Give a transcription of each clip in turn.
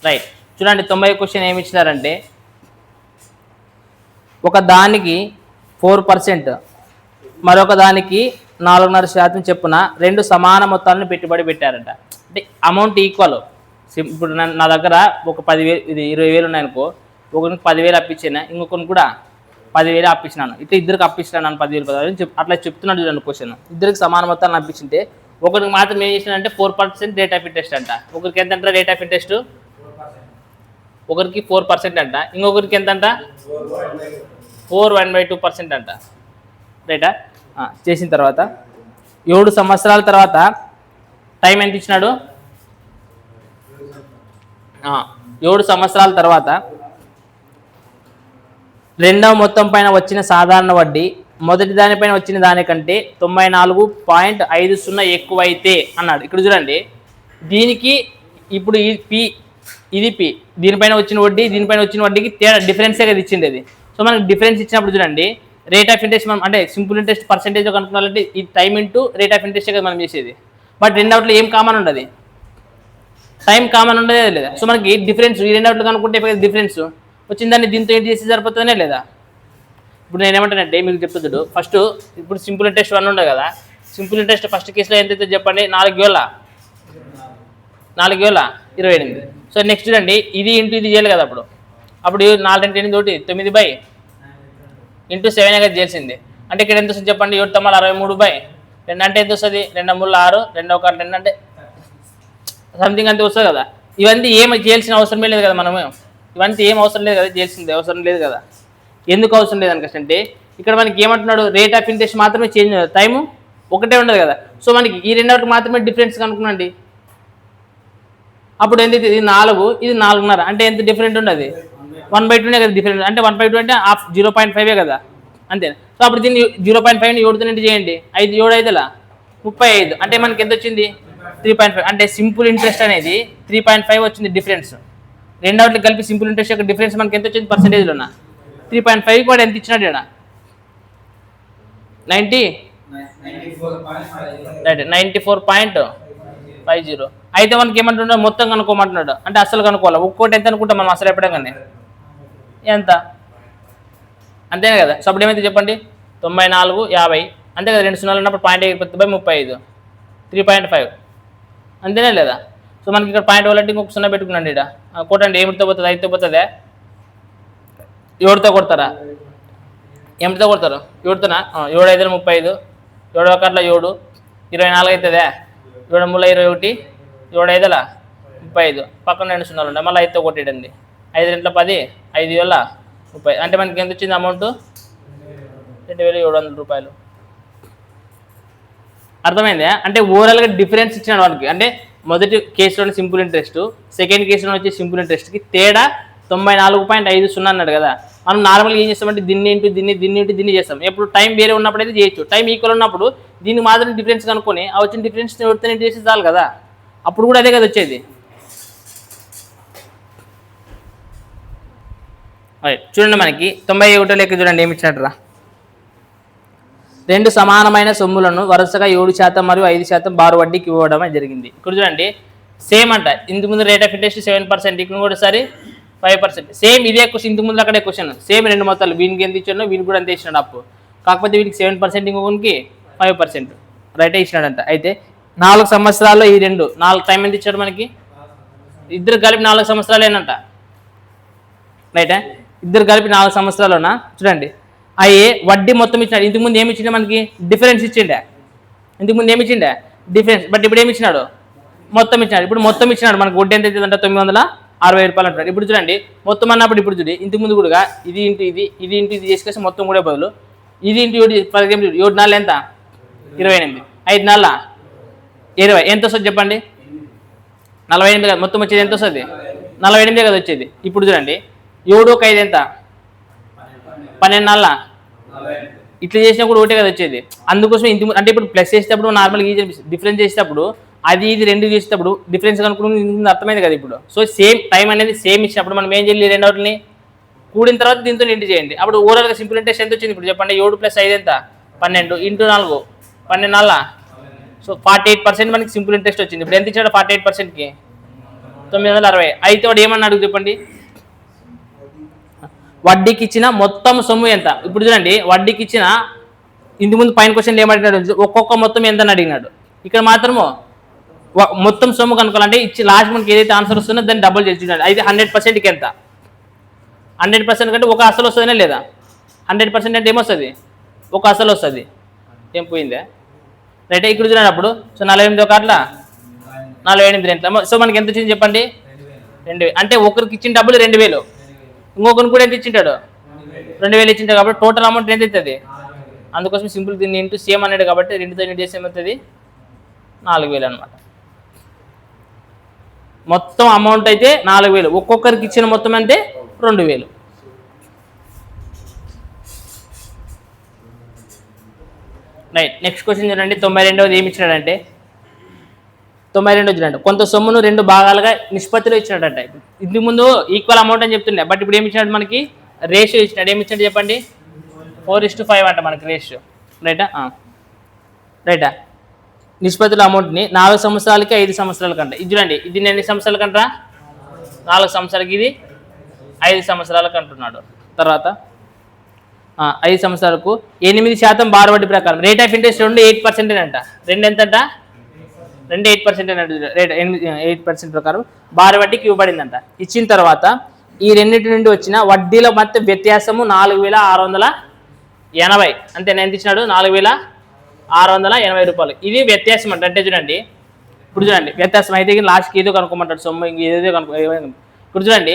Right. చూడండి 90 question ఏమి ఇచ్చినారంటే ఒక దానికి 4%, మరొక దానికి 4.5% చెప్పున రెండు సమాన మొత్తాలను పెట్టుబడి పెట్టారంట. అంటే అమౌంట్ ఈక్వల్. ఇప్పుడు నా దగ్గర ఒక 10,000, ఇది 20,000 ఉన్నాయనుకో, ఒకరికి 10,000 అప్పించాను, ఇంకొకరికి కూడా 10,000 అప్పించినాను. ఇట్లా ఇద్దరికి అప్పించినాను, 10,000 అట్లా చెప్తున్నాడు చూడండి క్వశ్చన్. ఇద్దరికి సమాన మొత్తాన్ని అప్పించింటే ఒకరికి మాత్రం ఏం చేసినాడంటే 4% రేట్ ఆఫ్ ఇంట్రెస్ట్ అంట. ఒకరికి ఎంత అంటారా రేట్ ఆఫ్ ఇంట్రెస్ట్? ఒకరికి 4% అంట, ఇంకొకరికి ఎంత అంట 4.1/2% అంట. రైటా? చేసిన తర్వాత 7 సంవత్సరాల తర్వాత టైం ఎంత ఇచ్చినాడు? 7 సంవత్సరాల తర్వాత రెండవ మొత్తం పైన వచ్చిన సాధారణ వడ్డీ మొదటి దానిపైన వచ్చిన దానికంటే 94.50 ఎక్కువైతే అన్నాడు. ఇక్కడ చూడండి, దీనికి ఇప్పుడు ఇది పి, దీనిపైన వచ్చిన వడ్డీ దీనిపైన వచ్చిన వడ్డీకి తేడా డిఫరెన్సే కదా ఇచ్చింది అది. సో మనకి డిఫరెన్స్ ఇచ్చినప్పుడు చూడండి, రేట్ ఆఫ్ ఇంట్రెస్ట్ మనం అంటే సింపుల్ ఇంట్రెస్ట్ పర్సెంటేజ్ కనుక్కోవాలంటే ఈ time into rate of interest కదా మనం చేసేది. బట్ రెండవట్లో ఏం కామన్ ఉండదు, టైం కామన్ ఉండదే లేదా. సో మనకి డిఫరెన్స్ ఈ రెండవట్లు కనుక్కుంటే డిఫరెన్స్ వచ్చిందాన్ని దీంతో ఏంటి చేసి సరిపోతుందనే లేదా. ఇప్పుడు నేను ఏమంటానంటే మీకు చెప్తాడు ఫస్ట్, ఇప్పుడు సింపుల్ ఇంట్రెస్ట్ 1 ఉండదు కదా. సింపుల్ ఇంట్రెస్ట్ ఫస్ట్ కేసులో ఎంతైతే చెప్పండి, 4 ఏళ్ళ 28. సో నెక్స్ట్ చూడండి, ఇది ఇంటూ ఇది చేయాలి కదా. అప్పుడు 4 × 8 తోటి 9 ఇంటూ 7 కదా చేసింది. అంటే ఇక్కడ ఎంత వస్తుంది చెప్పండి, 7 తమ్మాలు 63/2 అంటే ఎంత వస్తుంది, 2 3 6, 2 1 2 అంటే సంథింగ్ అంతే వస్తుంది కదా. ఇవన్నీ ఏమి చేయాల్సిన అవసరమే లేదు కదా. మనము ఇవన్నీ ఏం అవసరం లేదు కదా, చేయాల్సింది అవసరం లేదు కదా. ఎందుకు అవసరం లేదనికంటే ఇక్కడ మనకి ఏమంటున్నాడు, రేట్ ఆఫ్ ఇంట్రెస్ట్ మాత్రమే చేంజ్, టైము ఒకటే ఉండదు కదా. సో మనకి ఈ రెండవకి మాత్రమే డిఫరెన్స్ కనుక్కునండి. అప్పుడు ఎంత, ఇది 4, ఇది 4.5 అంటే ఎంత డిఫరెంట్ ఉండదు, 1/2 కదా డిఫరెంట్. అంటే 1/2 అంటే 0.5 కదా, అంతే. సో అప్పుడు దీన్ని 0.5ని 7తో చేయండి, 5 7 5 35 అంటే మనకి ఎంత వచ్చింది 3.5. అంటే సింపుల్ ఇంట్రెస్ట్ అనేది 3.5 వచ్చింది డిఫరెన్స్. రెండవట్లకి కలిపి సింపుల్ ఇంట్రెస్ట్ యొక్క డిఫరెన్స్ మనకి ఎంత వచ్చింది పర్సెంటేజ్లోనా 3.5 కూడా ఎంత ఇచ్చినాడు ఇక్కడ 94.50. అయితే మనకి ఏమంటున్నాడు, మొత్తం కనుక్కోమంటున్నాడు. అంటే అసలు కనుక్కోవాలి, ఒక్కోటి ఎంత అనుకుంటాం మనం అసలు ఎప్పుడే కానీ ఎంత, అంతేనే కదా. సో అప్పుడు ఏమైతే చెప్పండి 94.50 అంతే కదా. 2 సున్నాలు ఉన్నప్పుడు 0.8/35 3.5 అంతేనే లేదా. సో మనకి ఇక్కడ పాయింట్ వాళ్ళంటే ఇంకొక 0 పెట్టుకున్నాండి. ఇక్కడ కొట్టండి, ఏమిటితో పోతుంది, 5తో పోతుందా 7తో కొడతారా, ఏమిటితో కొడతారు 7తోనా, 7 5 35, 7 1 7 24 అవుతుందా, 7 3 21, 7 5 35, పక్కన 2 సున్నాలు ఉంటాయి, మళ్ళీ 5తో కొట్టేయండి, 5 2 10, 5 వేల 30. అంటే మనకి ఎంత వచ్చింది అమౌంట్ 2,700 రూపాయలు. అర్థమైందా. అంటే ఓవరాల్గా డిఫరెన్స్ ఇచ్చినాడు వానికి. అంటే మొదటి కేసులోని సింపుల్ ఇంట్రెస్ట్, సెకండ్ కేసులో వచ్చే సింపుల్ ఇంట్రెస్ట్కి తేడా 94.50 అన్నాడు కదా. మనం నార్మల్గా ఏం చేస్తామంటే దీన్ని ఇంటూ దీన్ని చేస్తాం. ఎప్పుడు టైం వేరే ఉన్నప్పుడు అయితే చేయొచ్చు, టైం ఈక్వల్ ఉన్నప్పుడు దీన్ని మాత్రం డిఫరెన్స్ కనుక్కొని ఆ వచ్చిన డిఫరెన్స్ ఎవరితో చేసి చాలు కదా. అప్పుడు కూడా అదే కదా వచ్చేది. చూడండి మనకి 91 లెక్క చూడండి ఏమి ఇచ్చినట్టురా, 2 సమానమైన సొమ్ములను వరుసగా 7% మరియు 5% బారు వడ్డీకి ఇవ్వడం జరిగింది. ఇక్కడ చూడండి సేమ్ అంట, ఇంతకుముందు రేట్ ఆఫ్ ఇంట్రెస్ట్ 7%, ఇక్కడ కూడా సరే 5%. సేమ్ ఇదే క్వశ్చన్, ఇంతకుముందు అక్కడే క్వశ్చన్ సేమ్, రెండు మొత్తాలు వీనికి ఎంత ఇచ్చాడో వీనికి కూడా అంతే ఇచ్చినాడు అప్పు. కాకపోతే వీనికి 7%, ఇంకొకరికి 5% రైటే ఇచ్చినాడంట. అయితే 4 సంవత్సరాల్లో ఈ 4 టైం ఎంత ఇచ్చాడు మనకి, ఇద్దరు కలిపి 4 సంవత్సరాలేనంట. రైటే, ఇద్దరు కలిపి 4 సంవత్సరాలున్నా చూడండి. అయ్యే వడ్డీ మొత్తం ఇచ్చినాడు. ఇంతకుముందు ఏమి ఇచ్చిండే మనకి డిఫరెన్స్ ఇచ్చిండే, ఇంతకుముందు ఏమి ఇచ్చిండే డిఫరెన్స్. బట్ ఇప్పుడు ఏమి ఇచ్చినాడు, మొత్తం ఇచ్చినాడు. ఇప్పుడు మొత్తం ఇచ్చినాడు మనకు వడ్డీ ఎంత అవుతుందంటే 960 రూపాయలు అంటాడు. ఇప్పుడు చూడండి మొత్తం అన్నప్పుడు ఇప్పుడు చూడండి ఇంతకుముందు కూడా ఇది ఇంటూ ఇది చేసుకొస్తే మొత్తం కూడా బదులు ఇది ఇంటూ 7, ఫర్ ఎగ్జాంపుల్ 7 4 ఎంత 28, 5 4 20 ఎంత వస్తుంది చెప్పండి 48 కదా. మొత్తం వచ్చేది ఎంత వస్తుంది 48 కదా వచ్చేది. ఇప్పుడు చూడండి 7 1 5 ఎంత 12 4 ఇట్లా చేసినా కూడా ఒకటే కదా వచ్చేది. అందుకోసం ఇంత అంటే ఇప్పుడు ప్లస్ చేసేటప్పుడు నార్మల్గా ఈజీ డిఫరెన్స్ చేసేటప్పుడు అది ఇది 2 చేసేటప్పుడు డిఫరెన్స్ కనుక్కుని అర్థమైంది కదా ఇప్పుడు. సో సేమ్ టైం అనేది సేమ్ ఇచ్చినప్పుడు మనం ఏం చేయాలి, రెండవటిని కూడిన తర్వాత దీంతో ఇంటి చేయండి. అప్పుడు ఓవరాల్గా సింపుల్ ఇంట్రెస్ట్ ఎంత వచ్చింది ఇప్పుడు చెప్పండి. 7 + 5 ఎంత 12 ఇంటూ 4 12 4. సో 48% మనకి సింపుల్ ఇంట్రెస్ట్ వచ్చింది. ఇప్పుడు ఎంత ఇచ్చాడు 48%కి 960. అయితే వాడు ఏమన్నా అడుగు చెప్పండి, వడ్డీకి ఇచ్చిన మొత్తం సొమ్ము ఎంత. ఇప్పుడు చూడండి, వడ్డీకి ఇచ్చిన ఇంటి ముందు పైన క్వశ్చన్ ఏమడిగినాడు, ఒక్కొక్క మొత్తం ఎంత అని అడిగినాడు. ఇక్కడ మాత్రము మొత్తం సొమ్ము కనుక్కోవాలంటే ఇచ్చి లాస్ట్ మనకి ఏదైతే ఆన్సర్ వస్తుందో దాన్ని డబుల్ చేసి చూడండి. అయితే 100%కి ఎంత, 100% కంటే ఒక అసలు వస్తుందనే లేదా, 100% అంటే ఏమొస్తుంది, ఒక అసలు వస్తుంది. ఏం పోయిందే రైట్. ఇక్కడ చూడండి అప్పుడు సో 48 ఒక అట్లా 48 ఎంత. సో మనకి ఎంత వచ్చింది చెప్పండి, 2000. అంటే ఒకరికి ఇచ్చిన డబ్బులు 2000, ఇంకొకరికి కూడా ఎంత ఇచ్చింటాడు, 2000 ఇచ్చింటాడు. కాబట్టి టోటల్ అమౌంట్ ఎంత అవుతుంది. అందుకోసం సింపుల్ దీన్ని ఇంటూ సేమ్ అన్నాడు కాబట్టి 2తో యూనిట్ చేసి ఏమవుతుంది, 4000 అనమాట. మొత్తం అమౌంట్ అయితే 4000, ఒక్కొక్కరికి ఇచ్చిన మొత్తం అంటే 2000. రైట్. నెక్స్ట్ క్వశ్చన్ చూడండి, 92ది ఏమి ఇచ్చినాడంటే 92 చూడండి, కొంత సొమ్మును 2 భాగాలుగా నిష్పత్తిలో ఇచ్చినాడంట. ఇంతకు ముందు ఈక్వల్ అమౌంట్ అని చెప్తుండే, బట్ ఇప్పుడు ఏమి ఇచ్చినాడు మనకి, రేషియో ఇచ్చినాడు. ఏమి ఇచ్చినాడు చెప్పండి, 4:5 అంట మనకి రేషియో. రైటా రైటా. నిష్పత్తుల అమౌంట్ని 4 సంవత్సరాలకి 5 సంవత్సరాలకి అంట. ఇది చూడండి, ఇది ఎన్ని సంవత్సరాలకి అంటారా, 4 సంవత్సరాలకి, ఇది 5 సంవత్సరాలకు అంటున్నాడు. తర్వాత 5 సంవత్సరాలకు 8% బార్ వడ్డీ ప్రకారం రేట్ ఆఫ్ ఇంట్రెస్ట్ 8% అంట. 2 ఎంత అంట, 8% అంట. రేట్ 8% ప్రకారం బార్ వడ్డీకి ఇవ్వబడిందంట. ఇచ్చిన తర్వాత ఈ రెండింటి నుండి వచ్చిన వడ్డీల మొత్తం వ్యత్యాసము 4680. అంటే నేను ఎంత ఇచ్చినాడు, 4680 రూపాయలు. ఇది వ్యత్యాసం అంట. అంటే చూడండి, ఇప్పుడు చూడండి వ్యత్యాసం అయితే లాస్ట్కి ఏదో కనుక్కోమంటాడు, సొమ్ము ఇంక ఏదో కనుక్కో. ఇప్పుడు చూడండి,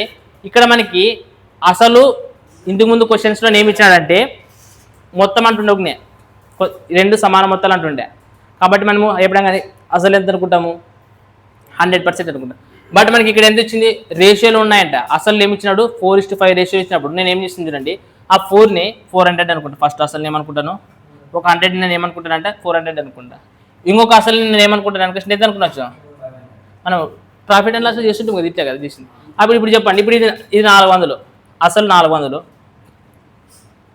ఇక్కడ మనకి అసలు ఇంతకు ముందు క్వశ్చన్స్లో ఏమి ఇచ్చినాడంటే మొత్తం అంటుండే, ఒకనే 2 సమాన మొత్తాలు అంటుండే. కాబట్టి మనము ఎప్పుడైనా అసలు ఎంత అనుకుంటాము, 100% అనుకుంటాం. బట్ మనకి ఇక్కడ ఎంత వచ్చింది, రేషియోలు ఉన్నాయంట. అసలు ఏమి ఇచ్చినాడు, 4:5 రేషియో ఇచ్చినప్పుడు నేను ఏం చేసింది చూడండి, ఆ 4ని 400 అనుకుంటా. ఫస్ట్ అసలు ఏమనుకుంటాను, ఒక 100 నేను ఏమనుకుంటాను అంటే 400 అనుకుంటా. ఇంకొక అసలు నేను ఏమనుకుంటాను అనుకుంటే ఎంత అనుకున్నాచ్చు, మనం ప్రాఫిట్ అండ్ లాస్ చేస్తుంటాం కదా, ఇట్లా కదా చేసింది. అప్పుడు ఇప్పుడు చెప్పండి, ఇప్పుడు ఇది 400, అసలు 400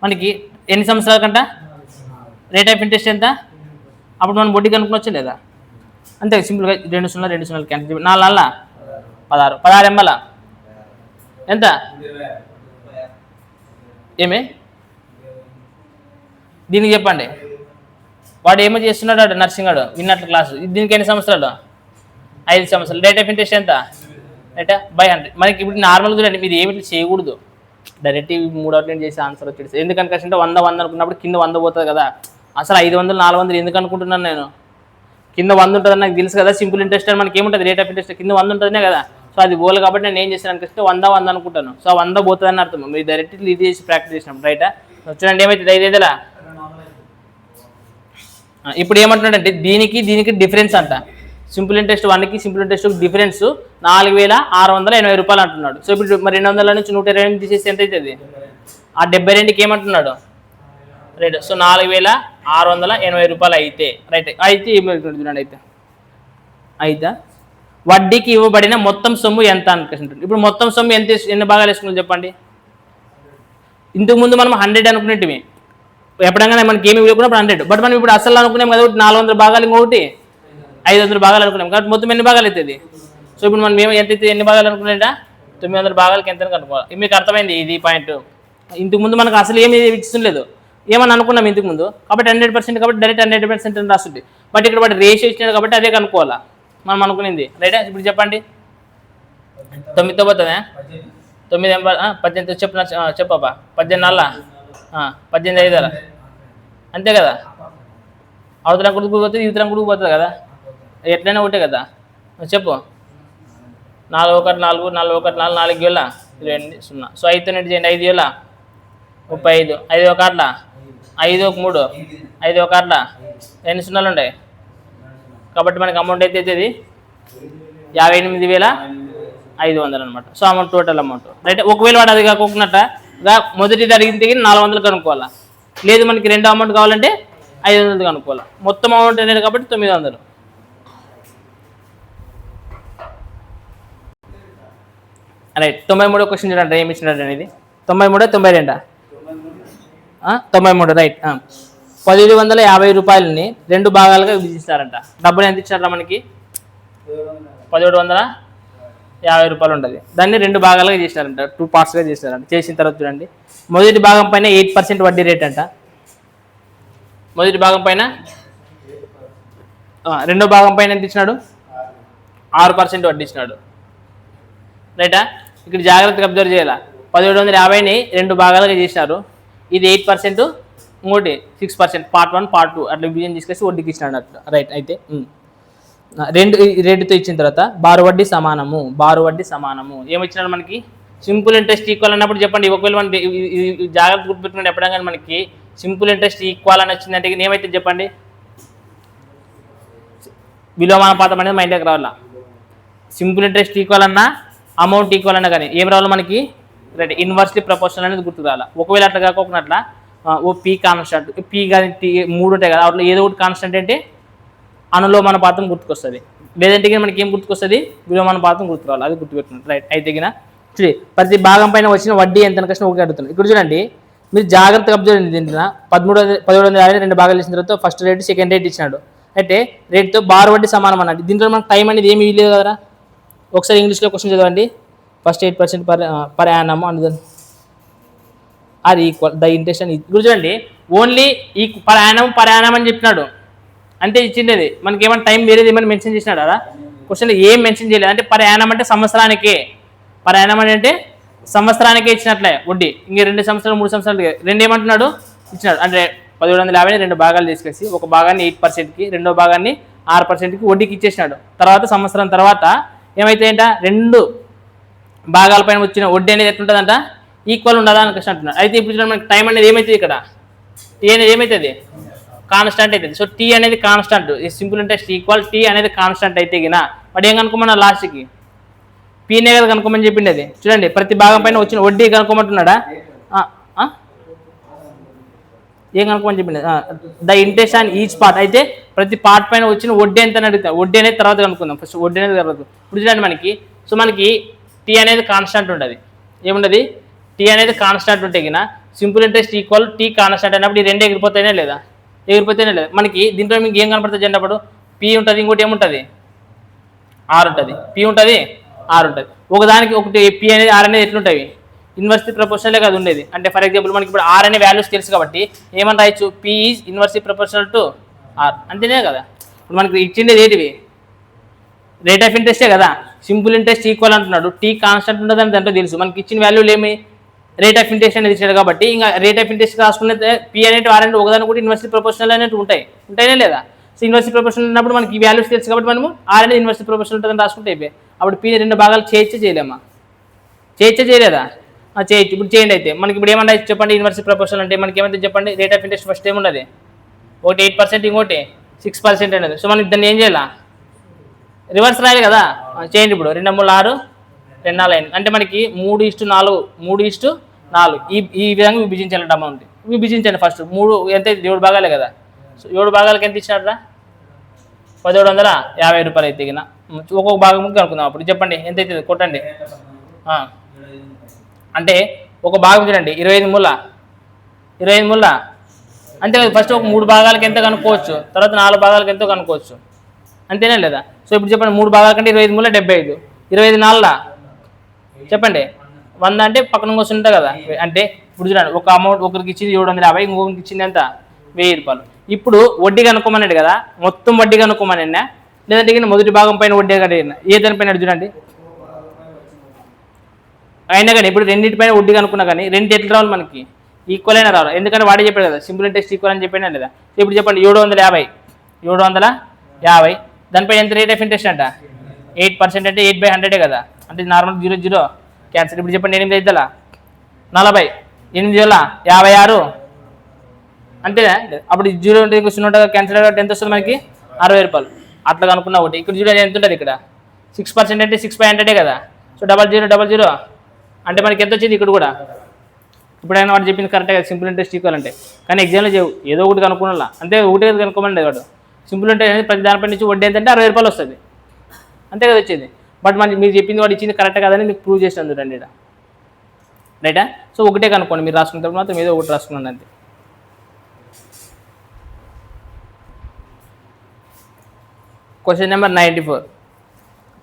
మనకి ఎన్ని సంవత్సరాల కంట, రేట్ ఆఫ్ ఇంట్రెస్ట్ ఎంత, అప్పుడు మనం వడ్డీ కనుక్కోవచ్చు లేదా. అంతే సింపుల్గా 2 0 క్యాన్సిల్. 4 16 ఎంబల ఎంత, ఏమే దీనికి చెప్పండి. వాడు ఏమో చేస్తున్నాడు నర్సింగ్ వాడు, విన్నట్లు క్లాసు. దీనికి ఎన్ని సంవత్సరాలు, 5 సంవత్సరాలు. రేట్ ఆఫ్ ఇంట్రెస్ట్ ఎంత, రేటా బై 100. మనకి ఇప్పుడు నార్మల్గా చూడండి, మీరు ఏమి చేయకూడదు, డైరెక్ట్ 3 అవుట్లైన్ చేసి ఆన్సర్ వచ్చేసి. ఎందుకని అంటే 100 అనుకున్నప్పుడు కింద 100 పోతుంది కదా. అసలు 500 400 ఎందుకు అనుకుంటున్నాను నేను, కింద 100 ఉంటుందని నాకు తెలుసు కదా. సింపుల్ ఇంట్రెస్ట్ అని మనకి ఏముంటుంది, రేట్ ఆఫ్ ఇంట్రెస్ట్ కింద 100 ఉంటుందనే కదా. సో అది పోలు కాబట్టి నేను ఏం చేస్తాను అనిపిస్తే 100 అనుకుంటాను. సో 100 పోతుందని అర్థం. మీరు డైరెక్ట్ ఇది చేసి ప్రాక్టీస్ చేసినప్పుడు రైటా. చూడండి ఏమైతుంది, 5 ఇప్పుడు ఏమంటున్నాడంటే దీనికి డిఫరెన్స్ అంట. సింపుల్ ఇంట్రెస్ట్ 1కి సింపుల్ ఇంట్రెస్ట్ డిఫరెన్స్ 4680 రూపాయలు అంటున్నాడు. సో ఇప్పుడు మరి 200 నుంచి 120 తీసేసి ఎంత అవుతుంది, ఆ 72కి ఏమంటున్నాడు రైట్. సో 4680 రూపాయలు అయితే రైట్. అయితే చూడండి, అయితే వడ్డీకి ఇవ్వబడిన మొత్తం సొమ్ము ఎంత అనుకుంటుంది. ఇప్పుడు మొత్తం సొమ్ము ఎంత, ఎన్ని భాగాలు వేసుకున్నాం చెప్పండి. ఇంతకుముందు మనం 100 అనుకునేటివి, ఎప్పుడైనా మనకి ఏమి ఇవ్వకున్నప్పుడు 100. బట్ మనం ఇప్పుడు అసలు అనుకున్నాం కదా, 400 భాగాలు, ఇంకొకటి 500 భాగాలు అనుకున్నాం కాబట్టి మొత్తం ఎన్ని భాగాలు అవుతుంది. సో ఇప్పుడు మనం ఎంత అయితే ఎన్ని భాగాలు అనుకునేట, 900 భాగాలకి ఎంత కనుక్కోవాలి. మీకు అర్థమైంది ఇది పాయింట్. ఇంతకుముందు మనకు అసలు ఏమి ఇస్తుండలేదు, ఏమని అనుకున్నాం ఇంతకుముందు. కాబట్టి 100% కాబట్టి డైరెక్ట్ 100% అని రాస్తుంది. బట్ ఇక్కడ వాటి రేషియో ఇచ్చినాడు కాబట్టి అదే కనుక్కోవాలా మనం అనుకునేది రైటా. ఇప్పుడు చెప్పండి, 9తో పోతుందా, 9 18 చెప్పబ్బా, 18 18 5 అంతే కదా. అవతల గుడికి పోతుంది, ఇవతల గుడికి పోతుంది కదా, ఎట్లయినా ఒకటే కదా. చెప్పు, 4 1 4 4 1 4 4 వేల 2 0. సో 5తో నెట్ చేయండి, 5 వేల 35. 5 ఒక అట్లా, 5 ఒక 3, 5 ఒక అట్లా, ఎన్ని సున్నాలు ఉంటాయి కాబట్టి మనకి అమౌంట్ అయితే ఇది 58,500 అనమాట. So amount total amount right. ఒకవేళ వాడు అది కాకుండా మొదటిది అడిగితే 400 కనుక్కోవాలా, లేదు మనకి 2 అమౌంట్ కావాలంటే 500 కనుక్కోవాలా. మొత్తం అమౌంట్ అనేది కాబట్టి 900. రైట్. 93 క్వశ్చన్ చూడండి, ఏమి ఇచ్చినాడు అనేది 93 92 93 రైట్. 1750 రూపాయలని 2 భాగాలుగా విభజిస్తారంట. డబ్బులు ఎంత ఇచ్చారా మనకి, 1700 రూపాయలు ఉంటుంది. దాన్ని 2 భాగాలుగా చేసినారంట, 2 పార్ట్స్గా చేసినారంట. చేసిన తర్వాత చూడండి, మొదటి భాగం పైన 8% వడ్డీ రేట్ అంట. మొదటి భాగం పైన రెండో భాగం పైన ఎంత ఇచ్చినాడు? 6% వడ్డీ ఇచ్చినాడు. రైటా? ఇక్కడ జాగ్రత్తగా అబ్జర్వ్ చేయాల. 1750ని 2 భాగాలుగా చేసినారు. ఇది 8%, ఇంకోటి 6%, పార్ట్ 1 పార్ట్ 2 అట్లా విభజన తీసుకొచ్చి వడ్డీకి ఇచ్చినాడు అట్లా. రైట్. అయితే రేటుతో ఇచ్చిన తర్వాత బారు వడ్డీ సమానము ఏమిచ్చినాడు మనకి? సింపుల్ ఇంట్రెస్ట్ ఈక్వల్ అన్నప్పుడు చెప్పండి. ఒకవేళ మనం జాగ్రత్త గుర్తుపెట్టుకుంటే ఎప్పుడైనా కానీ మనకి సింపుల్ ఇంట్రెస్ట్ ఈక్వల్ అని వచ్చిందంటే ఏమైతే చెప్పండి, విలోమానుపాతం అనేది మైండ్కి రావాలా. సింపుల్ ఇంట్రెస్ట్ ఈక్వల్ అన్నా అమౌంట్ ఈక్వల్ అన్నా కానీ ఏం రావాలి మనకి? రైట్, ఇన్వర్స్లీ ప్రపోర్షనల్ అనేది గుర్తు రావాలా. ఒకవేళ అట్లా కాకుండా ఓ పీ కాన్స్టెంట్, పీ కానీ 3 ఉంటాయి కదా, వాటిలో ఏదో ఒకటి కాన్స్టెంట్ అంటే అనులోమానుపాతం గుర్తుకొస్తుంది. లేదంటే మనకి ఏం గుర్తుకొస్తుంది? విలోమానుపాతం గుర్తు రావాలి. అది గుర్తుపెట్టుకున్నాను. రైట్. అయితే చూడండి, ప్రతి భాగం పైన వచ్చిన వడ్డీ ఎంత కష్టం ఒకటి అడుగుతున్నాను. ఇక్కడ చూడండి, మీరు జాగ్రత్తగా అబ్జర్వ్ చేయండి. దీంట్లో 1750 2 భాగాలు ఇచ్చిన తర్వాత ఫస్ట్ రేట్ సెకండ్ రేట్ ఇచ్చినాడు. అయితే రేట్తో బారు వడ్డీ సమానం అన్నట్టు. దీంట్లో మనకు టైం అనేది ఏమి లేదు కదా. ఒకసారి ఇంగ్లీష్లో క్వశ్చన్ చదవండి. First 8% per annum and R equal the interest అని. ఇప్పుడు చూడండి, ఓన్లీ ఈ పర్ యానమ్ అని చెప్పినాడు అంతే ఇచ్చిండేది. మనకి ఏమైనా టైం వేరేది ఏమైనా మెన్షన్ చేసినాడు కదా? క్వశ్చన్లో ఏం మెన్షన్ చేయలేదు. అంటే పర్ యానమ్ అంటే సంవత్సరానికే, పర్ యానమ్ అంటే సంవత్సరానికే ఇచ్చినట్లే వడ్డీ. ఇంక 2 సంవత్సరాలు 3 సంవత్సరాలు 2 ఏమంటున్నాడు ఇచ్చినాడు. అంటే 1750ని 2 భాగాలు తీసుకొచ్చి ఒక భాగాన్ని 8%కి, రెండో భాగాన్ని 6%కి వడ్డీకి ఇచ్చేసినాడు. తర్వాత సంవత్సరం తర్వాత ఏమైతే ఏంట 2 భాగాల పైన వచ్చిన వడ్డీ అనేది ఎట్లుంటుందంట? ఈక్వల్ ఉండదా అని క్వశ్చన్ అంటున్నాడు. అయితే ఇప్పుడు మనకి టైం అనేది ఏమవుతుంది? ఇక్కడ టీ అనేది ఏమవుతుంది? కాన్స్టెంట్ అవుతుంది. సో టీ అనేది constant, simple interest equal tea అనేది కాన్స్టెంట్ అయితే గిన వాడు ఏం కనుక్కోమన్నా లాస్ట్కి పీనే కదా కనుక్కోమని చెప్పింది. అది చూడండి, ప్రతి భాగం పైన వచ్చిన వడ్డీ కనుక్కోమంటున్నాడా? ఏం కనుక్కోమని చెప్పింది? The interest on each part. అయితే ప్రతి పార్ట్ పైన వచ్చిన వడ్డీ ఎంత అని అడుగుతాం. వడ్డీ అనేది తర్వాత కనుక్కుందాం. ఫస్ట్ వడ్డీ అనేది తర్వాత. ఇప్పుడు చూడండి, మనకి టీ అనేది కాన్స్టెంట్ ఉంటుంది. ఏముండదు? టీ అనేది కాన్స్టెంట్ ఉంటే గిన simple interest equal tea constant అయినప్పుడు ఈ 2 ఎగిరిపోతాయినా లేదా? ఎగిరిపోతేనే లేదు. మనకి దీంట్లో మీకు ఏం కనపడుతుంది అన్నప్పుడు? పీ ఉంటుంది, ఇంకోటి ఏముంటుంది? ఆర్ ఉంటుంది. పీ ఉంటుంది, ఆర్ ఉంటుంది. ఒకదానికి ఒకటి పీ అనేది ఆర్ అనేది ఎట్లుంటాయి? ఇన్వర్స్లీ ప్రపోర్షనలే కదా ఉండేది. అంటే ఫర్ ఎగ్జాంపుల్ మనకి ఇప్పుడు ఆర్ అనే వాల్యూస్ తెలుసు కాబట్టి ఏమని రాయొచ్చు? P is inversely proportional to R, అంతేనే కదా. ఇప్పుడు మనకి ఇచ్చిండేది ఏంటివి? రేట్ ఆఫ్ ఇంట్రెస్టే కదా. సింపుల్ ఇంట్రెస్ట్ ఈక్వల్ అంటున్నాడు, టీ కాన్స్టెంట్ ఉంటుందని దాంట్లో తెలుసు. మనకి ఇచ్చిన వాల్యూలు ఏమి? రేట్ ఆఫ్ ఇంట్రెస్ట్ అనేది ఇచ్చాడు కాబట్టి ఇంకా రేట్ ఆఫ్ ఇంట్రెస్ట్ రాసుకునే పీ అనేది ఆర్ అనేది ఒకదాని కూడా ఇన్వర్స్లీ ప్రపోర్షనల్ అనేవి ఉంటాయినే లేదా? సో ఇన్వర్స్లీ ప్రపోర్షనల్ ఉన్నప్పుడు మనకి ఈ వాల్యూస్ తెలుసు కాబట్టి మనము ఆర్ అనేది ఇన్వర్స్లీ ప్రపోర్షనల్ ఉంటుందని రాసుకుంటే అయిపోయి అప్పుడు పీ 2 భాగాలు చేయలేమా? చేయలేదా? చేయొచ్చు. ఇప్పుడు చేయండి. అయితే మనకి ఇప్పుడు ఏమన్నా చెప్పండి, ఇన్వర్స్లీ ప్రపోర్షనల్ అంటే మనకి ఏమైతే చెప్పండి? రేట్ ఆఫ్ ఇంట్రెస్ట్ ఫస్ట్ ఏమున్నది? ఒకటి 8%, ఇంకోటి 6% అనేది. సో మనకి దాన్ని ఏం చేయాలా? రివర్స్ రాయాలి కదా. చేయండి. ఇప్పుడు 2 3 6 2 4 5 అంటే మనకి 3:4 3:4 ఈ విధంగా విభజించాలంట. అమౌంట్ విభజించండి. ఫస్ట్ 3 ఎంత? 7 భాగాలే కదా. సో 7 భాగాలకి ఎంత ఇచ్చినారా? 1750 రూపాయలు అయితే గిన ఒక్కొక్క భాగం కనుక్కుందాం. అప్పుడు చెప్పండి ఎంత అవుతుంది? కొట్టండి. అంటే ఒక భాగం చూడండి, 25 ముళ్ళ అంతే కదా. ఫస్ట్ ఒక 3 భాగాలకి ఎంత కనుక్కోవచ్చు, తర్వాత 4 భాగాలకి ఎంతో కనుక్కోవచ్చు, అంతేనా లేదా? సో ఇప్పుడు చెప్పండి, 3 భాగాల కంటే 25 ముళ్ళ 75, 25 4 చెప్పండి 100 అంటే పక్కన వస్తుంటా కదా. అంటే ఇప్పుడు చూడండి, ఒక అమౌంట్ ఒకరికి ఇచ్చింది 750, ఇంకొకరికి ఇచ్చింది ఎంత? 1000 రూపాయలు. ఇప్పుడు వడ్డీ కనుక్కోమన్నాడు కదా, మొత్తం వడ్డీ కనుక్కోమన్నా లేదంటే మొదటి భాగం పైన వడ్డీ కట్టినా ఏ దానిపైన చూడండి అయినా కానీ ఇప్పుడు రెండింటిపైన వడ్డీ కనుక్కున్నా కానీ రెండు ఎట్లా రావాలి? మనకి ఈక్వల్ అయినా రావాలి. ఎందుకంటే వాడే చెప్పాడు కదా సింపుల్ ఇంట్రెస్ట్ ఈక్వల్ అని చెప్పినా లేదా. ఇప్పుడు చెప్పండి 750 దానిపై ఎంత రేట్ ఆఫ్ ఇంట్రెస్ట్ అంట? 8% అంటే 8/100 కదా. అంటే నార్మల్ 0 క్యాన్సిల్. ఇప్పుడు చెప్పండి 8 ఐదులా 40, 8 56 అంతేనా? అప్పుడు 0 ఉంటే 0 క్యాన్సిల్ అయ్యి ఎంత వస్తుంది మనకి? 60 రూపాయలు. అట్లా కనుక్కున్నా ఒకటి. ఇక్కడ చూడండి ఎంత ఉంటుంది? ఇక్కడ 6% అంటే 6/100 కదా. సో 0000 అంటే మనకి ఎంత వచ్చింది? ఇక్కడ కూడా ఇప్పుడైనా వాడు చెప్పింది కరెక్టే కదా సింపుల్ ఇంట్రెస్ట్ ఈక్వల్ అంటే. కానీ ఎగ్జామ్లో ఏదో ఒకటి కనుక్కున్నా అంతే, ఒకటే కనుక్కోమండి వాడు. సింపుల్ ఇంట్రెస్ట్ అనేది ప్రతి దానిపై నుంచి వడ్డీ ఏంటంటే 60 రూపాయలు వస్తుంది, అంతే కదా వచ్చేది. బట్ మనకి మీరు చెప్పింది వాడు ఇచ్చింది కరెక్ట్ కాదని మీకు ప్రూవ్ చేస్తాను చూడండి ఇక్కడ, రైటా? సో ఒకటే కనుక్కోండి, మీరు రాసుకున్నప్పుడు మాత్రం ఏదో ఒకటి రాసుకున్నాను అంతే. Question number 94.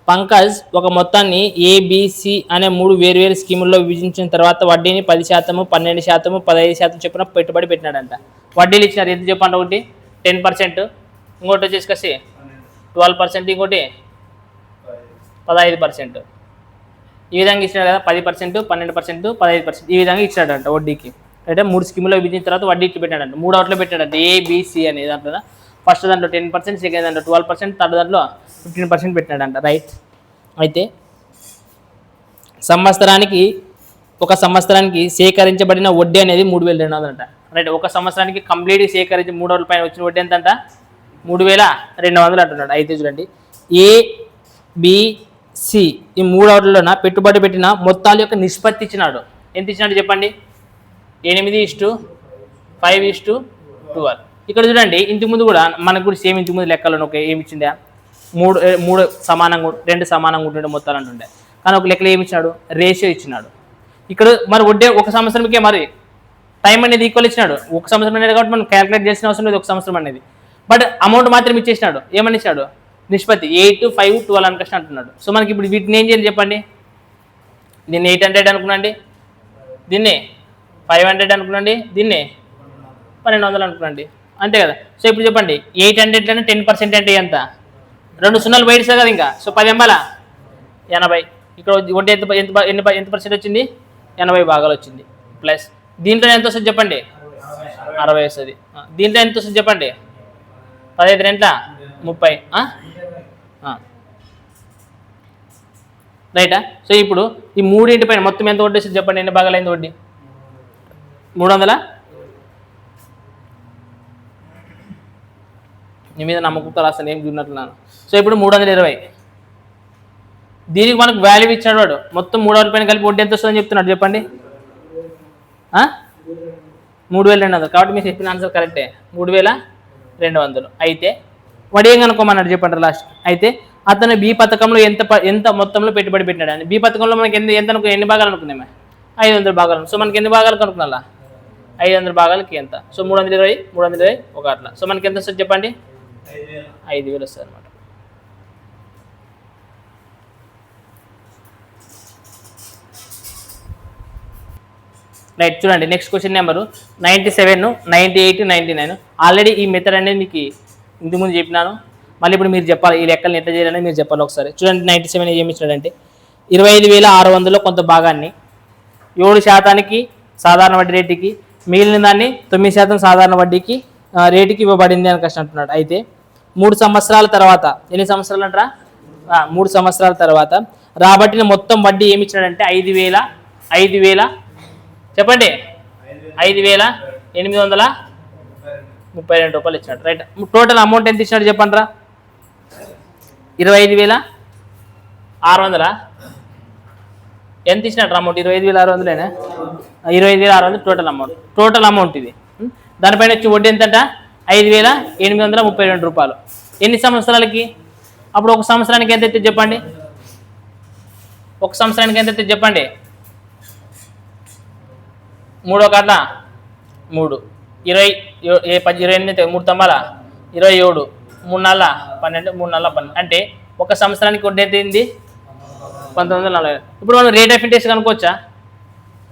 పంకజ్ ఒక మొత్తాన్ని ఏబిసి అనే 3 వేర్వేరు స్కీముల్లో విభజించిన తర్వాత వడ్డీని 10%, 12%, 15% చొప్పున పెట్టుబడి పెట్టినాడంట. వడ్డీలు ఇచ్చినారు ఎంత చెప్పండి? ఒకటి 10%, ఇంకోటి వచ్చేసి 12%, ఇంకోటి 15%. ఈ విధంగా ఇచ్చినాడు కదా, 10%, 12%, 15%, ఈ విధంగా ఇచ్చాడంట వడ్డీకి. అంటే 3 స్కీముల్లో విభజించిన తర్వాత వడ్డీ ఇచ్చి పెట్టాడంట. 3 అవుట్లో పెట్టాడంట ఏబిసి అనే దాంట్లో. ఫస్ట్ దాంట్లో 10%, సెకండ్ దాంట్లో 12%, థర్డ్ దాంట్లో 15% పెట్టినాడంట. రైట్. అయితే ఒక సంవత్సరానికి సేకరించబడిన వడ్డీ అనేది 3200 అంట. రైట్. ఒక సంవత్సరానికి కంప్లీట్ సేకరించి 3 రోజుల పైన వచ్చిన వడ్డీ ఎంత అంట? 3200 అంటున్నాడు. అయితే చూడండి, ఏబిసి ఈ 3 అవుట్లలోన పెట్టుబడి పెట్టిన మొత్తాల యొక్క నిష్పత్తి ఇచ్చినాడు. ఎంత ఇచ్చినాడు చెప్పండి? 8:5:12. ఇక్కడ చూడండి, ఇంతకుముందు కూడా మనకు కూడా సేమ్ ఇంతకుముందు లెక్కలను ఒక ఏమి ఇచ్చిందా? 3 సమానంగా 2 సమానంగా ఉంటుండే మొత్తాలు అంటుండే. కానీ ఒక లెక్కలు ఏమి ఇచ్చినాడు? రేషియో ఇచ్చినాడు. ఇక్కడ మరి వడ్డీ ఒక సంవత్సరంకే మరి టైం అనేది ఈక్వల్ ఇచ్చినాడు. ఒక సంవత్సరం అనేది కాబట్టి మనం క్యాలిక్యులేట్ చేసిన అవసరం లేదు ఒక సంవత్సరం అనేది. బట్ అమౌంట్ మాత్రం ఇచ్చేసినాడు. ఏమని ఇచ్చాడు? నిష్పత్తి 8:5:12 అనుకష్టం అంటున్నాడు. సో మనకి ఇప్పుడు వీటిని ఏం చేయాలి చెప్పండి? దీన్ని 800 అనుకున్నాండి, దీన్ని 500 అనుకున్నాండి, దీన్ని 1200 అనుకున్నాండి, అంతే కదా. సో ఇప్పుడు చెప్పండి, 800లోనే 10% అంటే ఎంత? 2 సున్నాలు బయట కదా ఇంకా. సో 10 ఎంబాల 80. ఇక్కడ వడ్డీ ఎంత పర్సెంట్ వచ్చింది? 80 భాగాలు వచ్చింది. ప్లస్ దీంట్లో ఎంత వస్తుంది చెప్పండి? 60 వస్తుంది. దీంట్లో ఎంత వస్తుంది చెప్పండి? 15 రెంట్ల 30. రైటా? సో ఇప్పుడు ఈ 3 పైన మొత్తం ఎంత వడ్డీ వస్తుంది చెప్పండి? ఎన్ని భాగాలు అయింది వడ్డీ? 300. నీ మీద నమ్మకంతో రాస్తాను, ఏం చూడట్లున్నాను. సో ఇప్పుడు 320. దీనికి మనకు వాల్యూ ఇచ్చాడు వాడు. మొత్తం 300 పైన కలిపి వడ్డీ ఎంత వస్తుందని చెప్తున్నాడు చెప్పండి? 3200. కాబట్టి మీరు చెప్పిన ఆన్సర్ కరెక్టే, 3200. అయితే వాడు ఏం కనుక్కోమన్నాడు చెప్పండి లాస్ట్. అయితే అతను బి పథకంలో ఎంత మొత్తంలో పెట్టుబడి పెట్టినాడు అని. బి పథకంలో మనకి ఎన్ని భాగాలు అనుకున్నామే? 500 భాగాలు. సో మనకి ఎన్ని భాగాలు కనుక్కున్నా? 500 భాగాలకి ఎంత? సో 320 ఒక అట్లా. సో మనకి ఎంత వస్తుంది చెప్పండి? 5000 వస్తుంది అనమాట. రైట్. చూడండి, నెక్స్ట్ క్వశ్చన్ నెంబరు 97, 98, 99. ఆల్రెడీ ఈ మెథడ్ అనేది మీకు ఇంతకుముందు చెప్పినాను. మళ్ళీ ఇప్పుడు మీరు చెప్పాలి ఈ లెక్కలు ఎట్లా చేయాలని మీరు చెప్పాలి ఒకసారి. చూడండి, 97 ఏమి ఇచ్చినాడంటే 25,600లో కొంత భాగాన్ని 7% సాధారణ వడ్డీ రేటుకి, మిగిలిన దాన్ని 9% సాధారణ వడ్డీకి రేటుకి ఇవ్వబడింది అని కష్టం అంటున్నాడు. అయితే 3 సంవత్సరాల తర్వాత, ఎన్ని సంవత్సరాలు అంటారా? 3 సంవత్సరాల తర్వాత రాబట్టిన మొత్తం వడ్డీ ఏమి ఇచ్చినాడంటే 5,000 చెప్పండి, 5,832 రూపాయలు ఇచ్చినాడు. రైట్. టోటల్ అమౌంట్ ఎంత ఇచ్చినాడు చెప్పండి రా? 25,600. ఎంత ఇచ్చినట్టు అమౌంట్? 25,600. 25,600 టోటల్ అమౌంట్ ఇది. దానిపైన వచ్చి వడ్డీ ఎంతంట? 5,832 రూపాయలు. ఎన్ని సంవత్సరాలకి? అప్పుడు ఒక సంవత్సరానికి ఎంత అయితే చెప్పండి? ఒక సంవత్సరానికి ఎంత అయితే చెప్పండి? 3 ఒకట్ల 3, 20, 28, 3 తొమ్మిది 27, 3 నెలల 12, 3 నెలల 12. అంటే ఒక సంవత్సరానికి వడ్డీ ఎంత అయింది? 1940. ఇప్పుడు మనం రేట్ ఆఫ్ ఇంట్రెస్ట్ కనుక్కోవచ్చా?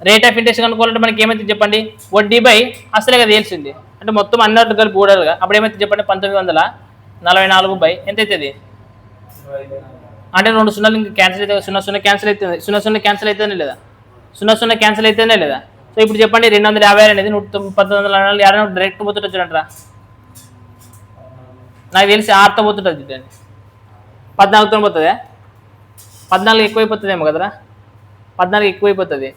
రేట్ ఆఫ్ ఇంట్రెస్ట్ కనుక్కోవాలంటే మనకి ఏమైతే చెప్పండి? వడ్డీ బై అసలే కదా తెలిసింది. అంటే మొత్తం అన్నట్టు కలిపి కూడాలిగా. అప్పుడు ఏమైతే చెప్పండి? 1944 బై ఎంత అవుతుంది? అంటే 2 సున్నాలు ఇంకా క్యాన్సిల్ అవుతుంది. 0 క్యాన్సిల్ అవుతుంది. 0 క్యాన్సిల్ అవుతుందే లేదా? 0 క్యాన్సిల్ అవుతుందే లేదా? సో ఇప్పుడు చెప్పండి, 250 అనేది 1940 డైరెక్ట్ పోతుంటుంది చూడండి. నాకు తెలిసి 6తో పోతుంటుంది. 14తో పోతుందా? 14 ఎక్కువైపోతుందేమో కదరా? 14 ఎక్కువైపోతుంది.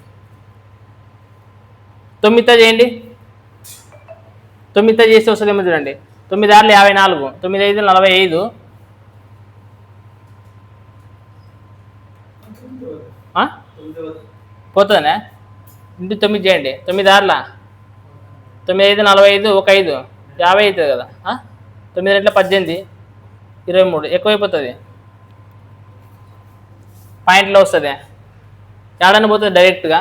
9తో చేయండి. 9తో చేస్తే వస్తుందేమో చూడండి. 9 6 54, 9 5 45. పోతుందా? ఇంటి 9 చేయండి. 9 6 9 5 45, 1 5 50 అవుతుంది కదా. 9 2 18, 23 ఎక్కువైపోతుంది. పాయింట్లో వస్తుంది. ఏడన్నా పోతుంది డైరెక్ట్గా.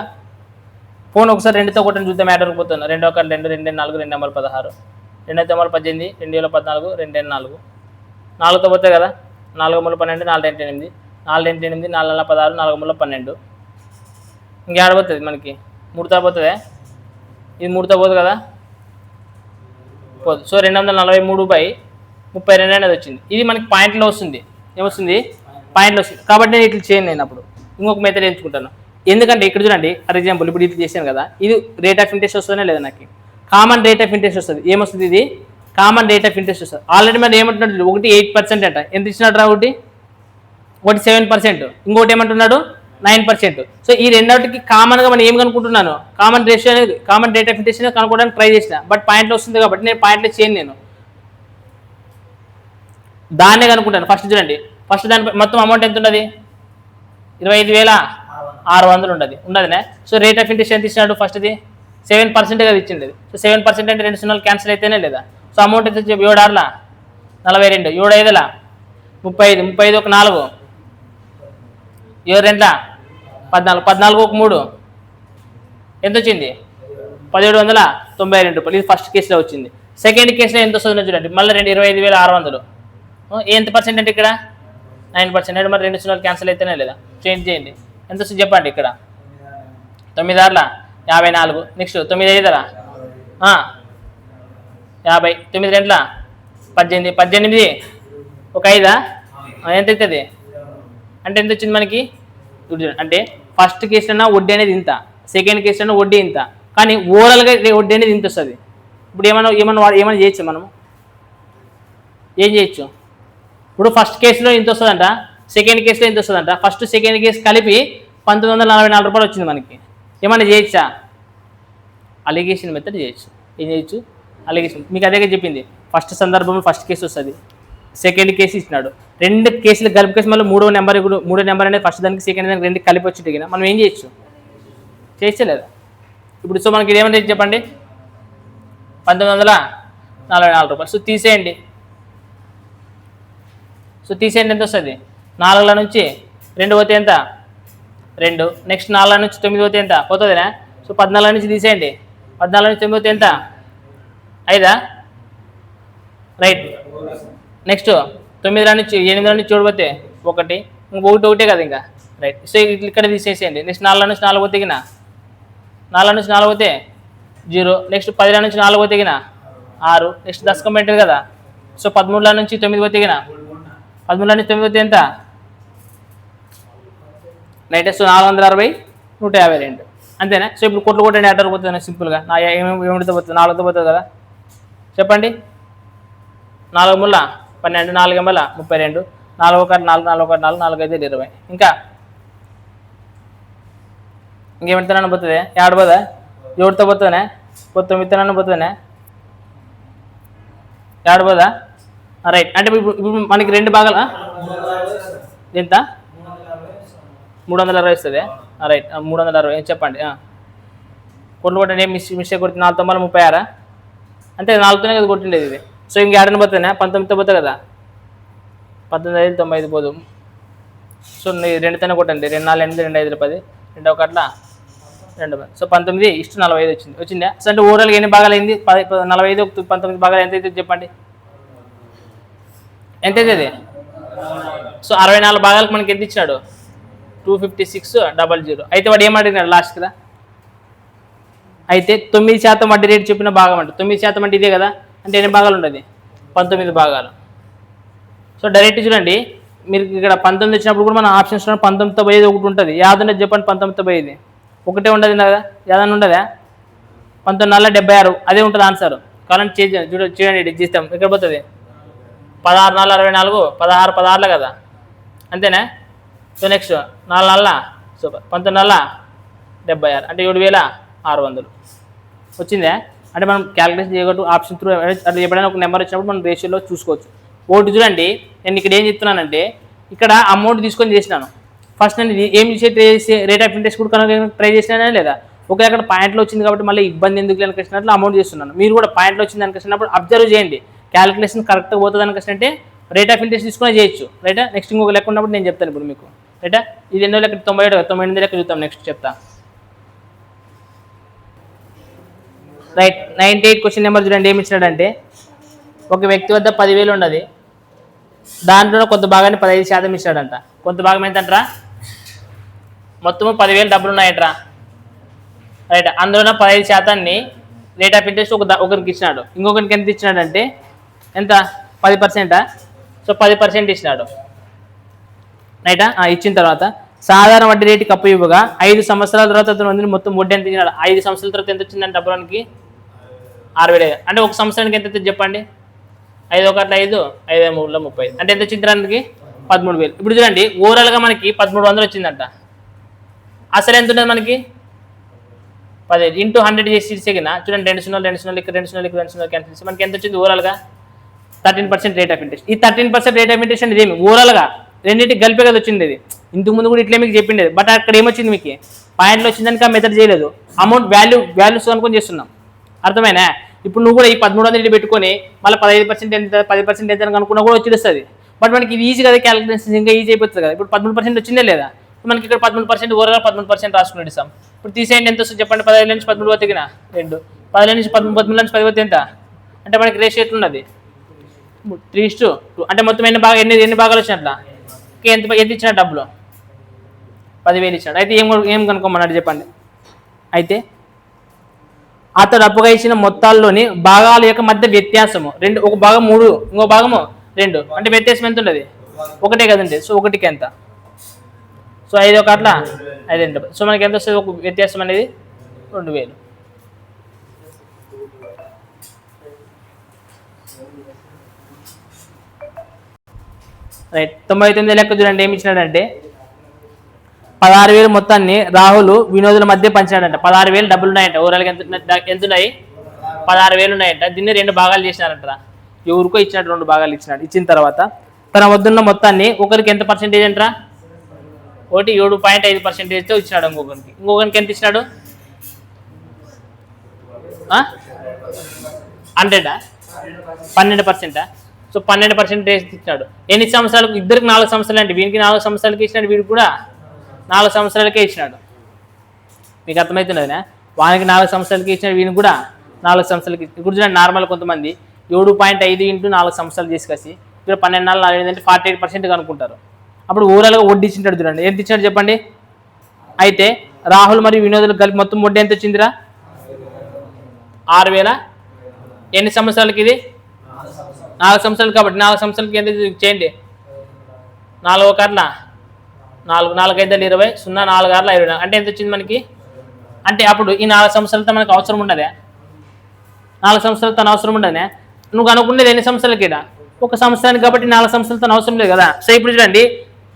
ఫోన్ ఒకసారి 2తో కొట్టని చూద్దాం. మ్యాటర్కి పోతున్నా. 2 1 2 2 4 2 16, 2 9 18, 2 14, 2 4 4తో పోతాయి కదా. 4 3 12, 4 8 8, 4 8 8 4 16 4 3 12 ఇంకా ఆడబోతుంది మనకి 3తో పోతుందే ఇది 3తో పోదు కదా పోదు. సో 243/32 అనేది వచ్చింది. ఇది మనకి పాయింట్లో వస్తుంది. ఏమొస్తుంది? పాయింట్లో వస్తుంది. కాబట్టి నేను ఇట్లా చేయను. నేను అప్పుడు ఇంకొక మెథడ్ ఎంచుకుంటాను. ఎందుకంటే ఇక్కడ చూడండి, ఫర్ ఎగ్జాంపుల్ ఇప్పుడు ఇట్లా చేశాను కదా, ఇది రేట్ ఆఫ్ ఇంట్రెస్ట్ వస్తుందనే లేదా నాకు కామన్ రేట్ ఆఫ్ ఇంట్రెస్ట్ వస్తుంది. ఏమొస్తుంది? ఇది కామన్ రేట్ ఆఫ్ ఇంట్రెస్ట్ వస్తుంది. ఆల్రెడీ మరి ఏమంటున్నాడు? ఒకటి 8% అంట. ఎంత ఇచ్చినట్టు రా? ఒకటి 7%, ఇంకోటి ఏమంటున్నాడు? 9%. సో ఈ రెండింటికి కామన్గా మనం ఏం కనుక్కుంటున్నాను? కామన్ రేషియో అనేది, కామన్ రేట్ ఆఫ్ ఇంట్రెస్ట్ కనుక్కోవడానికి ట్రై చేసిన. బట్ పాయింట్లో వస్తుంది కాబట్టి నేను పాయింట్లో చేయను. నేను దాన్నే కనుక్కుంటాను. ఫస్ట్ చూడండి, ఫస్ట్ దాని మొత్తం అమౌంట్ ఎంత ఉండదు? 25,600 ఉండదునే. సో రేట్ ఆఫ్ ఇంట్రెస్ట్ ఎంత ఇచ్చినాడు? ఫస్ట్ది 7% కదా ఇచ్చింది. సో 7% అంటే 2 సున్నాలు క్యాన్సిల్ అయితేనే లేదా? సో అమౌంట్ ఎంత? 7 6 42, 7 5 35, 35 ఒక 4, 7 2 14, 14 ఒక 3 ఎంత వచ్చింది? 1792 రూపాయలు. ఇది ఫస్ట్ కేసులో వచ్చింది. సెకండ్ కేసులో ఎంత వస్తుందో చూడండి. మళ్ళీ 25,600. ఎంత పర్సెంట్ అంటే ఇక్కడ 9%. అంటే మరి 2 సున్నాలు క్యాన్సిల్ అయితేనే లేదా? చేంజ్ చేయండి. ఎంత వస్తుంది చెప్పండి. ఇక్కడ 9 6 54. నెక్స్ట్ 9 5 50, 9 2 18, 18 ఒక 5 ఎంత అవుతుంది? అంటే ఎంత వచ్చింది మనకి? అంటే ఫస్ట్ కేసులో వడ్డీ అనేది ఇంత, సెకండ్ కేసులో వడ్డీ ఇంత, కానీ ఓవరాల్గా వడ్డీ అనేది ఇంత వస్తుంది. ఇప్పుడు ఏమన్నా చేయొచ్చు మనము? ఏం చేయొచ్చు? ఇప్పుడు ఫస్ట్ కేసులో ఇంత వస్తుందంట, సెకండ్ కేసులో ఇంత వస్తుందంట. ఫస్ట్ సెకండ్ కేసు కలిపి 1944 రూపాయలు వచ్చింది మనకి. ఏమన్నా చేయొచ్చా? అలిగేషన్ మెథడ్ చేయొచ్చు. ఏం చేయొచ్చు? అలిగేషన్. మీకు అదే చెప్పింది. ఫస్ట్ సందర్భంలో ఫస్ట్ కేసు వస్తుంది, సెకండ్ కేసు ఇచ్చినాడు. 2 కేసులు కలిపి కేసు మళ్ళీ మూడో నెంబర్ అనేది ఫస్ట్ దానికి సెకండ్ దానికి 2 కలిపి వచ్చి మనం ఏం చేయొచ్చు? చేయలేదా? ఇప్పుడు సో మనకి ఇదేమంటే చెప్పండి, 1944 రూపాయలు. సో తీసేయండి. ఎంత వస్తుంది? 4 నుంచి 2 పోతే ఎంత? 2. నెక్స్ట్ 4 నుంచి 9 పోతే ఎంత? పోతుందినా? సో 14 నుంచి తీసేయండి. 14 నుంచి 9 పోతే ఎంత? 5. రైట్. నెక్స్ట్ 9 నుంచి 8 నుంచి చూడబోతే 1, ఒకటే కదా ఇంకా. రైట్. సో ఇక్కడ తీసేసేయండి. నెక్స్ట్ 4 నుంచి 4 పోతే 4 నుంచి 4 పోతే 0. నెక్స్ట్ 10 నుంచి 4 పోతే 6. నెక్స్ట్ దశకం పెట్టారు కదా. సో 13 నుంచి 9 పోతే 13 నుంచి 9 పోతే ఎంత? రైట్. సో 460, 152 అంతేనా? సో ఇప్పుడు కొట్లు కొట్టండి. అడ్డర్ పోతుంది సింపుల్గా. ఏమిటితో పోతుంది? 4తో పోతుంది కదా. చెప్పండి. 4 3 12, 4 8 32, 4 1 4 4 1 4 4 5 20. ఇంకేమిటన్నా పోతుంది? ఏడబోదా? 7తో పోతుందనే, 9తో పోతుందనే, ఏడబోదా? రైట్. అంటే ఇప్పుడు మనకి 2 భాగాలు ఎంత? 360 వస్తుంది. రైట్. 360 చెప్పండి. కొట్లు కొట్టండి. ఏం మిస్టేక్ కొట్టి 4 9 36 అంటే 4తోనే కదా కొట్టిండేది ఇది. సో ఇంక ఏడని పోతుందా? 19తో పోతుంది కదా. 19,95 పోదు. సో 2తోనే కొట్టండి. 2 4 8 2 5 10, 2 1 2. సో 19:45 వచ్చిందా? సో అంటే ఓవరాల్గా ఎన్ని భాగాలు అయింది? 45 19 భాగాలు ఎంత అవుతుంది చెప్పండి? ఎంత అవుతుంది? సో 64 భాగాలకు మనకి ఎంత ఇచ్చినాడు? 256,00. అయితే వాడు ఏమడిగినాడు లాస్ట్ కదా? అయితే 9% వడ్డీ రేటు చెప్పిన భాగం అంటే 9% అంటే ఇదే కదా. అంటే ఎన్ని భాగాలు ఉంటుంది? 19 భాగాలు. సో డైరెక్ట్ చూడండి, మీరు ఇక్కడ 19 వచ్చినప్పుడు కూడా మన ఆప్షన్స్లో 19తో పోయేది ఒకటి ఉంటుంది. యాదన్న చెప్పండి. 19తో పోయేది ఒకటే ఉండదు కదా. యాదన్న ఉండదా? 19,76 అదే ఉంటుంది ఆన్సర్. కావాలంటే చూడండి ఇది చేస్తాం. ఇక్కడ పోతుంది 16,64, 16 16 కదా. అంతేనా? సో నెక్స్ట్ 4 సూపర్ 19,76 అంటే 7,600 వచ్చిందే. అంటే మనం క్యాలిక్యులేషన్ చేయగలరు ఆప్షన్ త్రూ. అట్లా ఎప్పుడైనా ఒక నెంబర్ వచ్చినప్పుడు మనం రేషియోలో చూసుకోవచ్చు. ఒకటి చూడండి, నేను ఇక్కడ ఏం చెప్తున్నానంటే ఇక్కడ అమౌంట్ తీసుకొని చేసినాను. ఫస్ట్ నేను ఏం చేసి రేట్ ఆఫ్ ఇంట్రెస్ట్ కూడా ట్రై చేసినా లేదా? ఒకే అక్కడ పాయింట్లో వచ్చింది కాబట్టి మళ్ళీ ఇబ్బంది ఎందుకు అనిపిస్తున్నట్లు అమౌంట్ చేస్తున్నాను. మీరు కూడా పాయింట్లో వచ్చింది అనిపిస్తున్నప్పుడు అబ్జర్వ్ చేయండి. క్యాలిక్యులేషన్ కరెక్ట్గా పోతుంది అనిపిస్తుంటే రేట్ ఆఫ్ ఇంట్రెస్ట్ తీసుకునే చేయొచ్చు. రైటా? నెక్స్ట్ ఇంకొక లెక్క ఉన్నప్పుడు నేను చెప్తాను ఇప్పుడు మీకు. రైటా? ఇది ఎన్నో లెక్క? 98 లెక్క చూద్దాం. నెక్స్ట్ చెప్తా. రైట్. 98 క్వశ్చన్ నెంబర్ చూడండి. ఏమి ఇచ్చినాడంటే ఒక వ్యక్తి వద్ద 10,000 ఉన్నది. దాంట్లో కొంత భాగాన్ని 15% ఇచ్చాడంట. కొంత భాగం ఎంతంటరా? మొత్తము 10,000 డబ్బులు ఉన్నాయంటరా, రైట్. అందులో 15% రేట్ ఆఫ్ ఇంట్రెస్ట్ ఒకరికి ఇచ్చినాడు, ఇంకొకరికి ఎంత ఇచ్చినాడంటే ఎంత? 10%. సో 10% ఇచ్చినాడు, రైటా? ఇచ్చిన తర్వాత సాధారణ వడ్డీ రేటుకి అప్పు ఇవ్వగా 5 సంవత్సరాల తర్వాత అతను మొత్తం వడ్డీ ఎంత ఇచ్చినాడు? 5 సంవత్సరాల తర్వాత ఎంత వచ్చిందంటే డబ్బులకి 6,000. అంటే ఒక సంవత్సరానికి ఎంత చెప్పండి? 5 1 5 5 3 30, అంటే ఎంత వచ్చిందానికి? 13,000. ఇప్పుడు చూడండి, ఓవరాల్గా మనకి 1,300 వచ్చిందంట. అసలు ఎంత ఉంటుంది మనకి? 15 ఇంటూ 100 చేసి ఇచ్చేగిన చూడండి, 2 0 2 0 ఇక్కడ 2 0 ఇక్కడ 2 0 క్యాన్సిల్ చేసి మనకి ఎంత వచ్చింది ఓవరాల్గా? 13% రేట్ ఆఫ్ ఇంట్రెస్ట్. ఈ 13% రేట్ ఆఫ్ ఇంట్రెస్ట్ అనేది ఏమి ఓవరాల్గా రెండింటికి కలిపే కదా వచ్చింది. ఇది ఇంతకు ముందు కూడా ఇట్లే మీకు చెప్పిండేది. బట్ అక్కడ ఏమొచ్చింది మీకు? పాయింట్లో వచ్చిందానికి ఆ మెథడ్ చేయలేదు, అమౌంట్ వాల్యూస్ అనుకొని చేస్తున్నాం. అర్థమైనా? ఇప్పుడు నువ్వు కూడా ఈ 1300 పెట్టుకొని మళ్ళీ 15% ఎంత 10% ఎంత అనుకున్నా కూడా వచ్చేస్తుంది. బట్ మనకి ఇది ఈజీ కదా, క్యాలిక్యులేషన్ ఇంకా ఈజీ అయిపోతుంది కదా. ఇప్పుడు 13% వచ్చిందే లేదా? మనకి ఇక్కడ 13% ఓవరాల్ 13% రాసుకుని ఇస్తాం. ఇప్పుడు తీసేయండి, ఎంత వస్తుంది చెప్పండి? 15 నుంచి 13 పోతేగిన 2, 15 నుంచి 13 నుంచి 10 పోతే ఎంత? అంటే మనకి రేషియో ఎట్లున్నది? 3:2. అంటే మొత్తం ఎన్ని భాగాలు వచ్చినట్లా? ఎంత ఇచ్చిన డబ్బులు? 10,000 ఇచ్చినాడు. అయితే ఏం కనుక్కోమన్నాడు చెప్పండి? అయితే అతడు అప్పుగా ఇచ్చిన మొత్తాల్లోని భాగాల యొక్క మధ్య వ్యత్యాసము ఒక భాగం 3, ఇంకో భాగము 2, అంటే వ్యత్యాసం ఎంత ఉండదు? 1 కదండి. సో 1కి ఎంత? సో 5 1 5 ఎంత? సో మనకి ఎంత వస్తుంది ఒక వ్యత్యాసం అనేది? 2,000. రైట్. 99 లెక్క చూడండి, ఏమి ఇచ్చినాడంటే 16,000 మొత్తాన్ని రాహుల్ వినోదుల మధ్య పంచినాడంట. 16,000 డబ్బులు ఉన్నాయంట. ఓవరాల్గా ఎంత ఉన్నాయి? 16,000 ఉన్నాయంట. దీన్ని 2 భాగాలు చేసినారంట. ఎవరికో ఇచ్చినట్టు 2 భాగాలు ఇచ్చినాడు. ఇచ్చిన తర్వాత తన వద్దున్న మొత్తాన్ని ఒకరికి ఎంత పర్సెంటేజ్ అంటారా? 7.5%తో ఇచ్చినాడు. ఇంకొకరికి ఎంత ఇచ్చినాడు? 100 12%. సో 12% ఇచ్చినాడు. ఎన్ని సంవత్సరాలకు? ఇద్దరికి 4 సంవత్సరాలు అంటే వీనికి 4 సంవత్సరాలకి ఇచ్చినాడు, వీడికి కూడా 4 సంవత్సరాలకే ఇచ్చినాడు. మీకు అర్థమవుతున్నదినా? వానికి 4 సంవత్సరాలకి ఇచ్చినాడు, వీనికి కూడా 4 సంవత్సరాలకి. ఇప్పుడు చూడండి, నార్మల్ కొంతమంది 7.5 ఇంటూ 4 సంవత్సరాలు తీసుకొచ్చి ఇక్కడ 12 నెలలు 4 అంటే 48% అనుకుంటారు. అప్పుడు ఓవరాల్గా వడ్డీ ఇచ్చినాడు. చూడండి ఎంత ఇచ్చినాడు చెప్పండి? అయితే రాహుల్ మరియు వినోదులు కలిపి మొత్తం వడ్డీ ఎంత వచ్చిందిరా? 6,000. ఎన్ని సంవత్సరాలకి ఇది? 4 సంవత్సరాలు. కాబట్టి 4 సంవత్సరాలకి ఎంత చేయండి? 4 1 4 4 5 20 0 4 6 20, అంటే ఎంత వచ్చింది మనకి? అంటే అప్పుడు ఈ 4 సంవత్సరాలతో మనకు అవసరం ఉండదే? 4 సంవత్సరాలతో అవసరం ఉండదే? నువ్వు అనుకునేది ఎన్ని సంవత్సరాలకి? ఒక సంవత్సరానికి, కాబట్టి 4 సంవత్సరాలతో అవసరం లేదు కదా. సో ఇప్పుడు చూడండి,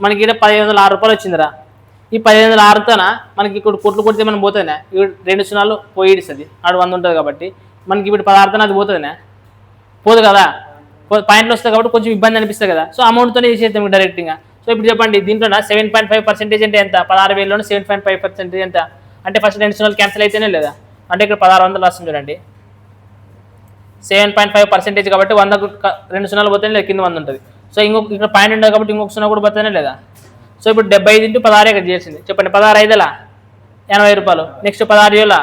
మనకి ఇక్కడ 1,506 రూపాయలు వచ్చిందిరా. ఈ 1,506తోన మనకి ఇక్కడ కొట్లు కొడితే మనం పోతుందా? 2 సున్నాలు పోయి ఇస్తుంది, ఆడు 100 ఉంటుంది కాబట్టి మనకి ఇప్పుడు 16తోన అది పోతుందా? పోదు కదా. పాయింట్లు వస్తాయి కాబట్టి కొంచెం ఇబ్బంది అనిపిస్తుంది కదా. సో అమౌంట్తోనే చేసేద్దాం డైరెక్ట్గా. సో ఇప్పుడు చెప్పండి, దీంట్లో 7.5% అంటే ఎంత? 16,000లోనే 7.5% ఎంత? అంటే ఫస్ట్ 2 సున్నాలు క్యాన్సిల్ అయితేనే లేదా? అంటే ఇక్కడ 1,600 వస్తుంది చూడండి. 7.5% కాబట్టి 100కు 2 సున్నాలు పోతేనే కింద 100 ఉంటుంది. సో ఇక్కడ పాయింట్ ఉంటుంది కాబట్టి ఇంకొక సున్నా కూడా పోతేనే లేదా? సో ఇప్పుడు 75 ఇంటూ 16 ఇక్కడ చేసింది చెప్పండి. 16 5ల 80 రూపాయలు. నెక్స్ట్ 16 7ల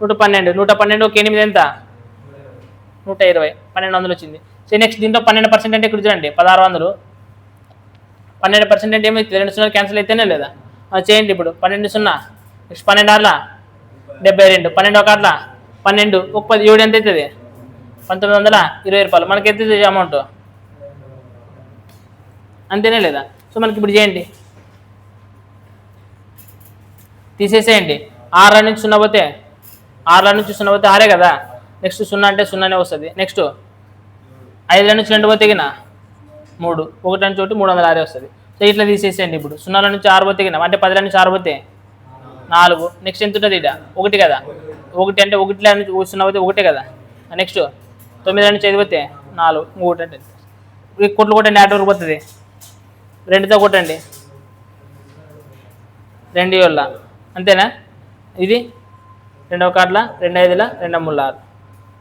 112, 112 ఒక 8 ఎంత? 120, 1,200 వచ్చింది. సో నెక్స్ట్ దీంట్లో 12% అంటే ఇక్కడ చూడండి 1,600. 12% అంటే ఏమైతే 2 సున్నాలు క్యాన్సిల్ అయితేనే లేదా? చేయండి ఇప్పుడు 12 0 నెక్స్ట్ 12 6ల 72, 12 1 12 ఒక 10 7 ఎంత అవుతుంది? 1,920 రూపాయలు. మనకి ఎంత అమౌంట్? అంతేనే లేదా? సో మనకి ఇప్పుడు చేయండి, తీసేసేయండి. 6 నుంచి 0 పోతే 6 నుంచి 0 పోతే 6 కదా. నెక్స్ట్ 0 అంటే 0నే వస్తుంది. నెక్స్ట్ 5 నుంచి 2 పోతే 3, 1 నుంచి 1 306 వస్తుంది. సో ఇట్లా తీసేసేయండి. ఇప్పుడు 0 నుంచి 6 పోతే అంటే 10 నుంచి 6 పోతే 4. నెక్స్ట్ ఎంత ఉంటుంది? ఇట 1 కదా. 1 అంటే 1 నుంచి 0 పోతే 1 కదా. నెక్స్ట్ 9 నుంచి 5 పోతే 4, 1 అంటే కొట్లు కొట్టండి. ఆట వరకు పోతుంది. 2తో కొట్టండి, 2 7ల అంతేనా? ఇది 2 1 2 5 2 3 6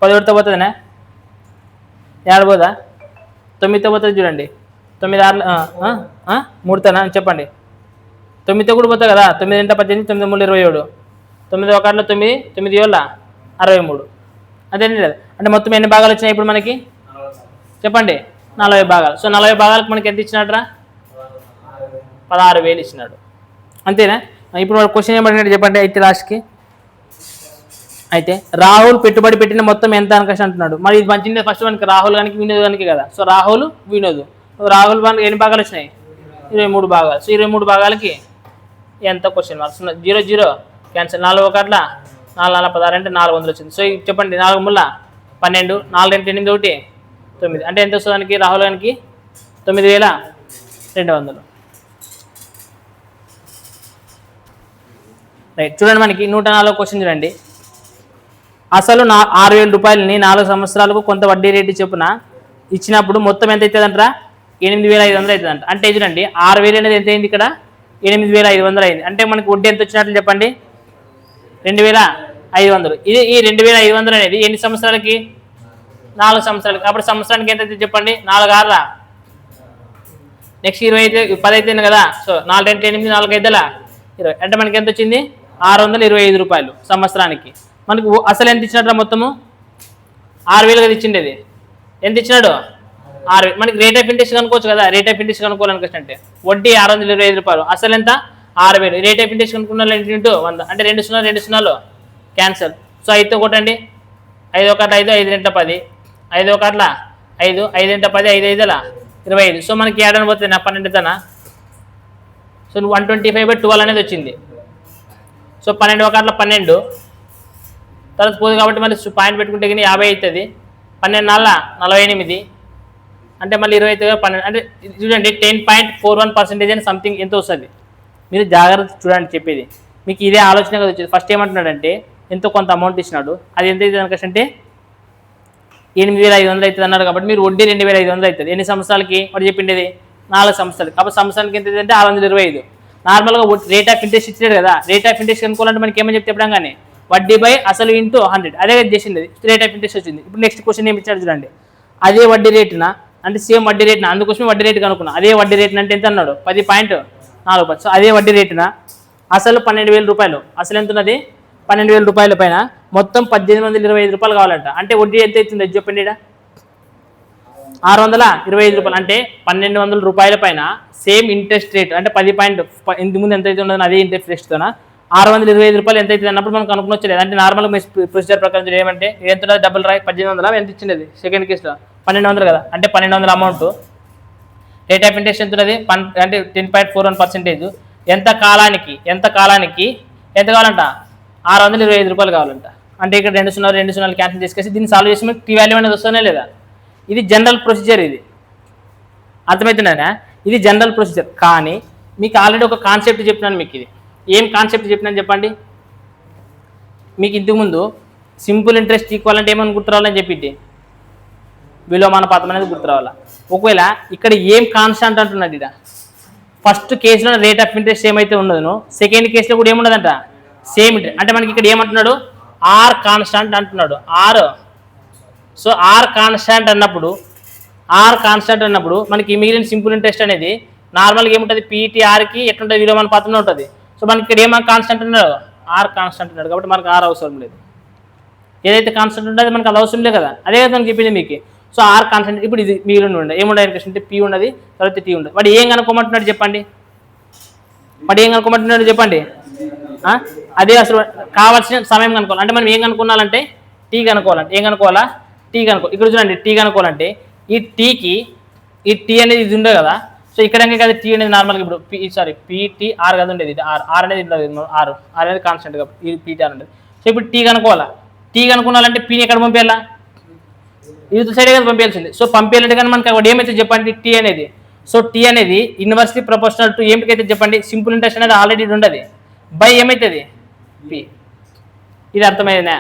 11తో పోతుందినా? 7 పోదా? 9తో పోతుంది చూడండి. 9 6 3తోనా చెప్పండి? 9తో కూడా పోతుంది కదా. 9 ఎంత 18, 9 3 27, 9 1 9 9 7 63. అదేంటి లేదు? అంటే మొత్తం ఎన్ని భాగాలు వచ్చినాయి ఇప్పుడు మనకి చెప్పండి? 40 భాగాలు. సో 40 భాగాలకు మనకి ఎంత ఇచ్చినాడ్రా? 16,000 ఇచ్చినాడు. అంతేనా? ఇప్పుడు వాడు క్వశ్చన్ ఏమంటున్నాడు చెప్పండి అయితే లాస్ట్కి. అయితే రాహుల్ పెట్టుబడి పెట్టిన మొత్తం ఎంత అనకాశ అంటున్నాడు. మరి ఇది మంచిది ఫస్ట్ మనకి రాహుల్ గానికి వినోద్ గానికి కదా. సో రాహుల్ వినోద్, రాహుల్ మనకి ఎన్ని భాగాలు వచ్చినాయి? 23 భాగాలు. సో 23 భాగాలకి ఎంత క్వశ్చన్ మార్క్స్? 0 0 క్యాన్సల్. 4 1 4 4 16 అంటే 400 వచ్చింది. సో చెప్పండి 4 ముళ్ళ 12, 4 2 8 1 9 అంటే ఎంత వస్తుంది దానికి? రాహుల్ గానికి 9,200. రైట్. చూడండి మనకి 104 క్వశ్చన్ చూడండి. అసలు 6,000 రూపాయలని 4 సంవత్సరాలకు కొంత వడ్డీ రేటు చొప్పున ఇచ్చినప్పుడు మొత్తం ఎంత అవుతుందంటారా? 8,500 అవుతుందంట. అంటే చూడండి 6,000 అనేది ఎంత అయింది ఇక్కడ? 8,500 అయింది. అంటే మనకి వడ్డీ ఎంత వచ్చినట్లు చెప్పండి? 2,500. ఇది ఈ 2,500 అనేది ఎన్ని సంవత్సరాలకి? 4 సంవత్సరాలకి. కాబట్టి సంవత్సరానికి ఎంత అయితే చెప్పండి? 4 6 నెక్స్ట్ 20 అయితే 10 అయితేనే కదా. సో 4 2 8 4 5 20 అంటే మనకి ఎంత వచ్చింది? 625 రూపాయలు సంవత్సరానికి. మనకు అసలు ఎంత ఇచ్చినట్టు మొత్తము? 6,000 కదా ఇచ్చిండేది. ఎంత ఇచ్చినాడు? 6,000. మనకి రేట్ ఆఫ్ ఇంట్రెస్ట్ కనుక్కోవచ్చు కదా. రేట్ ఆఫ్ ఇంట్రెస్ట్ కనుక్కోవాలనుకుంటే వడ్డీ 625 రూపాయలు, అసలు ఎంత? 6,000. రేట్ ఆఫ్ ఇంట్రెస్ట్ కనుక్కున్న 100 అంటే 2 0 2 0 క్యాన్సల్. సో అయితే కొట్టండి. 5 1 5 5 2 10 5 1 5 5 2 10 5 5 25. సో మనకి ఏడని పోతుంది నా 12 తన. సో 125/12 అనేది వచ్చింది. సో 12 1 12 తర్వాత పోదు కాబట్టి మళ్ళీ పాయింట్ పెట్టుకుంటే కానీ 50 అవుతుంది. 12 4 48 అంటే మళ్ళీ 20 అవుతుంది. 12 అంటే చూడండి 10.41% అని సంథింగ్ ఎంత వస్తుంది. మీరు జాగ్రత్త చూడండి చెప్పేది. మీకు ఇదే ఆలోచన కదా వచ్చేది. ఫస్ట్ ఏమంటున్నాడంటే ఎంతో కొంత అమౌంట్ ఇచ్చినాడు. అది ఎంత అవుతుంది అనుకంటే 8,500 అవుతుంది అన్నాడు. కాబట్టి మీరు వడ్డీ 2,500 అవుతుంది. ఎన్ని సంవత్సరాలకి వాడు చెప్పిండేది? 4 సంవత్సరాలకి. కాబట్టి సంవత్సరానికి ఎంత అంటే 625. నార్మల్గా రేట్ ఆఫ్ ఇంట్రెస్ట్ ఇచ్చాడు కదా. రేట్ ఆఫ్ ఇంట్రెస్ట్ కనుక్కోవాలంటే మనకి ఏమని చెప్తే చెప్పడం కానీ వడ్డీ బై అసలు ఇంటూ 100 అదే చేసింది. రేట్ ఆఫ్ ఇంట్రెస్ట్ వచ్చింది. ఇప్పుడు నెక్స్ట్ క్వశ్చన్ ఏమి ఇచ్చాడు చూడండి. అదే వడ్డీ రేటున అంటే సేమ్ వడ్డీ రేటున, అందుకోసమే వడ్డీ రేటు కనుక్కున్నా. అదే వడ్డీ రేటున అంటే ఎంత అన్నాడు? 10.4. సో అదే వడ్డీ రేటున అసలు 12,000 రూపాయలు. అసలు ఎంత ఉన్నది? 12,000 రూపాయల పైన మొత్తం 1,825 రూపాయలు కావాలంట. అంటే వడ్డీ ఎంత అవుతుంది చెప్పండి? 625 రూపాయలు అంటే 1,200 రూపాయల పైన సేమ్ ఇంట్రెస్ట్ రేట్ అంటే 10. ఇంటి ముందు ఎంత అయితే ఉండదు అదే ఇంట్రెస్ట్ రేట్తో 625 రూపాయలు ఎంత అవుతుంది అన్నప్పుడు మనకు అనుకునొచ్చలేదు. అంటే నార్మల్గా మీ ప్రొసీజర్ ప్రకారం ఏమంటే ఎంత డబ్బులు రాయి 1,800 ఎంత ఇచ్చింది సెకండ్ కేసులో 1,200 కదా. అంటే 1,200 అమౌంట్. రేట్ ఆఫ్ ఇంట్రెస్ట్ ఎంత ఉన్నది? అంటే 10.41%. ఎంత కాలానికి ఎంత కావాలంట? 625 రూపాయలు కావాలంట. అంటే ఇక్కడ 2 0 2 0 క్యాన్సిల్ చేసుకేసి దీన్ని సాల్వ్ చేసి మీకు టీ వాల్యూ అనేది వస్తూనే లేదా? ఇది జనరల్ ప్రొసీజర్. ఇది అర్థమవుతున్నానా? ఇది జనరల్ ప్రొసీజర్. కానీ మీకు ఆల్రెడీ ఒక కాన్సెప్ట్ చెప్పినాను. మీకు ఇది ఏం కాన్సెప్ట్ చెప్పినాను చెప్పండి? మీకు ఇంతకుముందు సింపుల్ ఇంట్రెస్ట్ ఈక్వల్ అంటే ఏమని గుర్తు రావాలని చెప్పి విలోమానుపాతం అనేది గుర్తు రావాలా. ఒకవేళ ఇక్కడ ఏం కాన్స్టాంట్ అంటున్నాడు ఇక్కడ ఫస్ట్ కేసులో రేట్ ఆఫ్ ఇంట్రెస్ట్ ఏమైతే ఉన్నదో సెకండ్ కేసులో కూడా ఏమున్నదంట సేమ్ ఇంట్రెస్ట్. అంటే మనకి ఇక్కడ ఏమంటున్నాడు? ఆర్ కాన్స్టాంట్ అంటున్నాడు. ఆర్. సో ఆర్ కాన్స్టాంట్ అన్నప్పుడు మనకి మిగిలిన సింపుల్ ఇంట్రెస్ట్ అనేది నార్మల్గా ఏముంటుంది? పీటీఆర్కి ఎట్లుంటుంది? విలోమానుపాతంలో ఉంటుంది. సో మనకి ఇక్కడ ఏమైనా కాన్స్టాంట్ ఉన్నాడు? ఆర్ కాన్స్టాంట్ ఉన్నాడు. కాబట్టి మనకు ఆర్ అవసరం లేదు. ఏదైతే కాన్స్టాంట్ ఉంటుందో మనకు అది అవసరం లేదు కదా. అదే కదా మనకి చెప్పింది మీకు. So R constant. ఇప్పుడు ఇది మిగిలిన ఉండే ఏముండదు ఇంట్రెస్ట్ అంటే పీ ఉన్నది, తర్వాత టీ ఉండదు. వాడు ఏం కనుక్కోమంటున్నాడు చెప్పండి? అదే అసలు కావాల్సిన సమయం కనుక్కోవాలి. అంటే మనం ఏం కనుక్కోవాలంటే టీ కనుక్కోవాలంటే ఏం కనుక్కోవాలా? టీ కనుక్కో. ఇక్కడ చూడండి టీ కనుక్కోవాలంటే ఈ టీ అనేది ఇది ఉండదు కదా. సో ఇక్కడ కదా టీ అనేది నార్మల్గా ఇప్పుడు పీటీఆర్ కదా ఉండేది. ఆర్ అనేది ఉండదు. ఆర్ అనేది కాన్స్టెంట్ కాబట్టి ఇది పీటీఆర్ ఉండేది. సో ఇప్పుడు టీ కనుక్కోవాలా. టీ కనుక్కోవాలంటే పీని ఎక్కడ పంపించాలా? ఇది సైడ్ కదా పంపించాల్సింది. సో పంపించాలంటే కానీ మనకి అక్కడ ఏమైతే చెప్పండి టీ అనేది. సో టీ అనేది ఇన్వర్స్లీ ప్రపోర్షనల్ టు ఏమిటికైతే చెప్పండి సింపుల్ ఇంట్రెస్ట్ అనేది ఆల్రెడీ ఉండదు బై ఏమవుతుంది పి. ఇది అర్థమైందా?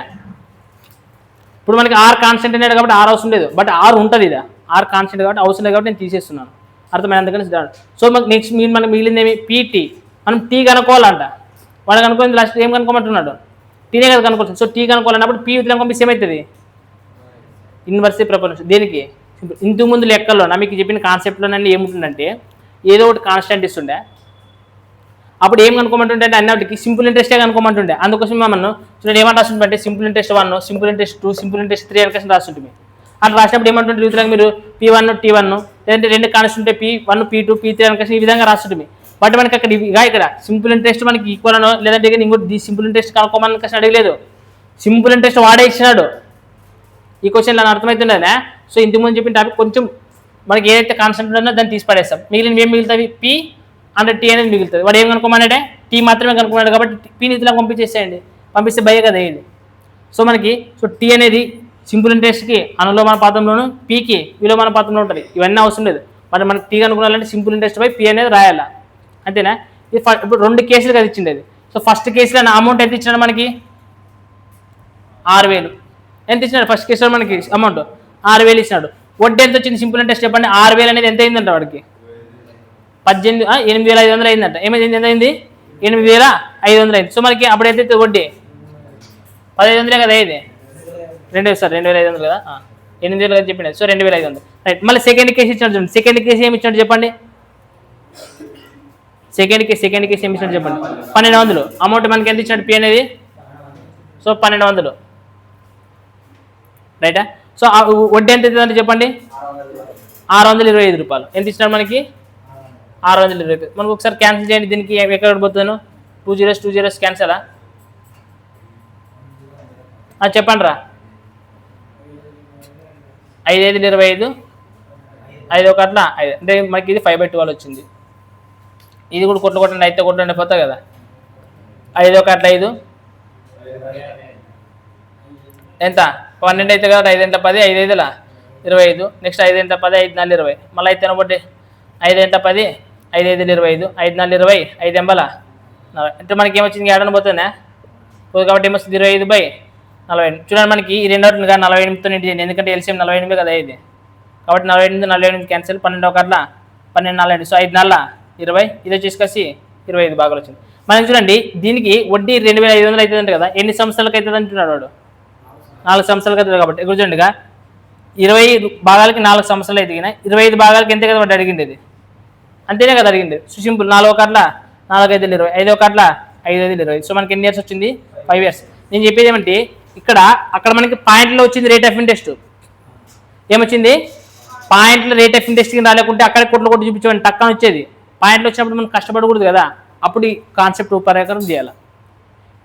ఇప్పుడు మనకి ఆర్ కాన్స్టెంట్ అనేది కాబట్టి ఆర్ అవసరం లేదు. బట్ ఆర్ ఉంటుంది. ఇది ఆర్ కాన్స్టెంట్ కాబట్టి అవసరం లేదు కాబట్టి నేను తీసేస్తున్నాను. అర్థమైంది? అందుకని సో మనకి నెక్స్ట్ మనకి మిగిలింది ఏమి? పీటీ. మనం టీ కనుక్కోవాలంట. వాడు కనుక్కోండి లాస్ట్ ఏం కనుక్కోమంటున్నాడు? టీనే కదా కనుక్కోవచ్చు. సో టీ కనుక్కోవాలన్నప్పుడు పీ విధంగా పంపిస్తే ఏమవుతుంది? Inversely proportional. దేనికి? ఇంతకు ముందు లెక్కల్లో మీకు చెప్పిన కాన్సెప్ట్లోనండి ఏముంటుందంటే ఏదో ఒకటి కాన్స్టెంట్ ఇస్తుండే. అప్పుడు ఏం కనుక్కోమంటుంటే అన్నిటికి సింపుల్ ఇంట్రెస్టే కనుక్కోమంటుండే. అందుకోసం మనం చూడండి ఏమంటే రాస్తుంటే simple interest 1, simple interest 2, simple interest 3 అని రాస్తుంటుంది. అట్లా రాసినప్పుడు ఏమంటుంటే రీతిలో మీరు P1 T1 లేదంటే రెండు కాన్స్టెంట్ P1 P2 P3 అని ఈ విధంగా రాస్తుంటుంది. బట్ మనకి అక్కడ ఇక్కడ సింపుల్ ఇంట్రెస్ట్ మనకి ఈక్వల్ అనో లేదంటే ఇంకోటి సింపుల్ ఇంట్రెస్ట్ కనుక్కోమని కష్టం అడగలేదు. సింపుల్ ఇంట్రెస్ట్ వాడే ఇచ్చినాడు. ఈ క్వశ్చన్ నాకు అర్థమవుతుండేనా? సో ఇంతకుముందు చెప్పిన టాపిక్ కొంచెం మనకి ఏదైతే కాన్స్టెంట్ ఉందో దాన్ని తీసి పడేస్తాం. మిగిలిన ఏం మిగులుతుంది? P అంటే T అనేది మిగులుతుంది. వాడు ఏం కనుక్కోమన్నాడే? T మాత్రమే కనుక్కున్నాడు కాబట్టి P నిధిలా పంపించేసేయండి. పంపిస్తే భయ కదా ఇది. సో మనకి T అనేది సింపుల్ ఇంట్రెస్ట్కి అనులోమానుపాతంలోను Pకి విలోమానుపాతంలో ఉంటుంది. ఇవన్నీ అవసరం లేదు. మరి మనకి T కనుక్కున్నాలంటే సింపుల్ ఇంట్రెస్ట్ బై P అనేది రాయాలా, అంతేనా? ఇది ఇప్పుడు రెండు కేసులు కదా ఇచ్చింది అది. సో ఫస్ట్ కేసులో అమౌంట్ ఎంత ఇచ్చినాడు మనకి? 6,000 ఎంత ఇచ్చినాడు? ఫస్ట్ కేసులో మనకి అమౌంట్ 6,000 ఇచ్చినాడు. వడ్డీ ఎంత వచ్చింది సింపుల్ ఇంట్రెస్ట్ చెప్పండి. 6,000 అనేది ఎంత అయిందంట వాడికి? 8,500 అయిందంట. ఏమైంది? ఎంత అయింది? 8,500 అయింది. సో మనకి అప్పుడు ఎంత వడ్డీ? 1,500 కదా ఇది. 2,500 కదా, 8,000 కదా చెప్పింది. So 2,500 right. మళ్ళీ సెకండ్ కేసు ఇచ్చినాడు చూడండి. సెకండ్ కేసు ఏమి ఇచ్చినాడు చెప్పండి? సెకండ్ కేసు ఏమి ఇచ్చినాడు చెప్పండి? 1,200 అమౌంట్ మనకి ఎంత ఇచ్చినాడు? P అనేది. సో 1,200 రైటా? సో వడ్డీ ఎంత అవుతుందంటే చెప్పండి? 625 రూపాయలు. ఎంత ఇచ్చినాడు మనకి? 625. మనకు ఒకసారి క్యాన్సిల్ చేయండి. దీనికి ఎక్కడ పోతాను? 2 zeros క్యాన్సలా? చెప్పండి రా. 5 5 25, 5 1 5 అంటే మనకి ఇది 5/12 వచ్చింది. ఇది కూడా కొట్టండి, అయితే కొట్టండి పోతా కదా. 5 1 5 ఎంత? 12 అయితే కదా. 5 ఎంత 10, 5 5 25. నెక్స్ట్ 5 ఎంత 10, 5 4 20. మళ్ళీ అయితే బట్టి 5 ఎంత 10, 5 5 25, 5 4 20, 5 ఎంబల అంటే మనకి ఏమొచ్చింది? ఏడని పోతుందా? కాబట్టి ఏమొస్తుంది? 25/40. చూడండి మనకి ఈ రెండో 48తో నిండి చేయండి. ఎందుకంటే ఎల్సిఎం 48 కదా ఇది. కాబట్టి 48 క్యాన్సిల్. 12 1 12 4. సో 5 4 20. ఇది వచ్చేసి 25 భాగాలు వచ్చింది. మనం చూడండి దీనికి వడ్డీ 2,500 అవుతుందంట కదా. ఎన్ని సంవత్సరాలకు అవుతుంది అంటున్నాడు వాడు? 4 సంవత్సరాలకు అవుతుంది. కాబట్టి గుర్తుండగా 20 భాగాలకి 4 సంవత్సరాలు అయితే 25 భాగాలకి ఎంత కదా వాడు అడిగింది? ఇది అంతేనే కదా అడిగింది. సింపుల్. 4 1 4 5 20, 5 1 5 5 20. సో మనకి ఎన్ని ఇయర్స్ వచ్చింది? 5 years. నేను చెప్పేది ఏమంటే అక్కడ మనకి పాయింట్లో వచ్చింది రేట్ ఆఫ్ ఇంట్రెస్ట్. ఏమొచ్చింది? పాయింట్లో రేట్ ఆఫ్ ఇంట్రెస్ట్ రాలేకుంటే అక్కడ కొట్లు చూపించమని టక్కన వచ్చేది. పాయింట్లో వచ్చినప్పుడు మనం కష్టపడకూడదు కదా. అప్పుడు ఈ కాన్సెప్ట్ ప్రకారం చేయాలి.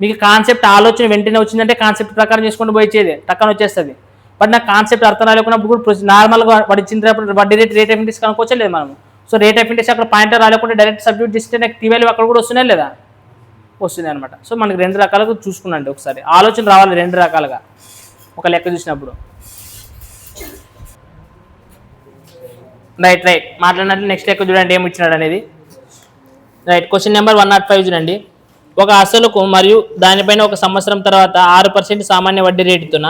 మీకు కాన్సెప్ట్ ఆలోచన వెంటనే వచ్చిందంటే కాన్సెప్ట్ ప్రకారం చేసుకుంటూ పోయేది టక్కన వచ్చేస్తుంది. బట్ నాకు కాన్సెప్ట్ అర్థం రాలేకున్నప్పుడు కూడా నార్మల్గా వాడు ఇచ్చిన వడ్డీ రేట్ ఆఫ్ ఇంట్రెస్ట్ కనుక్కోవచ్చలేదు మనం. సో రేట్ ఆఫ్ ఇంట్రెస్ట్ అక్కడ పాయింట్ రాలేకుండా డైరెక్ట్ సబ్స్టిట్యూట్ చేస్తే నాకు టీ వాల్యూ అక్కడ కూడా వస్తున్నాయి లేదా? వస్తున్నాయి అనమాట. సో మనకి 2 రకాలుగా చూసుకున్నాండి. ఒకసారి ఆలోచన రావాలి 2 రకాలుగా ఒక లెక్క చూసినప్పుడు. రైట్ మాట్లాడినట్లు నెక్స్ట్ లెక్క చూడండి ఏమి ఇచ్చినాడు అనేది. రైట్. క్వశ్చన్ నెంబర్ 105 చూడండి. ఒక అసలుకు మరియు దానిపైన 1 సంవత్సరం తర్వాత 6% సామాన్య వడ్డీ రేటుతోన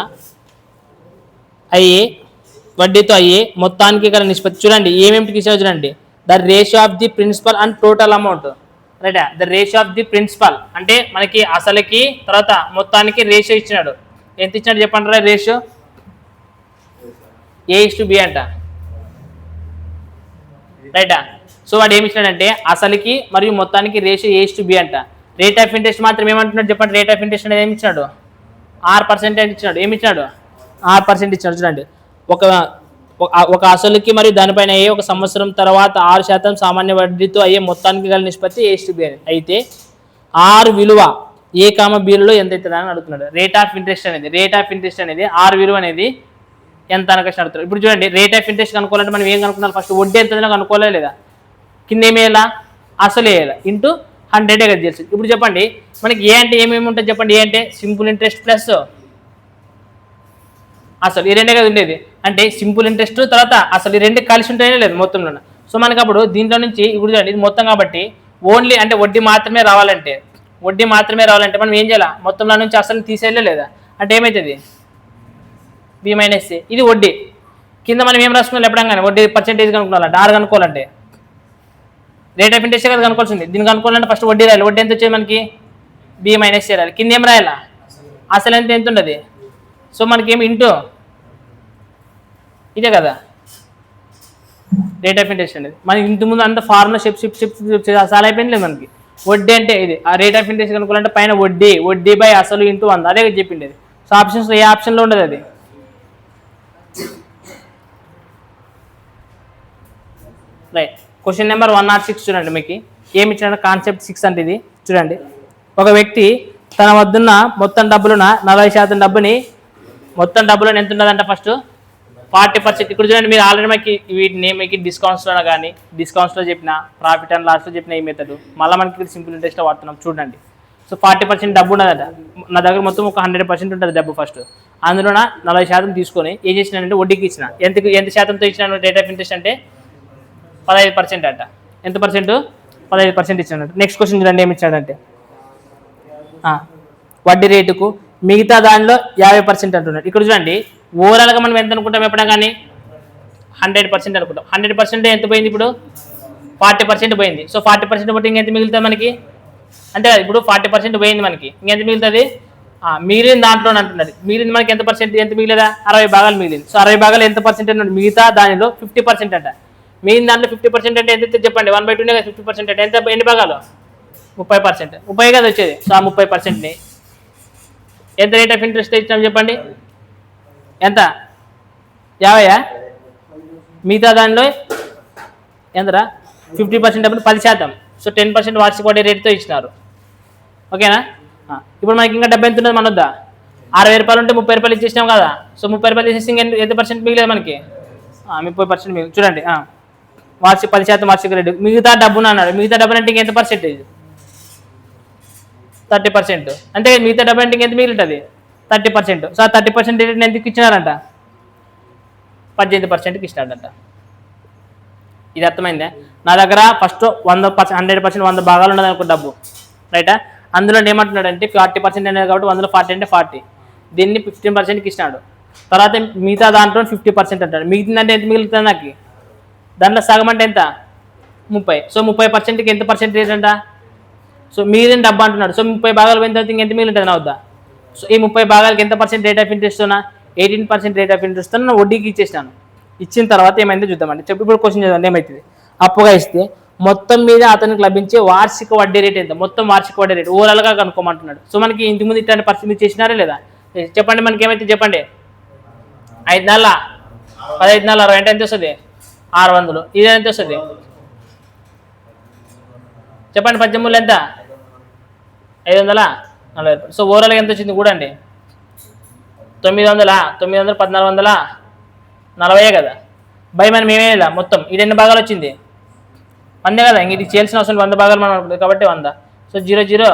వడ్డీతో అయ్యే మొత్తానికి గల నిష్పత్తి. చూడండి ఏమేమిటి ఇచ్చినా చూడండి. The ratio of the principal and total amount. రైటా? The ratio of the principal అంటే మనకి అసలుకి తర్వాత మొత్తానికి రేషియో ఇచ్చినాడు. ఎంత ఇచ్చినాడు చెప్పండి రా? రేషియో A/B అంట. రైటా? సో వాడు ఏమి ఇచ్చినాడంటే అసలుకి మరియు మొత్తానికి రేషియో A/B అంట. రేట్ ఆఫ్ ఇంట్రెస్ట్ మాత్రం ఏమంటున్నాడు చెప్పండి? రేట్ ఆఫ్ ఇంట్రెస్ట్ అనేది ఏమి ఇచ్చినాడు? 6% ఇచ్చినాడు. ఏమి ఇచ్చినాడు? 6% ఇచ్చినాడు. చూడండి ఒక అసలుకి మరియు దానిపైన 1 సంవత్సరం తర్వాత 6% సామాన్య వడ్డీతో అయ్యే మొత్తానికి గల నిష్పత్తి A/B అని. అయితే R విలువ A,Bలో ఎంత అవుతుంది అని అడుగుతున్నాడు. రేట్ ఆఫ్ ఇంట్రెస్ట్ అనేది R విలువ అనేది ఎంత అనక అడుగుతాడు. ఇప్పుడు చూడండి రేట్ ఆఫ్ ఇంట్రెస్ట్ కనుక్కోవాలంటే మనం ఏం కనుక్కున్నాం? ఫస్ట్ వడ్డీ ఎంత కనుక్కోలే లేదా? కింద ఏమి వేయాలా? అసలు వేయాలి ఇంటూ 100 కదా తెలుసు. ఇప్పుడు చెప్పండి మనకి ఏ అంటే ఏమేమి ఉంటుంది చెప్పండి? ఏ అంటే సింపుల్ ఇంట్రెస్ట్ ప్లస్ అసలు ఈ 2 కదా ఉండేది. అంటే సింపుల్ ఇంట్రెస్ట్ తర్వాత అసలు ఈ 2 కలిసి ఉంటాయనే లేదు మొత్తంలో. సో మనకి అప్పుడు దీంట్లో నుంచి ఇప్పుడు చూడండి ఇది మొత్తం కాబట్టి ఓన్లీ అంటే వడ్డీ మాత్రమే రావాలంటే మనం ఏం చేయాలి? మొత్తంలో నుంచి అసలు తీసేయలే లేదా? అంటే ఏమవుతుంది? B - A. ఇది వడ్డీ. కింద మనం ఏం రాసుకున్నాం ఎప్పుడంగానే వడ్డీ పర్సెంటేజ్ కనుక్కోవాలంటే R కనుక్కోవాలంటే రేట్ ఆఫ్ ఇంట్రెస్ట్ కదా కనుక్కోవాల్సింది. దీన్ని కనుక్కోవాలంటే ఫస్ట్ వడ్డీ రాయాలి. వడ్డీ ఎంత వచ్చేది మనకి? B - A రాయాలి. కింద ఏం రాయాలా? అసలు ఎంత ఉండదు. సో మనకేమి ఇంటూ ఇదే కదా రేట్ ఆఫ్ ఇంట్రెస్ట్ అనేది. మనకి ఇంటి ముందు అంత ఫార్ములా షిప్ చాలా అయిపోయింది లేదు మనకి. వడ్డీ అంటే ఇది. ఆ రేట్ ఆఫ్ ఇంట్రెస్ట్ కనుక్కోవాలంటే పైన వడ్డీ బై అసలు ఇంటూ 100 అదే చెప్పింది అది. సో ఆప్షన్స్ ఏ ఆప్షన్లో ఉండదు అది. రైట్. క్వశ్చన్ నెంబర్ 106 చూడండి. మీకు ఏమి ఇచ్చిన కాన్సెప్ట్ 6 అంటే ఇది చూడండి. ఒక వ్యక్తి తన వద్దున్న మొత్తం డబ్బులున 40% డబ్బుని మొత్తం డబ్బులను ఎంత ఉన్నదంట ఫస్ట్ 40%. ఇక్కడ చూడండి మీరు ఆల్రెడీ మనకి వీటిని మీకు డిస్కౌంట్స్లో కానీ డిస్కౌంట్స్లో చెప్పిన ప్రాఫిట్ అండ్ లాస్లో చెప్పిన ఈ మెథడ్ మళ్ళీ మనకి ఇక్కడ సింపుల్ ఇంట్రెస్ట్లో వాడుతున్నాం చూడండి. సో 40% డబ్బు ఉన్నదట నా దగ్గర మొత్తం ఒక 100% ఉంటుంది డబ్బు ఫస్ట్. అందులో 40% తీసుకొని ఏం చేసినానంటే వడ్డీకి ఇచ్చిన ఎంత శాతంతో ఇచ్చిన రేట్ ఆఫ్ ఇంట్రెస్ట్ అంటే 15% అంట. ఎంత పర్సెంట్ 15% ఇచ్చినట్టు. నెక్స్ట్ క్వశ్చన్ చూడండి ఏమి ఇచ్చాడంటే వడ్డీ రేటుకు మిగతా దానిలో 50% అంటున్నాడు. ఇక్కడ చూడండి ఓవరాల్గా మనం ఎంత అనుకుంటాం ఎప్పుడైనా కానీ 100% అనుకుంటాం. 100% ఎంత పోయింది ఇప్పుడు 40% పోయింది. సో 40% బట్టి ఇంకెంత మిగులుతుంది మనకి అంతే కదా. ఇప్పుడు 40% పోయింది మనకి ఇంకెంత మిగులుతుంది మిగిలిన దాంట్లో అంటున్నది. మిగిలింది మనకి ఎంత పర్సెంట్ ఎంత మిగిలేదా 60 భాగాలు మిగిలింది. సో 60 భాగాలు ఎంత పర్సెంట్ అన్నాడు మిగతా దానిలో 50% అంట. మిగిలిన దాంట్లో 50% అంటే ఎంత చెప్పండి 1/2 కదా 50% అంటే ఎంత ఎన్ని భాగాలు 30%. 30 కదా వచ్చేది. సో ఆ 30%ని ఎంత రేట్ ఆఫ్ ఇంట్రెస్ట్ ఇచ్చినాం చెప్పండి ఎంత 50. మిగతా దానిలో ఎంతరా 50% డబ్బులు 10%. సో 10% వార్షిక వడ్డీ రేటుతో ఇచ్చినారు. ఓకేనా. ఇప్పుడు మనకి ఇంకా డబ్బు ఎంత ఉన్నది మన వద్ద 60 రూపాయలు ఉంటే 30 రూపాయలు ఇచ్చేసినాం కదా. సో 30 రూపాయలు ఇచ్చేసి ఎంత పర్సెంట్ మిగిలేదు మనకి 30% మిగిలి చూడండి. వార్షిక 10% వార్షిక రేటు మిగతా డబ్బును అన్నాడు. మిగతా డబ్బు అంటే ఇంకెంత పర్సెంటేజ్ 30%. అంతే మిగతా డబ్బు అంటే ఇంకెంత మిగులుతుంది 30%. సో 30% రేట్ ఎందుకు ఇచ్చినారంట 18%కి ఇచ్చినాడంట. ఇది అర్థమైందే. నా దగ్గర ఫస్ట్ 100% 100 భాగాలు ఉన్నది అనుకో డబ్బు రైటా. అందులో ఏమంటున్నాడు అంటే 40% అనేది కాబట్టి 100లో 40 అంటే 40 దీన్ని 15%కి ఇచ్చినాడు. తర్వాత మిగతా దాంట్లో 50% అంటాడు. మిగిలిందంటే ఎంత మిగులుతుంది నాకు దాంట్లో సగం అంటే ఎంత 30. సో 30%కి ఎంత పర్సెంటేజ్ అంట సో మిగిలిన డబ్బు అంటున్నాడు. సో 30 భాగాలు పోయిన తర్వాత ఇంకెంత మిగిలింటుంది నా వద్ద. సో ఈ 30 భాగాలకి ఎంత పర్సెంట్ రేట్ ఆఫ్ ఇంట్రెస్ట్ ఉన్నా 18% రేట్ ఆఫ్ ఇంట్రెస్ట్ నా వడ్డీకి ఇచ్చేసినాను. ఇచ్చిన తర్వాత ఏమైందో చూద్దామండి. చెప్పి ఇప్పుడు క్వశ్చన్ చదవండి ఏమవుతుంది. అప్పుగా ఇస్తే మొత్తం మీద అతనికి లభించే వార్షిక వడ్డీ రేట్ ఎంత మొత్తం వార్షిక వడ్డీ రేట్ ఓవరాల్గా కనుక్కోమంటున్నాడు. సో మనకి ఇంటి ముందు ఇట్లాంటి పరిస్థితి చేసినారా లేదా చెప్పండి. మనకి ఏమైతే చెప్పండి 5 నెలల 15 నెలల 60 అంటే ఎంత వస్తుంది 600. ఇది ఎంత వస్తుంది చెప్పండి 18 ఎంత 540. సో ఓవరాల్గా ఎంత వచ్చింది కూడా అండి 900 1440 కదా బై మనం ఏమేలా మొత్తం ఇది ఎన్ని భాగాలు వచ్చింది 100 కదా. ఇంక ఇది చేయాల్సిన అవసరం 100 భాగాలు మనం ఉంటుంది కాబట్టి 100. సో 0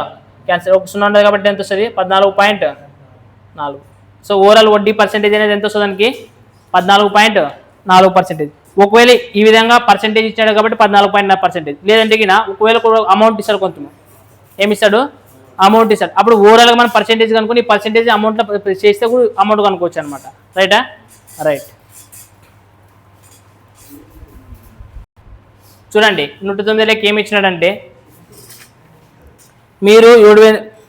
క్యాన్సర్ ఒక 0 ఉంటుంది కాబట్టి ఎంత వస్తుంది 14.4. సో ఓవరాల్ వడ్డీ పర్సెంటేజ్ అనేది ఎంత వస్తుంది దానికి 14.4%. ఒకవేళ ఈ విధంగా పర్సెంటేజ్ ఇచ్చాడు కాబట్టి 14.4%. లేదంటే ఒకవేళ అమౌంట్ ఇస్తాడు కొంచెం ఏమి ఇస్తాడు అమౌంట్ ఇస్తాడు. అప్పుడు ఓవరాల్గా మనం పర్సెంటేజ్ కనుక్కొని ఈ పర్సెంటేజ్ అమౌంట్లో చేస్తే కూడా అమౌంట్ కనుక్కోవచ్చు అనమాట. రైటా రైట్. చూడండి 109 ఏమి ఇచ్చినాడంటే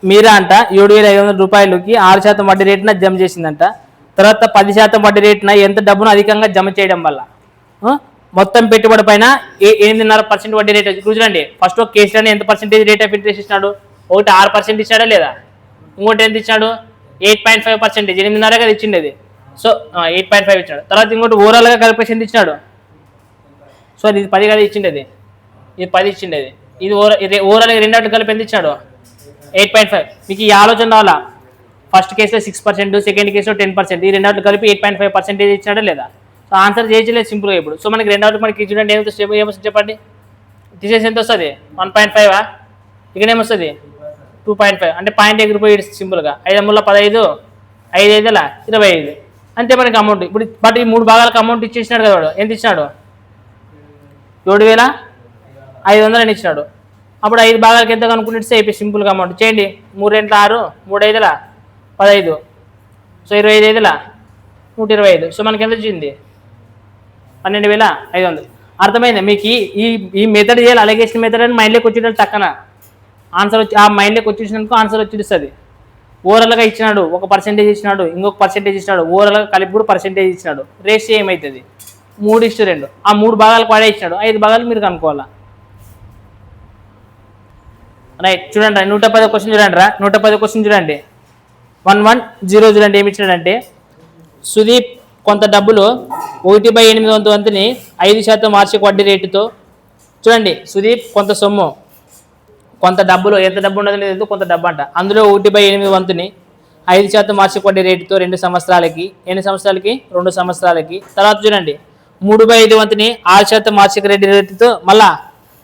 మీరా అంట 7,500 రూపాయలకి 6% వడ్డీ రేటున జమ చేసిందంట. తర్వాత 10% వడ్డీ రేటున ఎంత డబ్బును అధికంగా జమ చేయడం వల్ల మొత్తం పెట్టుబడి పైన 8.5% వడ్డీ రేట్ వచ్చి చూడండి. ఫస్ట్ ఒక కేసులోనే ఎంత పర్సెంటేజ్ రేట్ ఆఫ్ ఇంట్రెస్ట్ ఇచ్చినాడు ఒకటి 6% ఇచ్చాడా లేదా ఇంకోటి ఎంత ఇచ్చాడు 8.5%. 8.5 కదా ఇచ్చిండేది. సో 8.5 ఇచ్చాడు. తర్వాత ఇంకోటి ఓవరాల్గా కలిపేసి ఎంత ఇచ్చినాడు సో ఇది 10 కదా ఇచ్చిండేది ఇది 10 ఇచ్చిండేది. ఇది ఓవరాల్గా రెండాట్లు కలిపి ఎంత ఇచ్చాడు 8.5. మీకు ఈ ఆలోచన రావాలా ఫస్ట్ కేసులో 6% సెకండ్ కేసులో 10% ఈ రెండాట్లు కలిపి 8.5% ఇచ్చాడా లేదా. సో ఆన్సర్ చేయలేదు సింపుల్గా. ఇప్పుడు సో మనకి రెండాట్లు మనకి చూడండి ఏమొస్తుంది చెప్పండి తీసేసి ఎంత వస్తుంది 1.5 ఇక్కడ ఏమొస్తుంది 2.5 అంటే పాయింట్ ఎగిరిపోయి సింపుల్గా 5 ముళ్ళ 15 5 5 25 అంతే మనకి అమౌంట్. ఇప్పుడు బట్ ఈ 3 భాగాలకు అమౌంట్ ఇచ్చేసినాడు కదా వాడు ఎంత ఇచ్చినాడు 7,500 అని ఇచ్చినాడు. అప్పుడు 5 భాగాలకి ఎంత కనుక్కుంటే అయిపోయి సింపుల్గా అమౌంట్ చేయండి 3 × 6 3 5 15. సో 25 5 125. సో మనకి ఎంత వచ్చింది 12,500. అర్థమైంది మీకు ఈ మెథడ్ చేయాలి అలగేషన్ మెథడ్ అని మైండ్లోకి వచ్చేటప్పుడు టక్కన ఆన్సర్ వచ్చి ఆ మైండ్లోకి వచ్చేసినందుకు ఆన్సర్ వచ్చేస్తుంది. ఓవరాల్గా ఇచ్చినాడు ఒక పర్సెంటేజ్ ఇచ్చినాడు ఇంకొక పర్సెంటేజ్ ఇచ్చినాడు ఓవరాల్గా కలిపి కూడా పర్సెంటేజ్ ఇచ్చినాడు. రేషియో ఏమవుతుంది 3:2. ఆ 3 భాగాలకు వాడే ఇచ్చినాడు 5 భాగాలు మీరు కనుక్కోవాలా. రైట్ చూడండి 110 క్వశ్చన్ చూడండి 110 క్వశ్చన్ చూడండి 110 చూడండి ఏమి ఇచ్చినాడంటే సుదీప్ కొంత డబ్బులు 1/8 వంతుని 5% వార్షిక వడ్డీ రేటుతో చూడండి సుదీప్ కొంత సొమ్ము కొంత డబ్బులు ఎంత డబ్బు ఉండదు లేదు కొంత డబ్బు అంట అందులో 1/8 వంతుని 5% వార్షిక వడ్డీ రేటుతో 2 సంవత్సరాలకి ఎన్ని సంవత్సరాలకి 2 సంవత్సరాలకి తర్వాత చూడండి 3/5 వంతుని 6% వార్షిక వడ్డీ రేటుతో మళ్ళా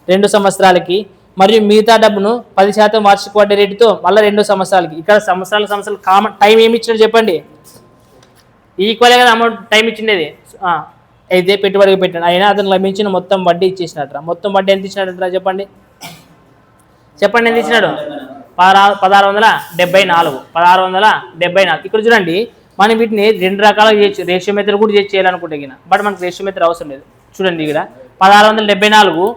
2 సంవత్సరాలకి మరియు మిగతా డబ్బును 10% వార్షిక వడ్డీ రేటుతో మళ్ళీ 2 సంవత్సరాలకి ఇక్కడ సంవత్సరాలు కామన్ టైం ఏమి ఇచ్చినాడు చెప్పండి ఈక్వల్ కదా అమౌంట్ టైం ఇచ్చిండేది అయితే పెట్టుబడికి పెట్టాడు అయినా అతను లభించిన మొత్తం వడ్డీ ఇచ్చేసినట్రా మొత్తం వడ్డీ ఎంత ఇచ్చినట్రా చెప్పండి ఎంత ఇచ్చినాడు 1674 ఇక్కడ చూడండి మనం వీటిని 2 రకాలుగా చేయొచ్చు రేషియో మెథడ్ కూడా చేయాలనుకుంటే బట్ మనకు రేషియో మెథడ్ అవసరం లేదు చూడండి ఇక్కడ 1674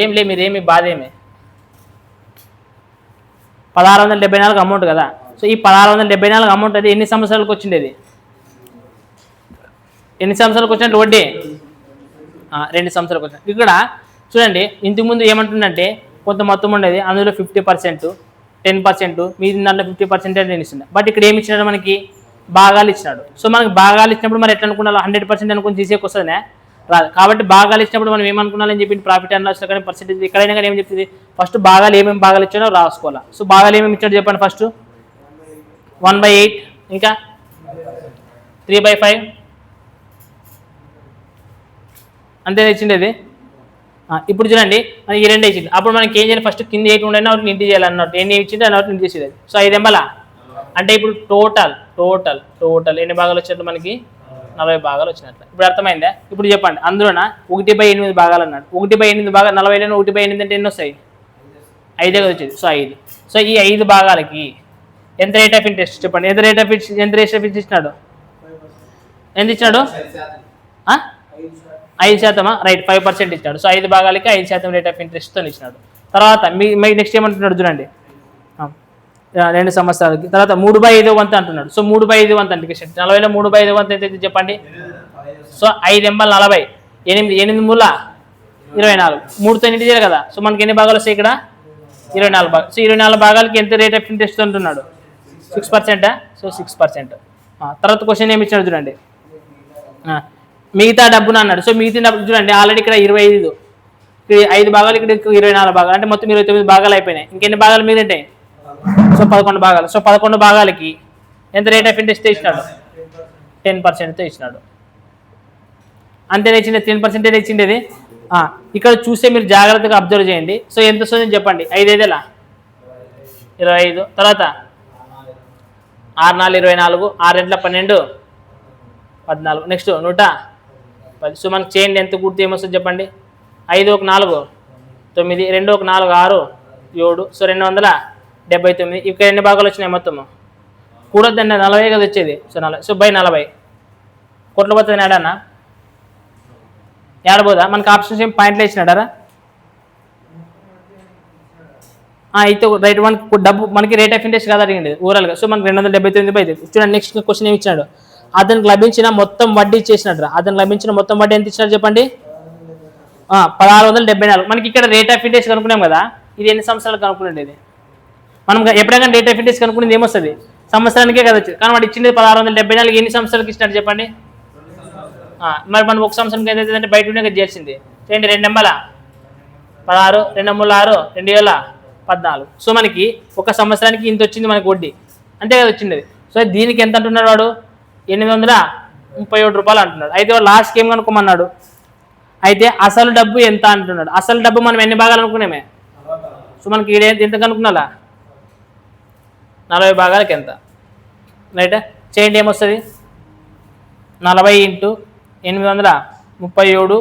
ఏం లే మీరేమి బాధ ఏమి 1674 అమౌంట్ కదా సో ఈ 1674 అమౌంట్ అది ఎన్ని సంవత్సరాలకు వచ్చిండేది ఎన్ని సంవత్సరాలకు వచ్చినట్టు వడ్డీ 2 సంవత్సరాలకు వచ్చినట్టు ఇక్కడ చూడండి ఇంతకుముందు ఏమంటుందంటే కొంత మొత్తం ఉండేది అందులో 50% 10% మీది దాంట్లో 50% అని ఇస్తున్నాడు బట్ ఇక్కడ ఏమి ఇచ్చినాడు మనకి భాగాలు ఇచ్చినాడు సో మనకి భాగాలు ఇచ్చినప్పుడు మరి ఎట్లా అనుకున్నా 100% అనుకుని తీసేకి వస్తుందనే రాదు కాబట్టి భాగాలు ఇచ్చినప్పుడు మనం ఏమనుకున్నాలని చెప్పి ప్రాఫిట్ అండ్ లాస్ కానీ పర్సెంటేజ్ ఎక్కడైనా కానీ ఏం చెప్తుంది ఫస్ట్ భాగాలు ఏమేమి భాగాలు ఇచ్చాడో రాసుకోవాలి సో భాగాలు ఏమేమి ఇచ్చాడో చెప్పండి ఫస్ట్ 1/8 ఇంకా 3/5 అంతే ఇచ్చిండేది ఇప్పుడు చూడండి మనకి ఈ 2 ఇచ్చింది అప్పుడు మనకి ఏం చేయాలి ఫస్ట్ కింద 8 ఉండైనా వాటిని ఇంటి చేయాలి అన్నట్టు ఎన్ని ఇచ్చింది అన్నట్టు ఇంటి చేసేది సో 5 ఎంబలా అంటే ఇప్పుడు టోటల్ ఎన్ని భాగాలు వచ్చినట్టు మనకి 40 భాగాలు వచ్చినట్లు ఇప్పుడు అర్థమైందా ఇప్పుడు చెప్పండి అందులోన 1/8 భాగాలు అన్నాడు 1/8 భాగాలు 40 1/8 అంటే ఎన్ని వస్తాయి 5 వచ్చేది సో 5 సో ఈ 5 భాగాలకి ఎంత రేట్ ఆఫ్ ఇంట్రెస్ట్ చెప్పండి ఎంత రేట్ ఆఫ్ ఇంట్రెస్ట్ ఇచ్చినాడు ఎంత ఇచ్చినాడు 5% రైట్ 5% ఇచ్చాడు సో 5 భాగాలకి 5% రేట్ ఆఫ్ ఇంట్రెస్ట్తో ఇచ్చినాడు తర్వాత మీ నెక్స్ట్ ఏమంటున్నాడు చూడండి 2 సంవత్సరాలకి తర్వాత 3/5 వంతు అంటున్నాడు సో 3/5 వంతు అంటే 40లో 3/5 వంతు ఎంత చెప్పండి సో 5 ఎంబల్ 40 8 మూల 24 3తో ఇంటి చేయాలి కదా సో మనకి ఎన్ని భాగాలు వస్తాయి ఇక్కడ 24 భాగాలు సో 24 భాగాలకి ఎంత రేట్ ఆఫ్ ఇంట్రెస్ట్ అంటున్నాడు 6%. సో 6%. తర్వాత క్వశ్చన్ ఏమి ఇచ్చాడు చూడండి మిగతా డబ్బును అన్నాడు సో మిగతా డబ్బు చూడండి ఆల్రెడీ ఇక్కడ 25 5 భాగాలు ఇక్కడ 24 భాగాలు అంటే మొత్తం 29 భాగాలు అయిపోయినాయి ఇంకెన్ని భాగాలు మీదంటే సో 11 భాగాలు సో 11 భాగాలకి ఎంత రేట్ ఆఫ్ ఇంట్రెస్ట్ ఇచ్చినాడు 10%తో ఇచ్చినాడు అంతేనే ఇచ్చింది 10% ఇచ్చిండేది ఇక్కడ చూస్తే మీరు జాగ్రత్తగా అబ్జర్వ్ చేయండి సో ఎంత వస్తుందని చెప్పండి 5 5 25 తర్వాత 6 4 24 6 2 12 14 నెక్స్ట్ 110 సో మనకు చేయండి ఎంత గుర్తు ఏమొస్తుంది చెప్పండి 5 1 4 9 2 1 4 6 7 సో 279 ఇక్కడ ఎన్ని భాగాలు వచ్చినాయి మొత్తము కూడొద్దండి 40 కదా వచ్చేది సో 40 సో బై 40 కోట్లు పోతుంది ఏడన్నా ఏడబోదా మనకి ఆప్షన్స్ ఏం పాయింట్లు ఇచ్చినాడారా అయితే రైట్ వన్ డబ్బు మనకి రేట్ ఆఫ్ ఇంట్రెస్ట్ కాదు అడిగింది ఓవరాల్గా సో మనకి 279 బై చూడండి నెక్స్ట్ క్వశ్చన్ ఏమి ఇచ్చినాడు అతనికి లభించిన మొత్తం వడ్డీ ఇచ్చేసినట్రా అతనికి లభించిన మొత్తం వడ్డీ ఎంత ఇచ్చినారు చెప్పండి 1674 మనకి ఇక్కడ రేట్ ఆఫ్ ఇంట్రెస్ట్ కనుక్కున్నాం కదా ఇది ఎన్ని సంవత్సరాలు కనుక్కునేది మనం ఎప్పుడైనా రేట్ ఆఫ్ ఇంట్రెస్ట్ కనుక్కునేది ఏమొస్తుంది సంవత్సరానికే కదా వచ్చింది కానీ వాడు ఇచ్చింది 1674 ఎన్ని సంవత్సరాలకి ఇచ్చినాడు చెప్పండి మరి మనం ఒక సంవత్సరం ఏదైతే అంటే బయట ఉండే కదా చేసింది చేయండి 2 నెంబల 16 2 మూల 6 2014 సో మనకి ఒక సంవత్సరానికి ఇంత వచ్చింది మనకి వడ్డీ అంతే కదా వచ్చింది సో దీనికి ఎంత అంటున్నాడు వాడు 837 రూపాయలు అంటున్నాడు అయితే వాడు లాస్ట్కి ఏం కనుక్కోమన్నాడు అయితే అసలు డబ్బు ఎంత అంటున్నాడు అసలు డబ్బు మనం ఎన్ని భాగాలు అనుకున్నామే సో మనకి ఎంత కనుక్కున్నా 40 భాగాలకి ఎంత రైట్ చేయండి ఏమొస్తుంది 40 ఇంటూ 837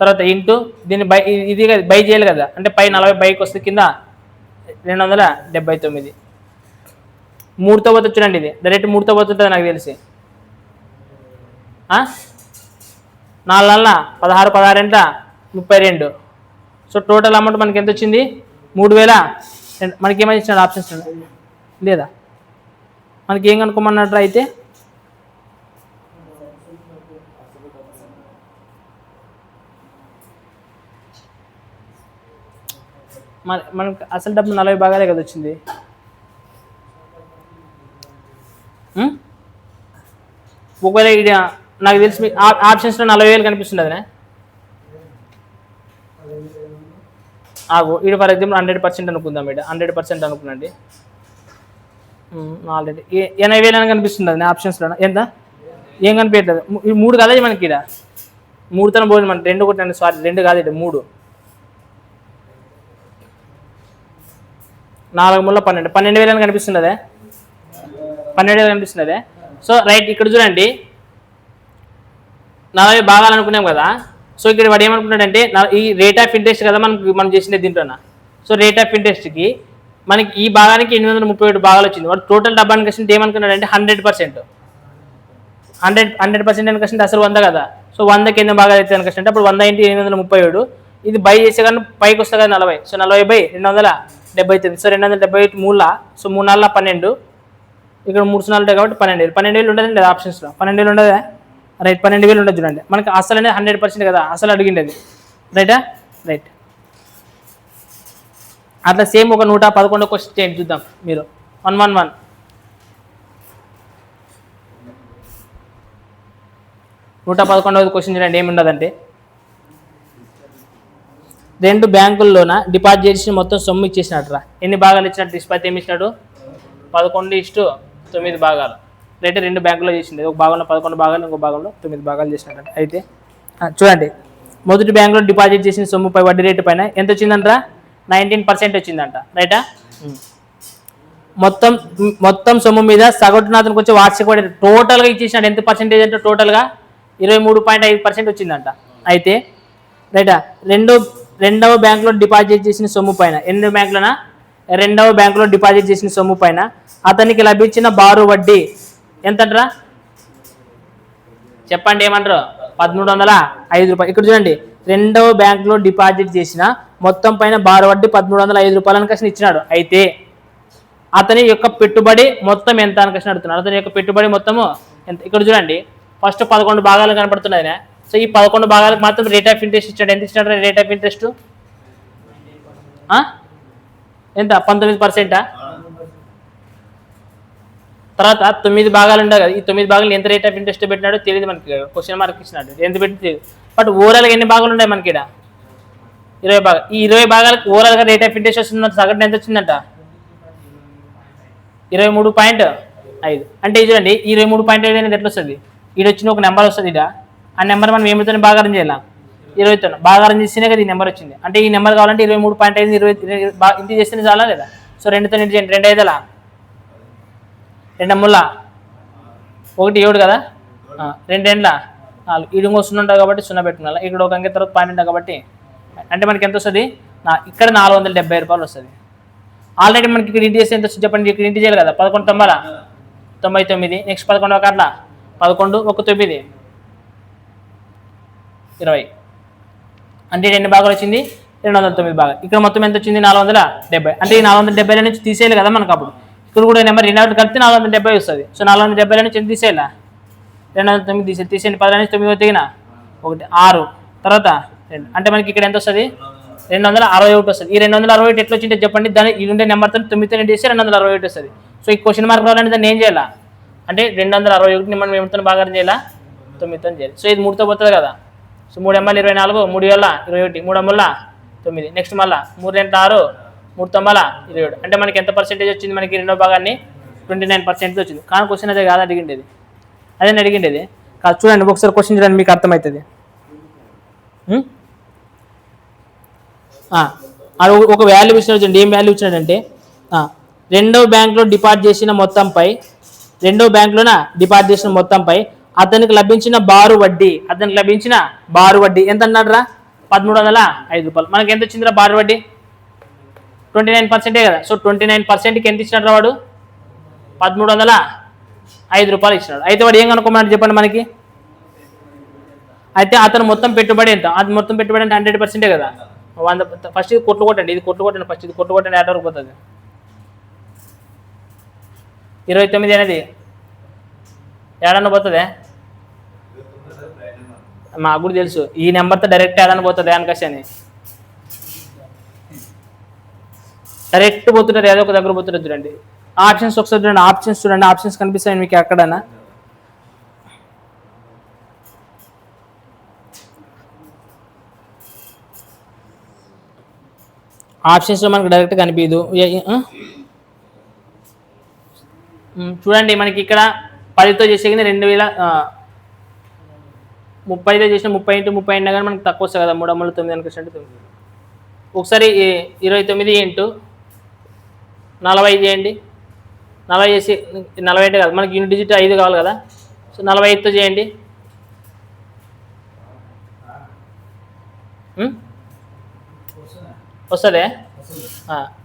తర్వాత ఇంటూ దీన్ని బై ఇది బై చేయాలి కదా అంటే పై 40 బైకి వస్తే కింద 279 3తో పోతే చూడండి ఇది డైరెక్ట్ 3తో పోతుంటుంది నాకు తెలిసి 4 16 16 32 సో టోటల్ అమౌంట్ మనకి ఎంత వచ్చింది 3000 మనకి ఏమైనా ఇచ్చినాడు ఆప్షన్స్ లేదా మనకి ఏం కనుక్కోమన్నట్టు అయితే మనకి అసలు డబ్బు 40 భాగాలే కదా వచ్చింది ఒకవేళ ఇది నాకు తెలిసి మీకు ఆప్షన్స్లో 40,000 కనిపిస్తుంది అదే ఇది ఫర్ ఎగ్జాంపుల్ 100% అనుకుందాం ఇక్కడ 100% అనుకున్నాండి ఆల్రెడీ 80,000 అని కనిపిస్తుంది అది ఆప్షన్స్లో ఎంత ఏం కనిపించట్లేదు ఈ 3 కదా మనకి ఇక్కడ 3 తన పోయింది మనకి 2 కొట్టండి సారీ 2 కాదు ఇక్కడ 3 4 ముళ్ళ 12,000 అని కనిపిస్తుంది అదే 12,000 కనిపిస్తుంది అదే సో రైట్ ఇక్కడ చూడండి 40 భాగాలు అనుకున్నాం కదా సో ఇక్కడ వాడు ఏమనుకున్నాడంటే ఈ రేట్ ఆఫ్ ఇంట్రెస్ట్ కదా మనం చేసిందే దీంట్లోనా సో రేట్ ఆఫ్ ఇంట్రెస్ట్కి మనకి ఈ భాగానికి 837 భాగాలు వచ్చింది వాడు టోటల్ డబ్బాని కష్టం ఏమనుకున్నాడంటే 100% 100% అని కష్టం అసలు 100 కదా సో 100కి ఎన్ని భాగాలు అయితే కష్టం అంటే అప్పుడు 100 × 837 ఇది బై చేసే కానీ పైకి వస్తుంది కదా 40 సో 40/270 సో 278 మూల సో 3 4 12 ఇక్కడ 3 సున్నాలు ఉంటాయి కాబట్టి 12,000 ఉండదండి లేదా ఆప్షన్స్లో 12,000 ఉండదా రైట్ 12,000 ఉండదు చూడండి మనకి అసలు అనేది 100% కదా అసలు అడిగింది అది రైటా రైట్ అట్లా సేమ్ ఒక 111 క్వశ్చన్ చేయండి చూద్దాం మీరు 111 111వ క్వశ్చన్ చూడండి ఏముండదంటే 2 బ్యాంకుల్లోన డిపాజిట్ చేసి మొత్తం సొమ్ము ఇచ్చేసినట్రా ఎన్ని భాగాలు ఇచ్చినట్టు నిష్పత్తి ఏమి ఇచ్చినాడు 11:9 భాగాలు రైట్ 2 బ్యాంకులో చేసింది ఒక భాగంలో 11 భాగాలు ఇంకో భాగంలో 9 భాగాలు చేసినట్టు అయితే చూడండి మొదటి బ్యాంకులో డిపాజిట్ చేసిన సొమ్ముపై వడ్డీ రేటు పైన ఎంత వచ్చిందంటరా 19% వచ్చిందంట రైటా మొత్తం సొమ్ము మీద సగటున అతనికి వచ్చి వార్షిక వడ్డీ టోటల్గా ఇచ్చేసినాడు ఎంత పర్సెంటేజ్ అంటే టోటల్గా 23.5% వచ్చిందంట అయితే రైటా రెండవ బ్యాంకులో డిపాజిట్ చేసిన సొమ్ము పైన రెండవ బ్యాంకులో డిపాజిట్ చేసిన సొమ్ము పైన అతనికి లభించిన బారు వడ్డీ ఎంతట్రా చెప్పండి ఏమంటారు 1,305 రూపాయలు ఇక్కడ చూడండి రెండవ బ్యాంకులో డిపాజిట్ చేసిన మొత్తం పైన బారు వడ్డీ 1,305 రూపాయలని కసిన ఇచ్చినాడు అయితే అతని యొక్క పెట్టుబడి మొత్తం ఎంత అని కసిన అడుగుతున్నాడు అతని యొక్క పెట్టుబడి మొత్తము ఎంత ఇక్కడ చూడండి ఫస్ట్ 11 భాగాలు కనపడుతున్నాయి సో ఈ 11 భాగాలకు మాత్రం రేట్ ఆఫ్ ఇంట్రెస్ట్ ఇచ్చాడు ఎంత ఇచ్చినాడు రేట్ ఆఫ్ ఇంట్రెస్ట్ ఎంత 19%. తర్వాత 9 భాగాలు ఉండే కదా ఈ 9 భాగాలు ఎంత రేట్ ఆఫ్ ఇంట్రెస్ట్ పెట్టినాడో తెలియదు మనకి క్వశ్చన్ మార్క్ ఇచ్చినాడు ఎంత పెట్టి తెలియదు బట్ ఓవరాల్గా ఎన్ని భాగాలు ఉన్నాయి మనకి ఇక్కడ 20 భాగాలు ఈ 20 భాగాలకు ఓవరాల్గా రేట్ ఆఫ్ ఇంట్రెస్ట్ వస్తుందంట సగటున ఎంత వచ్చిందంట 23.5 అంటే చూడండి ఈ 23.5 అనేది ఎట్లా వస్తుంది ఇది వచ్చిన ఒక నెంబర్ వస్తుంది ఇక ఆ నెంబర్ మనం ఏమితో భాగారం చేయాలి 20తో భాగారం చేస్తేనే కదా ఈ నెంబర్ వచ్చింది అంటే ఈ నెంబర్ కావాలంటే 23.5 20 ఇంటి చేస్తేనే చాలా లేదా సో 2తో ఇంటి చేయండి 2 5 2 ముళ్ళ 1 7 కదా 2 ఎండ్ల 4 ఇడు ఇంకో 0 ఉంటుంది కాబట్టి 0 పెట్టుకున్నా ఇక్కడ ఒక అంకె తర్వాత పాయింట్ ఉంటుంది కాబట్టి అంటే మనకి ఎంత వస్తుంది ఇక్కడ 470 రూపాయలు వస్తుంది ఆల్రెడీ మనకి ఇక్కడ ఇంటి చేస్తే ఎంత వస్తుంది చెప్పండి ఇక్కడ ఇంటి చేయాలి కదా 11 99 నెక్స్ట్ 11 ఒక అట్లా 11 ఒక 9 20 అంటే ఎన్ని భాగాలు వచ్చింది 209 భాగాలు ఇక్కడ మొత్తం ఎంత వచ్చింది 470 అంటే ఈ 470 నుంచి తీసేయాలి కదా మనకు అప్పుడు ఇక్కడ కూడా నెంబర్ 2 కలిపితే 470 వస్తుంది సో 470 నుంచి ఎంత తీసేయాలా 209 తీసేయండి 10 నుంచి 9 తెగిన 1 6 తర్వాత 2 అంటే మనకి ఇక్కడ ఎంత వస్తుంది 261 వస్తుంది ఈ 261 ఎట్లా వచ్చింటే చెప్పండి దాన్ని ఇది ఉండే నెంబర్తో 9తో చేస్తే 261 వస్తుంది సో ఈ క్వశ్చన్ మార్క్ రావాలంటే దాన్ని ఏం చేయాలా అంటే 261 మనం ఏమితో భాగారం చేయాలా 9తో చేయాలి సో ఇది 3తో పోతుంది కదా సో 3 ఎంఎల్ 24 3 ఏళ్ళ 21 3 అమ్మల 9 నెక్స్ట్ మళ్ళీ 3 6 3 తొమ్మల 27 అంటే మనకి ఎంత పర్సెంటేజ్ వచ్చింది మనకి రెండో భాగాన్ని 29% వచ్చింది కానీ క్వశ్చన్ అదే కాదు అడిగిండేది అదే అడిగిండేది కాదు చూడండి ఒకసారి క్వశ్చన్ చూడండి మీకు అర్థమవుతుంది అది ఒక వాల్యూ ఇచ్చినాడు చూడండి ఏం వాల్యూ ఇచ్చినాడంటే రెండవ బ్యాంకులో డిపాజిట్ చేసిన మొత్తంపై అతనికి లభించిన బారు వడ్డీ ఎంత అన్నాడు రా 1,305 రూపాయలు మనకి ఎంత వచ్చిందిరా బారు వడ్డీ 29% కదా సో 29%కి ఎంత ఇచ్చినాడు రా వాడు 1,305 రూపాయలు ఇచ్చినాడు అయితే వాడు ఏం కనుక్కోమన్నాడు చెప్పండి మనకి అయితే అతను మొత్తం పెట్టుబడి ఎంత అది మొత్తం పెట్టుబడి అంటే 100% కదా 100 ఫస్ట్ ఇది కొట్లు కొట్టండి ఇది కొట్లు కొట్టండి ఫస్ట్ ఇది కొట్లు కొట్టండి 8 వరకు పోతుంది 29 అనేది ఏడన్నా పోతుంది మాకు కూడా తెలుసు ఈ నెంబర్తో డైరెక్ట్ ఏదన్నా పోతుంది అనకాశ అని డైరెక్ట్ పోతుంటారు ఏదో ఒక దగ్గర పోతుంటారు చూడండి ఆప్షన్స్ ఒకసారి చూడండి ఆప్షన్స్ కనిపిస్తాయి మీకు ఎక్కడైనా ఆప్షన్స్లో మనకు డైరెక్ట్ కనిపించదు. చూడండి మనకి ఇక్కడ 10తో చేసే 2030తో చేసిన 30 × 30 అయినా కానీ మనకు తక్కువ వస్తుంది కదా. 3 అమ్మలు 9 అంటే 9. ఒకసారి 29 × 40 చేయండి. 40 చేసి 40 కాదు మనకి యూనిట్ డిజిట్ 5 కావాలి కదా. సో 45తో చేయండి. వస్తుంది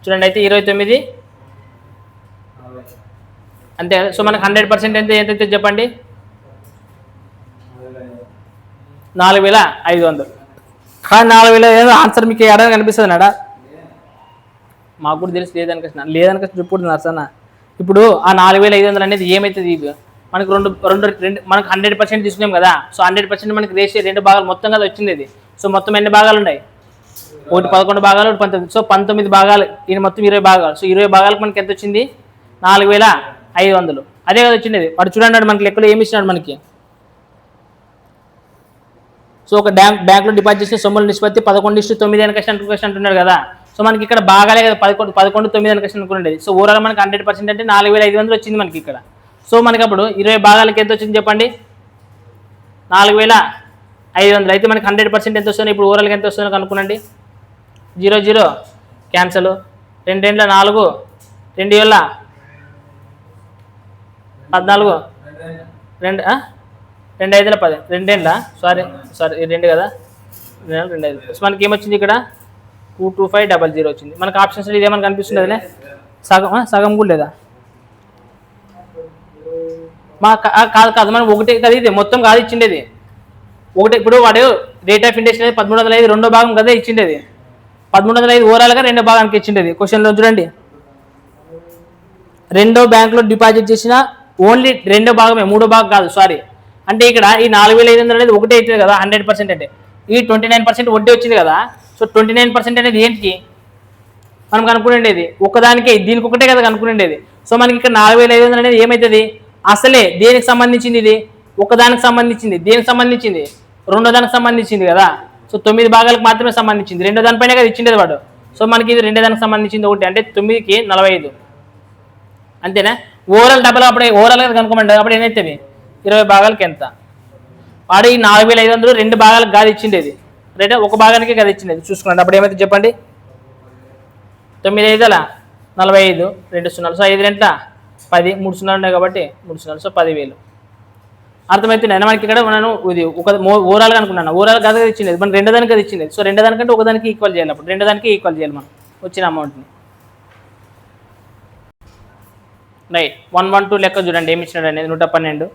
చూడండి. అయితే 29 అంతే కదా. సో మనకు 100% ఎంతైతే చెప్పండి, 4500. కానీ 4500 ఆన్సర్ మీకు ఏడాది కనిపిస్తుంది నాడా. మాకు కూడా తెలిసి లేదనిపిస్తున్నా చెప్పుకుంటున్నారు సార్. ఇప్పుడు ఆ 4500 అనేది ఏమవుతుంది, మనకు రెండు మనకు 100% తీసుకున్నాం కదా. సో 100% మనకి రేషియో 2 భాగాలు మొత్తం కదా వచ్చింది ఇది. సో మొత్తం ఎన్ని భాగాలు ఉన్నాయి, ఒకటి 11 భాగాలు, ఒకటి 19. సో 19 భాగాలు, ఇది మొత్తం 20 భాగాలు. సో 20 భాగాలకు మనకి ఎంత వచ్చింది, 4500. అదే కదా వచ్చింది. వాడు చూడండి మనకి లెక్కలో ఏమి ఇచ్చినాడు మనకి. సో ఒక బ్యాంకులో డిపాజిట్ చేసిన సొమ్ముల నిష్పత్తి 11:9 అని క్వశ్చన్ అంటున్నాడు కదా. సో మనకి ఇక్కడ భాగాలే కదా 11:9 అని క్వశ్చన్ అనుకునేది. సో ఓవరాల్ మనకి 100% అంటే 4500 వచ్చింది మనకి ఇక్కడ. సో మనకి అప్పుడు 20 భాగాలకి ఎంత వచ్చింది చెప్పండి, 4500. అయితే మనకి 100% ఎంత వస్తుంది, ఇప్పుడు ఓవరాల్గా ఎంత వస్తుందో కనుక్కునండి. 0 0 క్యాన్సల్, 2 2 4, 2 7 14, 2 2 5 10, 2 2 సారీ 2 కదా, 2 5. సో మనకి ఏమొచ్చింది ఇక్కడ 22500 వచ్చింది. మనకి ఆప్షన్స్ ఇదేమని కనిపిస్తుంది అదే సగం కూడా లేదా కాదు మనం ఒకటే కదా, ఇది మొత్తం కాదు ఇచ్చిండేది ఒకటే. ఇప్పుడు వాడు రేట్ ఆఫ్ ఇంట్రెస్ట్ అనేది 1305 రెండో భాగం కదా ఇచ్చిండేది. 1305 ఓవరాల్గా రెండో భాగానికి ఇచ్చిండేది. క్వశ్చన్లో చూడండి, రెండో బ్యాంకులో డిపాజిట్ చేసిన ఓన్లీ రెండో భాగమే, మూడో భాగం కాదు సారీ. అంటే ఇక్కడ ఈ 4500 అనేది ఒకటే అవుతుంది కదా 100% అంటే. ఈ 29% వడ్డీ వచ్చింది కదా. సో 29% అనేది ఏంటికి మనం కనుక్కునేది, ఒకదానికే దీనికి ఒకటే కదా కనుక్కునేది. సో మనకి ఇక్కడ 4500 అనేది ఏమవుతుంది, అసలే దేనికి సంబంధించింది, ఇది ఒకదానికి సంబంధించింది. దేనికి సంబంధించింది, రెండో దానికి సంబంధించింది కదా. సో 9 భాగాలకు మాత్రమే సంబంధించింది, రెండో దానిపైన కదా ఇచ్చిండేది వాడు. సో మనకి ఇది రెండో దానికి సంబంధించింది ఒకటి, అంటే 9కి 45 అంతేనా. ఓవరాల్ డబ్బులు అప్పుడే ఓవరాల్గా కనుక్కోమంటే అప్పుడు ఏమవుతుంది, 20 భాగాలకి ఎంత. వాడు ఈ 4500 2 భాగాలకు కాదు ఇచ్చిండేది, రైట్, ఒక భాగానికి కదా ఇచ్చిండేది. చూసుకోండి అప్పుడు ఏమైతే చెప్పండి, 9 5 45, 2 0. సో 5 2 10, 3 0 ఉన్నాయి కాబట్టి 3 0. సో 10,000 అర్థమైతే నేను మనకి ఇక్కడ నేను ఇది ఒక ఓవరాల్గా అనుకున్నాను. ఓవరాల్ కాదు కదా ఇచ్చిండేది, మనం రెండో దానికి కదా ఇచ్చిండేది. సో రెండో దానికంటే ఒకదానికి ఈక్వల్ చేయాలి, అప్పుడు రెండో దానికి ఈక్వల్ చేయాలి మనం వచ్చిన అమౌంట్ని. రైట్, 112 లెక్క చూడండి ఏమి ఇచ్చినాడు అనేది 112.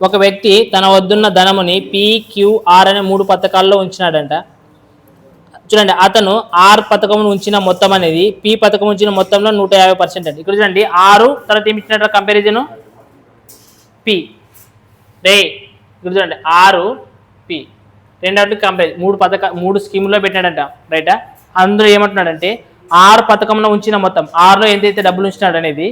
ఒక వ్యక్తి తన వద్దున్న ధనముని PQR అనే 3 పథకాల్లో ఉంచినాడంట. చూడండి, అతను R పథకం ఉంచిన మొత్తం అనేది P పథకం ఉంచిన మొత్తంలో 150% అండి. ఇక్కడ చూడండి 6 తర్వాత ఏమి ఇచ్చినట్టు కంపారిజన్ P రే. ఇక్కడ చూడండి 6 P రెండోటి కంపారిజన్ 3 స్కీముల్లో పెట్టినాడంట, రైటా. అందులో ఏమంటున్నాడంటే R పథకంలో ఉంచిన మొత్తం, Rలో ఎంతైతే డబ్బులు ఉంచినాడు అనేది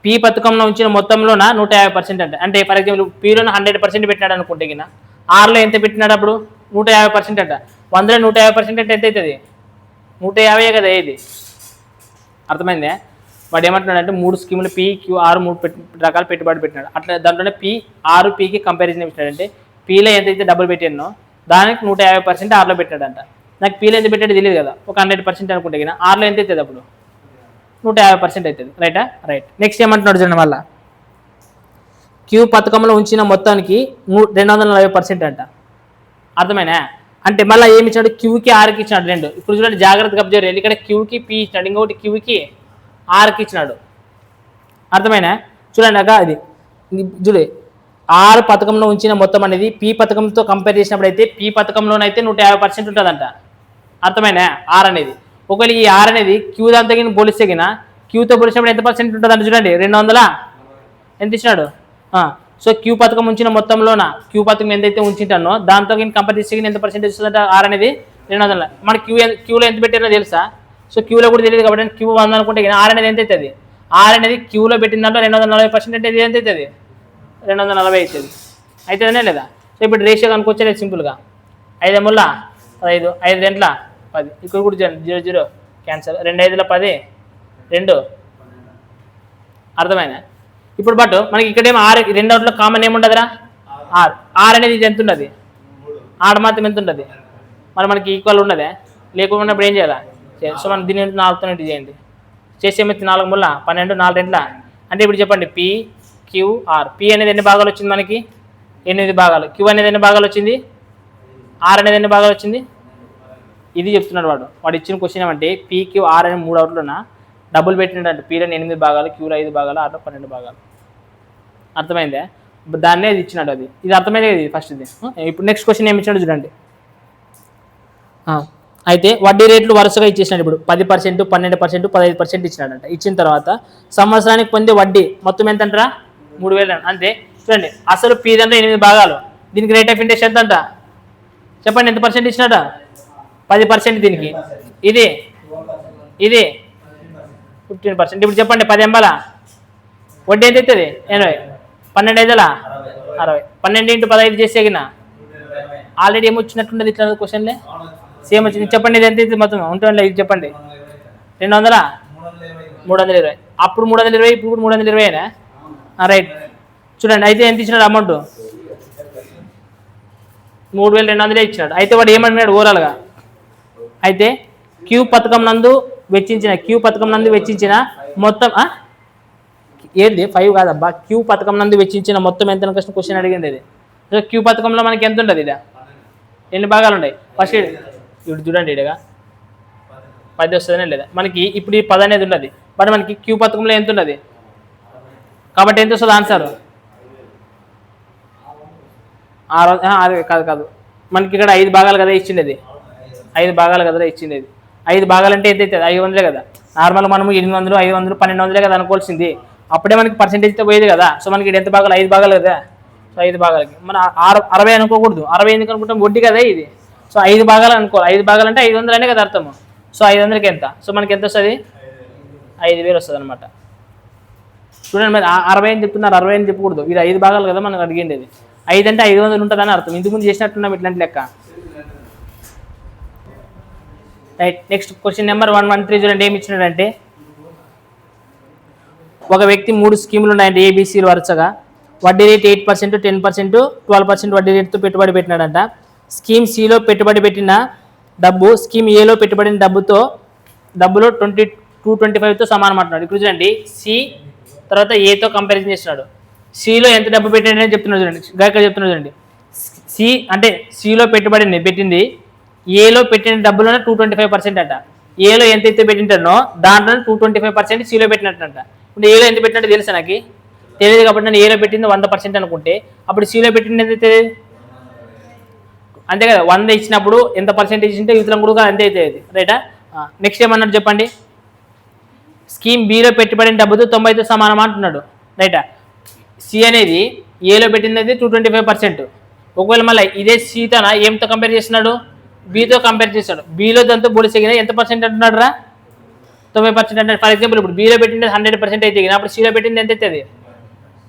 P పథకంలో ఉంచిన మొత్తంలోన 150% అంట. అంటే ఫర్ ఎగ్జాంపుల్ Pలో 100% పెట్టినాడు అనుకుంటే కింద, Rలో ఎంత పెట్టినాడు అప్పుడు 150% అంట. 100లో 150% అంటే ఎంత అవుతుంది, 150 కదా ఇది. అర్థమైందే. వాడు ఏమంటున్నాడు అంటే 3 స్కీములు PQR 3 రకాల పెట్టుబడి పెట్టినాడు. అట్లా దాంట్లోనే Pకి కంపారిజన్ ఇచ్చినాడంటే Pలో ఎంతైతే డబ్బులు పెట్టానో దానికి 150% Rలో పెట్టాడంట. నాకు Pలో ఎంత పెట్టాడో తెలియదు కదా, ఒక 100% అనుకుంటే కదా, Rలో ఎంత అవుతుంది అప్పుడు 150% అవుతుంది, రైటా. రైట్, నెక్స్ట్ ఏమంటున్నాడు చూడండి, మళ్ళీ Q పథకంలో ఉంచిన మొత్తానికి 240% అంట. అర్థమైనా. అంటే మళ్ళీ ఏమి ఇచ్చాడు, Qకి Rకి ఇచ్చినాడు 2. ఇప్పుడు చూడండి జాగ్రత్తగా అబ్జర్వ్ చేయాలి, ఇక్కడ Qకి P ఇచ్చినాడు, ఇంకొకటి Qకి Rకి ఇచ్చినాడు. అర్థమైనా. చూడండి అక్క అది చూడు, R పథకంలో ఉంచిన మొత్తం అనేది P పథకంతో కంపేర్ చేసినప్పుడు అయితే P పథకంలోనైతే 150% ఉంటుందంట. అర్థమైనా. R అనేది ఒకవేళ ఈ R అనేది Q దాంతో పోలిస్తే కినా Qతో పోలిసినప్పుడు ఎంత పర్సెంట్ ఉంటుందంట చూడండి, 200 ఎంత ఇచ్చినాడు. సో Q పథకం ఉంచిన మొత్తంలోన Q పథకం ఎంతైతే ఉంచింటానో దాంతో కంపేర్ చేస్తే ఎంత పర్సెంటేజ్ వస్తుందంట R అనేది 200. మన Qలో ఎంత పెట్టారో తెలుసా. సో Qలో కూడా తెలియదు కాబట్టి Q 100 అనుకుంటే R అనేది ఎంత అవుతుంది, R అనేది Qలో పెట్టిన దాంట్లో 240% అంటే ఎంత అవుతుంది, 240 అవుతుంది. అవుతుందనే లేదా. సో ఇప్పుడు రేషియో కనుక్కొచ్చలేదు సింపుల్గా, 5 5 5 2 10. ఇక్కడ కూడా 0 0 క్యాన్సల్. 2 5 10 2. అర్థమైనా? ఇప్పుడు బట్ మనకి ఇక్కడేమో 6 రెండోట్లో కామన్ ఏముండదురా 6. 6 అనేది ఇది ఎంత ఉన్నది 6 మాత్రం ఎంత ఉంటుంది మరి మనకి ఈక్వల్ ఉన్నదే లేకుండా ఇప్పుడు ఏం చేయాలా? సో మనం దీని 4తో చేయండి. చేసేమైతే 4 ముళ్ళ 12 4 2 అంటే ఇప్పుడు చెప్పండి PQR. P అనేది ఎన్ని భాగాలు వచ్చింది మనకి 8 భాగాలు. Q అనేది ఎన్ని భాగాలు వచ్చింది R అనేది ఎన్ని భాగాలు వచ్చింది. ఇది చెప్తున్నాడు వాడు ఇచ్చిన క్వశ్చన్ ఏమంటే PQR అనే 3 అవుట్లున్నా డబుల్ పెట్టినట్టు Pలో 8 భాగాలు Qలో 5 భాగాలు Rలో 12 భాగాలు. అర్థమైందే? దాన్నే ఇది ఇచ్చినాడు. ఇది అర్థమైందే ఇది ఫస్ట్. ఇది ఇప్పుడు నెక్స్ట్ క్వశ్చన్ ఏమి ఇచ్చినాడు చూడండి. అయితే వడ్డీ రేట్లు వరుసగా ఇచ్చేసినాడు. ఇప్పుడు 10%, 12%, 15% ఇచ్చినాడంట. ఇచ్చిన తర్వాత సంవత్సరానికి పొందే వడ్డీ మొత్తం ఎంత అంటారా 3000 అంతే. చూడండి అసలు P అంటే 8 భాగాలు. దీనికి రేట్ ఆఫ్ ఇంట్రెస్ట్ ఎంత అంట చెప్పండి. ఎంత పర్సెంట్ ఇచ్చినాడా 10%. దీనికి ఇది 15%. ఇప్పుడు చెప్పండి 10 ఎంబల వడ్డీ ఎంత అవుతుంది 80. 12 5 60. 12 × 15 చేసేగిన ఆల్రెడీ ఏమొచ్చినట్టుండదు ఇట్లా క్వశ్చన్లే సేమ్ వచ్చింది. చెప్పండి ఇది ఎంత అవుతుంది మొత్తం ఉంటుంది ఇది చెప్పండి. 200 320. అప్పుడు 320 ఇప్పుడు కూడా 320 రైట్. చూడండి అయితే ఎంత ఇచ్చినాడు అమౌంట్ 3200 ఇచ్చినాడు. అయితే వాడు ఏమంటున్నాడు ఓవరాల్గా అయితే Q పథకం నందు వెచ్చించిన మొత్తం ఏంది 5 కాదబ్బా. Q పథకం నందు వెచ్చించిన మొత్తం ఎంత క్వశ్చన్ అడిగింది ఇది. Q పథకంలో మనకి ఎంత ఉంటుంది ఇడ ఎన్ని భాగాలు ఉన్నాయి ఫస్ట్ ఇప్పుడు చూడండి. ఇడగా 10 వస్తుందనే లేదా మనకి ఇప్పుడు ఈ 10 అనేది ఉన్నది. బట్ మనకి Q పథకంలో ఎంత ఉన్నది కాబట్టి ఎంత వస్తుంది ఆన్సర్ అదే కాదు మనకి ఇక్కడ 5 భాగాలు కదా ఇచ్చిండేది. 5 భాగాలు కదా ఇచ్చిండేది. 5 భాగాలు అంటే ఎంత అవుతుంది 500 కదా. నార్మల్ మనము 800 500 1200 కదా అనుకోవాల్సింది. అప్పుడే మనకి పర్సెంటేజ్తో పోయేది కదా. సో మనకి ఎంత భాగాలు 5 భాగాలు కదా. సో 5 భాగాలకి మన 60 అనుకోకూడదు. 60 ఎందుకు అనుకుంటాం వడ్డీ కదా ఇది. సో 5 భాగాలు అనుకోవాలి. 5 భాగాలు అంటే 500 అనే కదా అర్థము. సో 500కి ఎంత సో మనకి ఎంత వస్తుంది 5000 వస్తుంది అనమాట. చూడండి మరి 60 అని చెప్తున్నారు 60 అని చెప్పకూడదు. ఇది 5 భాగాలు కదా మనకు అడిగిండేది. 5 అంటే 500 ఉంటుందని అర్థం. ఇంతకుముందు చేసినట్టున్నాం ఇట్లాంటి లెక్క. రైట్. నెక్స్ట్ క్వశ్చన్ నెంబర్ 113 చూడండి. ఏమి ఇచ్చినాడంటే ఒక వ్యక్తి 3 స్కీములు ఉన్నాయండి ABCలు వరుసగా. వడ్డీ రేట్ 8%, 10%, 12% వడ్డీ రేటుతో పెట్టుబడి పెట్టినాడంట. స్కీమ్ Cలో పెట్టుబడి పెట్టిన డబ్బు స్కీమ్ Aలో పెట్టుబడిన డబ్బులో 225తో సమానం అంటున్నాడు. ఇప్పుడు చూడండి C తర్వాత Aతో కంపారిజన్ చేస్తున్నాడు. Cలో ఎంత డబ్బు పెట్టిండని చెప్తున్నాడు చూడండి. ఇక్కడ చెప్తున్నాడు చూడండి. C అంటే Cలో పెట్టింది Aలో పెట్టిన డబ్బులోనే 225% అంట. Aలో ఎంత అయితే పెట్టింటానో దాంట్లో 225% Cలో పెట్టినట్టంట. ఇప్పుడు Aలో ఎంత పెట్టినట్టు తెలుసా నాకు తెలియదు కాబట్టి నేను Aలో పెట్టింది 100% అనుకుంటే అప్పుడు Cలో పెట్టింది ఎంత అవుతుంది అంతే కదా. 100 ఇచ్చినప్పుడు ఎంత పర్సెంటేజ్ ఉంటే యూత్లో కూడా అంతే అవుతుంది రైటా. నెక్స్ట్ ఏమన్నాడు చెప్పండి. స్కీమ్ Bలో పెట్టుబడిన డబ్బుతో 90తో సమానం అంటున్నాడు రైటా. C అనేది Aలో పెట్టింది అయితే 225%. ఒకవేళ మళ్ళీ ఇదే C తన ఏంతో కంపేర్ చేస్తున్నాడు Bతో కంపేర్ చేస్తాడు. Bలో దాంతో పొడిసేగిన ఎంత పర్సెంట్ అంటున్నాడు రా 90% అంటే. ఫర్ ఎగ్జాంపుల్ ఇప్పుడు Bలో పెట్టింది 100% అయితే అప్పుడు Cలో పెట్టింది ఎంత అవుతుంది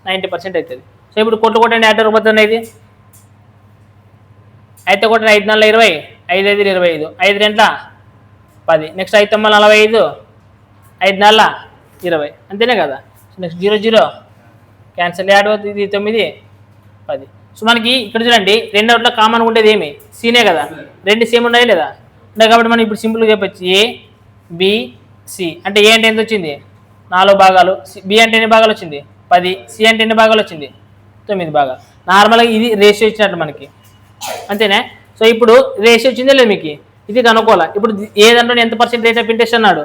90% అవుతుంది. సో ఇప్పుడు కొట్టండి యాట రూపాయలు ఇది అయితే కొట్టిన 5 4 20 5 5 25 5 2 10 నెక్స్ట్ 5 9 45 5 4 20 అంతేనే కదా. నెక్స్ట్ 0 0 క్యాన్సల్ యాడ్ అవుతుంది 9 10. సో మనకి ఇక్కడ చూడండి రెండోట్లో కామన్గా ఉండేది ఏమి సీనే కదా. 2 సేమ్ ఉన్నాయి లేదా ఉన్నాయి కాబట్టి మనం ఇప్పుడు సింపుల్గా చెప్పచ్చు ABC అంటే ఏ అంటే ఎంత వచ్చింది 4 భాగాలు. B అంటే ఎన్ని భాగాలు వచ్చింది 10. C అంటే ఎన్ని భాగాలు వచ్చింది 9 భాగాలు. నార్మల్గా ఇది రేషియో ఇచ్చినట్టు మనకి అంతేనే. సో ఇప్పుడు రేషియో వచ్చిందే లేదు మీకు ఇది కనుక్కోవాలి. ఇప్పుడు ఏ దాంట్లో ఎంత పర్సెంట్ రేట్ ఆఫ్ ఇంట్రెస్ట్ అన్నాడు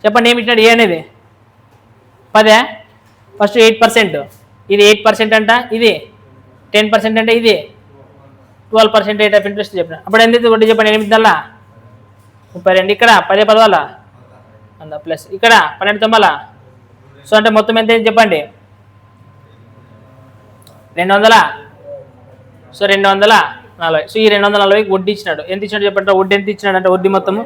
చెప్పండి. ఏమి ఇచ్చినాడు ఏ అనేది 10 ఫస్ట్ 8%. ఇది 8% అంట. ఇది 10% అంటే ఇది 12% రేట్ ఆఫ్ ఇంట్రెస్ట్ చెప్పిన. అప్పుడు ఎంత వడ్డీ చెప్పండి 8 దల్లా 32. ఇక్కడ 10 10 అంద ప్లస్ ఇక్కడ 12 9. సో అంటే మొత్తం ఎంత చెప్పండి 200. సో 240. సో ఈ 240కి వడ్డీ ఇచ్చినాడు. ఎంత ఇచ్చినాడు చెప్పండి వడ్డీ ఎంత ఇచ్చినాడు అంటే వడ్డీ మొత్తము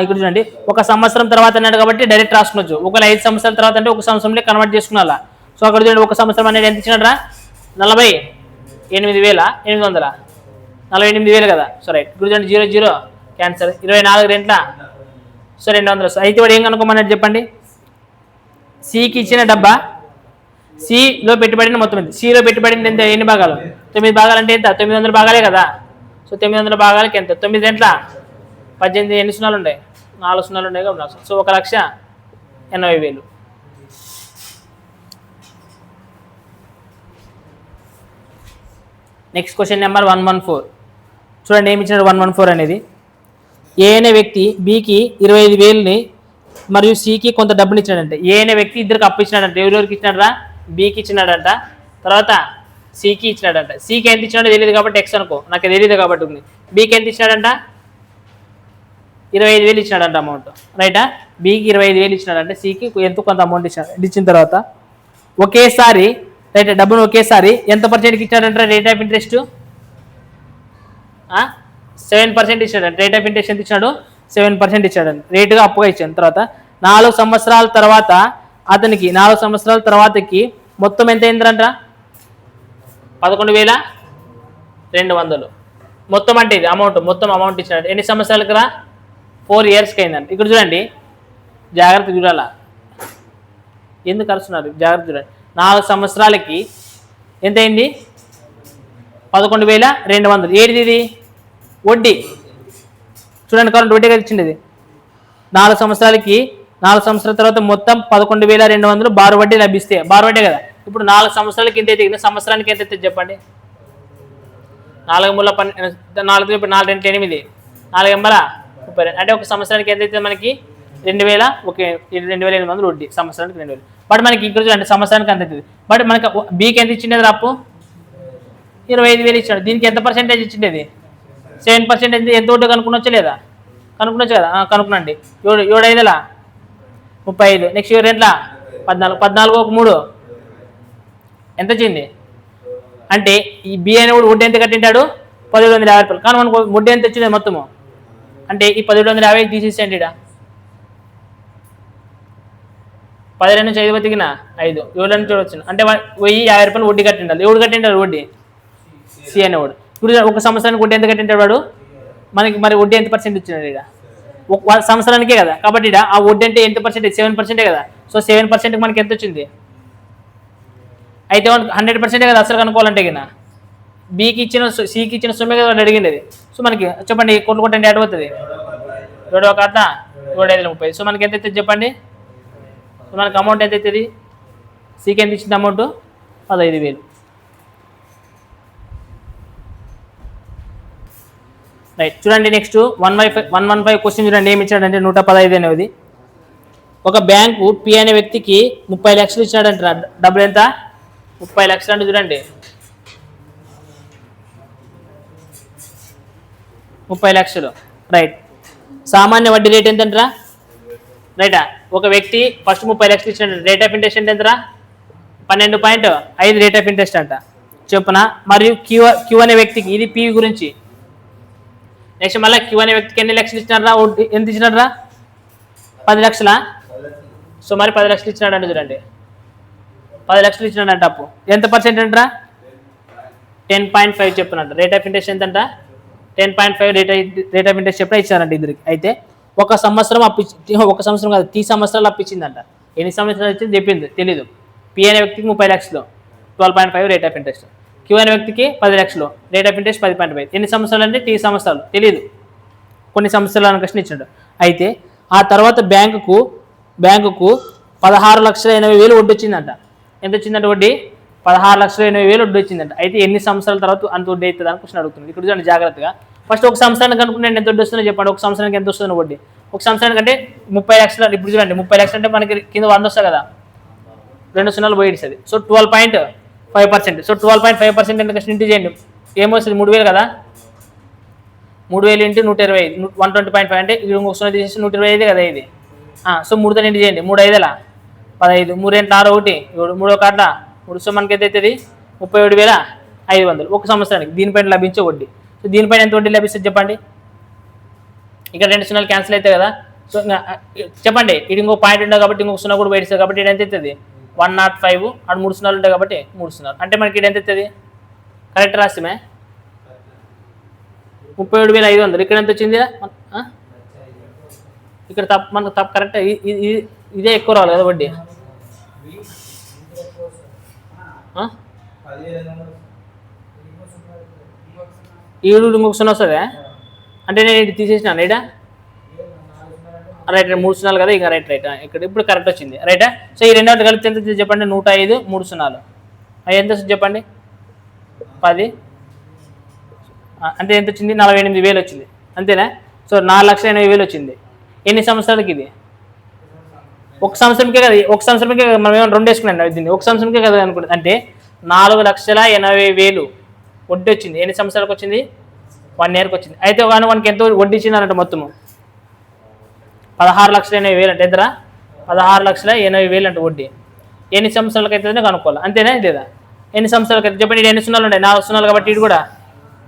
ఇక్కడ చూడండి 1 సంవత్సరం తర్వాత అన్నాడు కాబట్టి డైరెక్ట్ రాసుకోవచ్చు. ఒకవేళ 5 సంవత్సరాల తర్వాత అంటే 1 సంవత్సరంలో కన్వర్ట్ చేసుకున్నా. సో అక్కడ చూడండి 1 సంవత్సరం అనేది ఎంత ఇచ్చినాడు రా 48,800 48,000 కదా. So right. గుర్తుండి 0 0 క్యాన్సర్. 24 రెంట్ల సో 200. అయితే వాడు ఏం కనుక్కోమన్నట్టు చెప్పండి. సికి ఇచ్చిన డబ్బా సిలో పెట్టుబడిన మొత్తం ఎంత? సిలో పెట్టుబడిన ఎంత? ఎన్ని భాగాలు? 9 భాగాలు అంటే ఎంత? 900 భాగాలే కదా. సో 900 భాగాలకి ఎంత? 9 రెంట్ల 18. ఎన్ని సున్నాలు ఉన్నాయి? 4 సున్నాలు ఉన్నాయి కదా. సో 1,80,000. Next question number 114. చూడండి ఏమి ఇచ్చినాడు 114 అనేది. ఏ అనే వ్యక్తి బికి 25,000ని మరియు సికి కొంత డబ్బులు ఇచ్చినాడంటే. ఏ అనే వ్యక్తి ఇద్దరికి అప్పు ఇచ్చినాడంట. ఎవరెవరికి ఇచ్చినాడరా? బికి ఇచ్చినాడంట, తర్వాత సికి ఇచ్చినాడంట. సికి ఎంత ఇచ్చినాడో తెలియదు కాబట్టి ఎక్స్ అనుకో, నాకు తెలియదు కాబట్టి ఉంది. బికి ఎంత ఇచ్చినాడంట? 25,000 ఇచ్చినాడంట అమౌంట్. రైటా? బికి 25,000 ఇచ్చినాడంటే సికి ఎంతో కొంత అమౌంట్ ఇచ్చినాడు. ఇచ్చిన తర్వాత ఒకేసారి రైట్ డబ్బును ఒకేసారి ఎంత పర్సెంట్కి ఇచ్చాడంటే రేట్ ఆఫ్ ఇంట్రెస్ట్ 7% ఇచ్చాడంట. రేట్ ఆఫ్ ఇంట్రెస్ట్ ఎంత ఇచ్చాడు? 7% ఇచ్చాడంట. రేటుగా అప్పుగా ఇచ్చాడు. తర్వాత 4 సంవత్సరాల తర్వాత అతనికి 4 సంవత్సరాల తర్వాతకి మొత్తం ఎంత అయిందంట? 11,200 మొత్తం. అంటే ఇది అమౌంట్, మొత్తం అమౌంట్ ఇచ్చినాడు. ఎన్ని సంవత్సరాలకు రా? 4 ఇయర్స్కి అయిందంట. ఇక్కడ చూడండి, జాగ్రత్త చూడాలా, ఎందుకు అరుస్తున్నారు? జాగ్రత్త చూడండి. 4 సంవత్సరాలకి ఎంత అయింది? 11,200. ఏది ఇది? వడ్డీ. చూడండి, కరెంట్ వడ్డీ కదా ఇచ్చింది. 4 సంవత్సరాలకి 4 సంవత్సరాల తర్వాత మొత్తం 11,200 బారు వడ్డీ లభిస్తే, బారు వడ్డీ కదా. ఇప్పుడు 4 సంవత్సరాలకి ఎంత అయితే సంవత్సరానికి ఎంత అయితే చెప్పండి. 4 మూల 4 ఇప్పుడు 4 2 8 4 ఎంబల 30. అంటే ఒక సంవత్సరానికి ఎంత అయితే మనకి 2,000. ఓకే, 2,800 వడ్డీ సంవత్సరానికి 2,000. బట్ మనకి ఇక్కడ చూడండి సంవత్సరానికి అంత అవుతుంది. బట్ మనకి బీకి ఎంత ఇచ్చిండేది అప్పు? 25,000 ఇచ్చాడు. దీనికి ఎంత పర్సెంటేజ్ ఇచ్చిండేది? 7%. ఎంత వడ్డీ కనుక్కొనొచ్చా లేదా? కనుక్కొనొచ్చు కదా. కనుక్కునండి. 7 5 35. నెక్స్ట్ 7 రెంట్ల 14. 14 ఒక 3 ఎంత వచ్చింది? అంటే ఈ బి అనేవాడు వడ్డీ ఎంత కట్టింటాడు? 1,750 రూపాయలు. కానీ మనకు వడ్డీ ఎంత వచ్చింది మొత్తము? అంటే ఈ 1,750 తీసేసేయండి. ఇక్కడ 12 నుంచి 5 బతికిన 5 7 నుంచి వచ్చింది. అంటే 1,050 రూపాయలు వడ్డీ కట్టిండాలి. ఎవడు కట్టింటాడు వడ్డీ? సి అనేవాడు. ఇప్పుడు ఒక సంవత్సరానికి వడ్డీ ఎంత కట్టింటాడు వాడు? మనకి మరి వడ్డీ ఎంత పర్సెంట్ ఇచ్చినాడు? ఇక్కడ ఒక సంవత్సరానికే కదా. కాబట్టి ఇక్కడ ఆ వడ్డీ అంటే ఎంత పర్సెంటేజ్? 7% కదా. సో 7% మనకి ఎంత వచ్చింది? అయితే 100% కదా అసలు కనుక్కోవాలంటే కదా. బీకి ఇచ్చిన సికి ఇచ్చిన సొమ్మే కదా వాళ్ళు అడిగింది. సో మనకి చెప్పండి, కొట్టండి యాడ్ అవుతుంది. 7 ఒక 7 5 30. సో మనకి ఎంత అవుతుంది చెప్పండి? సో మనకి అమౌంట్ ఎంత అవుతుంది? సికి ఎంత ఇచ్చింది అమౌంట్? 15,000. రైట్. చూడండి నెక్స్ట్ 115 క్వశ్చన్ చూడండి. ఏమి ఇచ్చాడంటే 115 అనేది. ఒక బ్యాంకు పి అనే వ్యక్తికి 30 లక్షలు ఇచ్చాడంట. డబ్బులు ఎంత? 30 లక్షలు అంటే చూడండి 30 లక్షలు. రైట్. సామాన్య వడ్డీ రేట్ ఎంతంటరా? రైటా? ఒక వ్యక్తి ఫస్ట్ 30 లక్షలు ఇచ్చాడు. రేట్ ఆఫ్ ఇంట్రెస్ట్ ఎంతరా? 12.5 రేట్ ఆఫ్ ఇంట్రెస్ట్ అంట చెప్పున. మరియు క్యూ అనే వ్యక్తికి, ఇది పి గురించి. నెక్స్ట్ మళ్ళీ క్యూ అనే వ్యక్తికి ఎన్ని లక్షలు ఇచ్చినారా? ఎంత ఇచ్చినారా? 10 లక్షలా? సో మరి 10 లక్షలు ఇచ్చినాడంట చూడండి. 10 లక్షలు ఇచ్చినాడంట అప్పు. ఎంత పర్సెంట్ అంటారా? 10.5 చెప్తున్నట్ట. రేట్ ఆఫ్ ఇంట్రెస్ట్ ఎంత అంట? 10.5 రేట్ ఆఫ్ ఇంట్రెస్ట్ చెప్పిన ఇచ్చారంట ఇద్దరికి. అయితే ఒక సంవత్సరం ఒక సంవత్సరం కాదు 30 సంవత్సరాలు అప్పించిందంట. ఎన్ని సంవత్సరాలు ఇచ్చింది చెప్పింది తెలీదు. పి అనే వ్యక్తికి 30 లక్షలు 12.5 రేట్ ఆఫ్ ఇంట్రెస్ట్. క్యూ అనే వ్యక్తికి 10 లక్షలు రేట్ ఆఫ్ ఇంట్రెస్ట్ 10.5. ఎన్ని సంవత్సరాలు అంటే 30 సంవత్సరాలు తెలీదు. కొన్ని సంవత్సరాల క్వశ్చన్ ఇచ్చాడు. అయితే ఆ తర్వాత బ్యాంకుకు 16,80,000 వడ్డీ వచ్చిందంట. ఎంత వచ్చిందంట వడ్డీ? 16,80,000 వడ్డీ వచ్చిందంట. అయితే ఎన్ని సంవత్సరాల తర్వాత అంత వడ్డీ అవుతుంది అని క్వశ్చన్ అడుగుతుంది. ఇక్కడ చూడండి జాగ్రత్తగా. ఫస్ట్ ఒక సంవత్సరానికి కనుక్కుంటే ఎంత వడ్డీ వస్తుందో చెప్పండి. ఒక సంవత్సరానికి ఎంత వస్తుంది వడ్డీ? ఒక సంవత్సరానికి అంటే 30 లక్షలు. ఇప్పుడు చూడండి 30 లక్షలు అంటే మనకి కింద 100 వస్తుంది కదా, 2 సున్నాలు పోయి ఇస్తుంది. సో 12.5%. సో 12.5% ఎంత క్వశ్చన్ ఇంటూ చేయండి. ఏమొస్తుంది? 3,000 కదా. 3,000 ఇంటూ 120 120.5 అంటే ఇది ఇంకొక సున్నా తీసేసి 125 కదా ఇది. సో 3తో ఇంటూ చేయండి. 3 5 15 3 8 6 1 3 1 3. సో మనకి ఎంత అవుతుంది? 37,500 ఒక సంవత్సరానికి దీనిపైన లభించే వడ్డీ. సో దీనిపైన ఎంత వడ్డీ లభిస్తుంది చెప్పండి? ఇక్కడ 2 సున్నాలు క్యాన్సిల్ అవుతాయి కదా. సో చెప్పండి, ఇది ఇంకో పాయింట్ ఉండదు కాబట్టి ఇంకొక సున్నా కూడా బయట కాబట్టి ఇది ఎంత అవుతుంది? 105. అక్కడ 3 సున్నాలు ఉంటాయి కాబట్టి 3 సున్నాలు. అంటే మనకి ఇది ఎంత అవుతుంది? కరెక్ట్ రాసిమే 37,500. ఇక్కడ ఎంత వచ్చింది? ఇక్కడ మనకు తప్పు కరెక్ట్. ఇదే ఎక్కువ రావాలి కదా వడ్డీ. 7 ఇంకొక 0 వస్తుందా? అంటే నేను ఇది తీసేసినాను రైటా? రైట్ 3 0 కదా, ఇక రైట్ ఇక్కడ ఇప్పుడు కరెక్ట్ వచ్చింది రైటా. సో ఈ రెండోటి కలిపితే ఎంత చెప్పండి? 105 3 0 అవి ఎంత చెప్పండి? 10 అంటే ఎంత వచ్చింది? 48,000 వచ్చింది అంతేనా? సో 4,80,000 వచ్చింది. ఎన్ని సంవత్సరాలకి ఇది? ఒక సంవత్సరంకే కదా, ఒక సంవత్సరంకే కదా. మనం ఏమైనా 2 వేసుకున్నాం దీన్ని, ఒక సంవత్సరంకే కదా అనుకుంటుంది. అంటే 4,80,000 వడ్డీ వచ్చింది. ఎన్ని సంవత్సరాలకు వచ్చింది? 1 ఇయర్కి వచ్చింది. అయితే కానీ మనకి ఎంతో వడ్డీ ఇచ్చిందనంట మొత్తము 16,80,000 అంటే ఎంతరా? 16,80,000 అంటే వడ్డీ. ఎన్ని సంవత్సరాలకి అవుతుందో కనుక్కోవాలి అంతేనా లేదా? ఎన్ని సంవత్సరాలకి అయితే చెప్పండి. ఎన్ని 0 ఉంటాయి? 4 0 కాబట్టి ఇది కూడా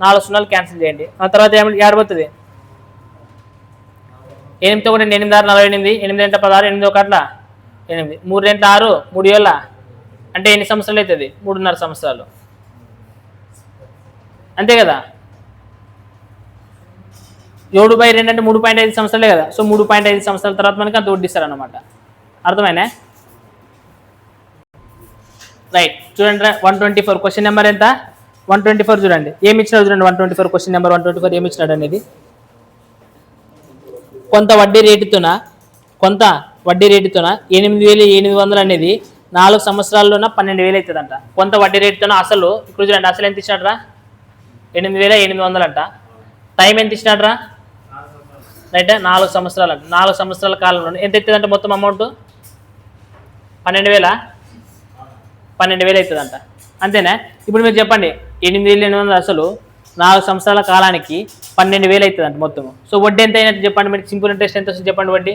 4 0 క్యాన్సిల్ చేయండి. ఆ తర్వాత ఏడిపోతుంది? 8 ఒకటి 8 6 48, 8 2 16, 8 1 అట్లా 8, 3 2 6, 3 ఏళ్ళ అంటే ఎన్ని సంవత్సరాలు అవుతుంది? 3.5 సంవత్సరాలు అంతే కదా. 7/2 అంటే 3.5 సంవత్సరాలే కదా. సో 3.5 సంవత్సరాల తర్వాత మనకి అంత వడ్డిస్తారు అనమాట. అర్థమైనా? రైట్. చూడండి 124 క్వశ్చన్ నెంబర్ ఎంత? 124 చూడండి ఏమి ఇచ్చినాడు చూడండి. 124 క్వశ్చన్ నెంబర్ 124 ఏమి ఇచ్చినాడు అనేది, కొంత వడ్డీ రేటుతోన 8,800 అనేది 4 సంవత్సరాల్లోన 12,000 అవుతుందంట. కొంత వడ్డీ రేటుతోన అసలు ఇప్పుడు చూడండి, అసలు ఎంత ఇచ్చినాడ్రా? 8,800 అంట. టైం ఎంత ఇచ్చినాడ్రా? రైట్ 4 సంవత్సరాలు అంట. 4 సంవత్సరాల కాలంలో ఎంత అవుతుందంటే మొత్తం అమౌంట్ 12,000 అవుతుందంట అంతేనా? ఇప్పుడు మీరు చెప్పండి 8,800 అసలు 4 సంవత్సరాల కాలానికి 12,000 అవుతుందంట మొత్తము. సో వడ్డీ ఎంత అయినట్టు చెప్పండి మీకు? సింపుల్ ఇంట్రెస్ట్ ఎంత వస్తుంది చెప్పండి? వడ్డీ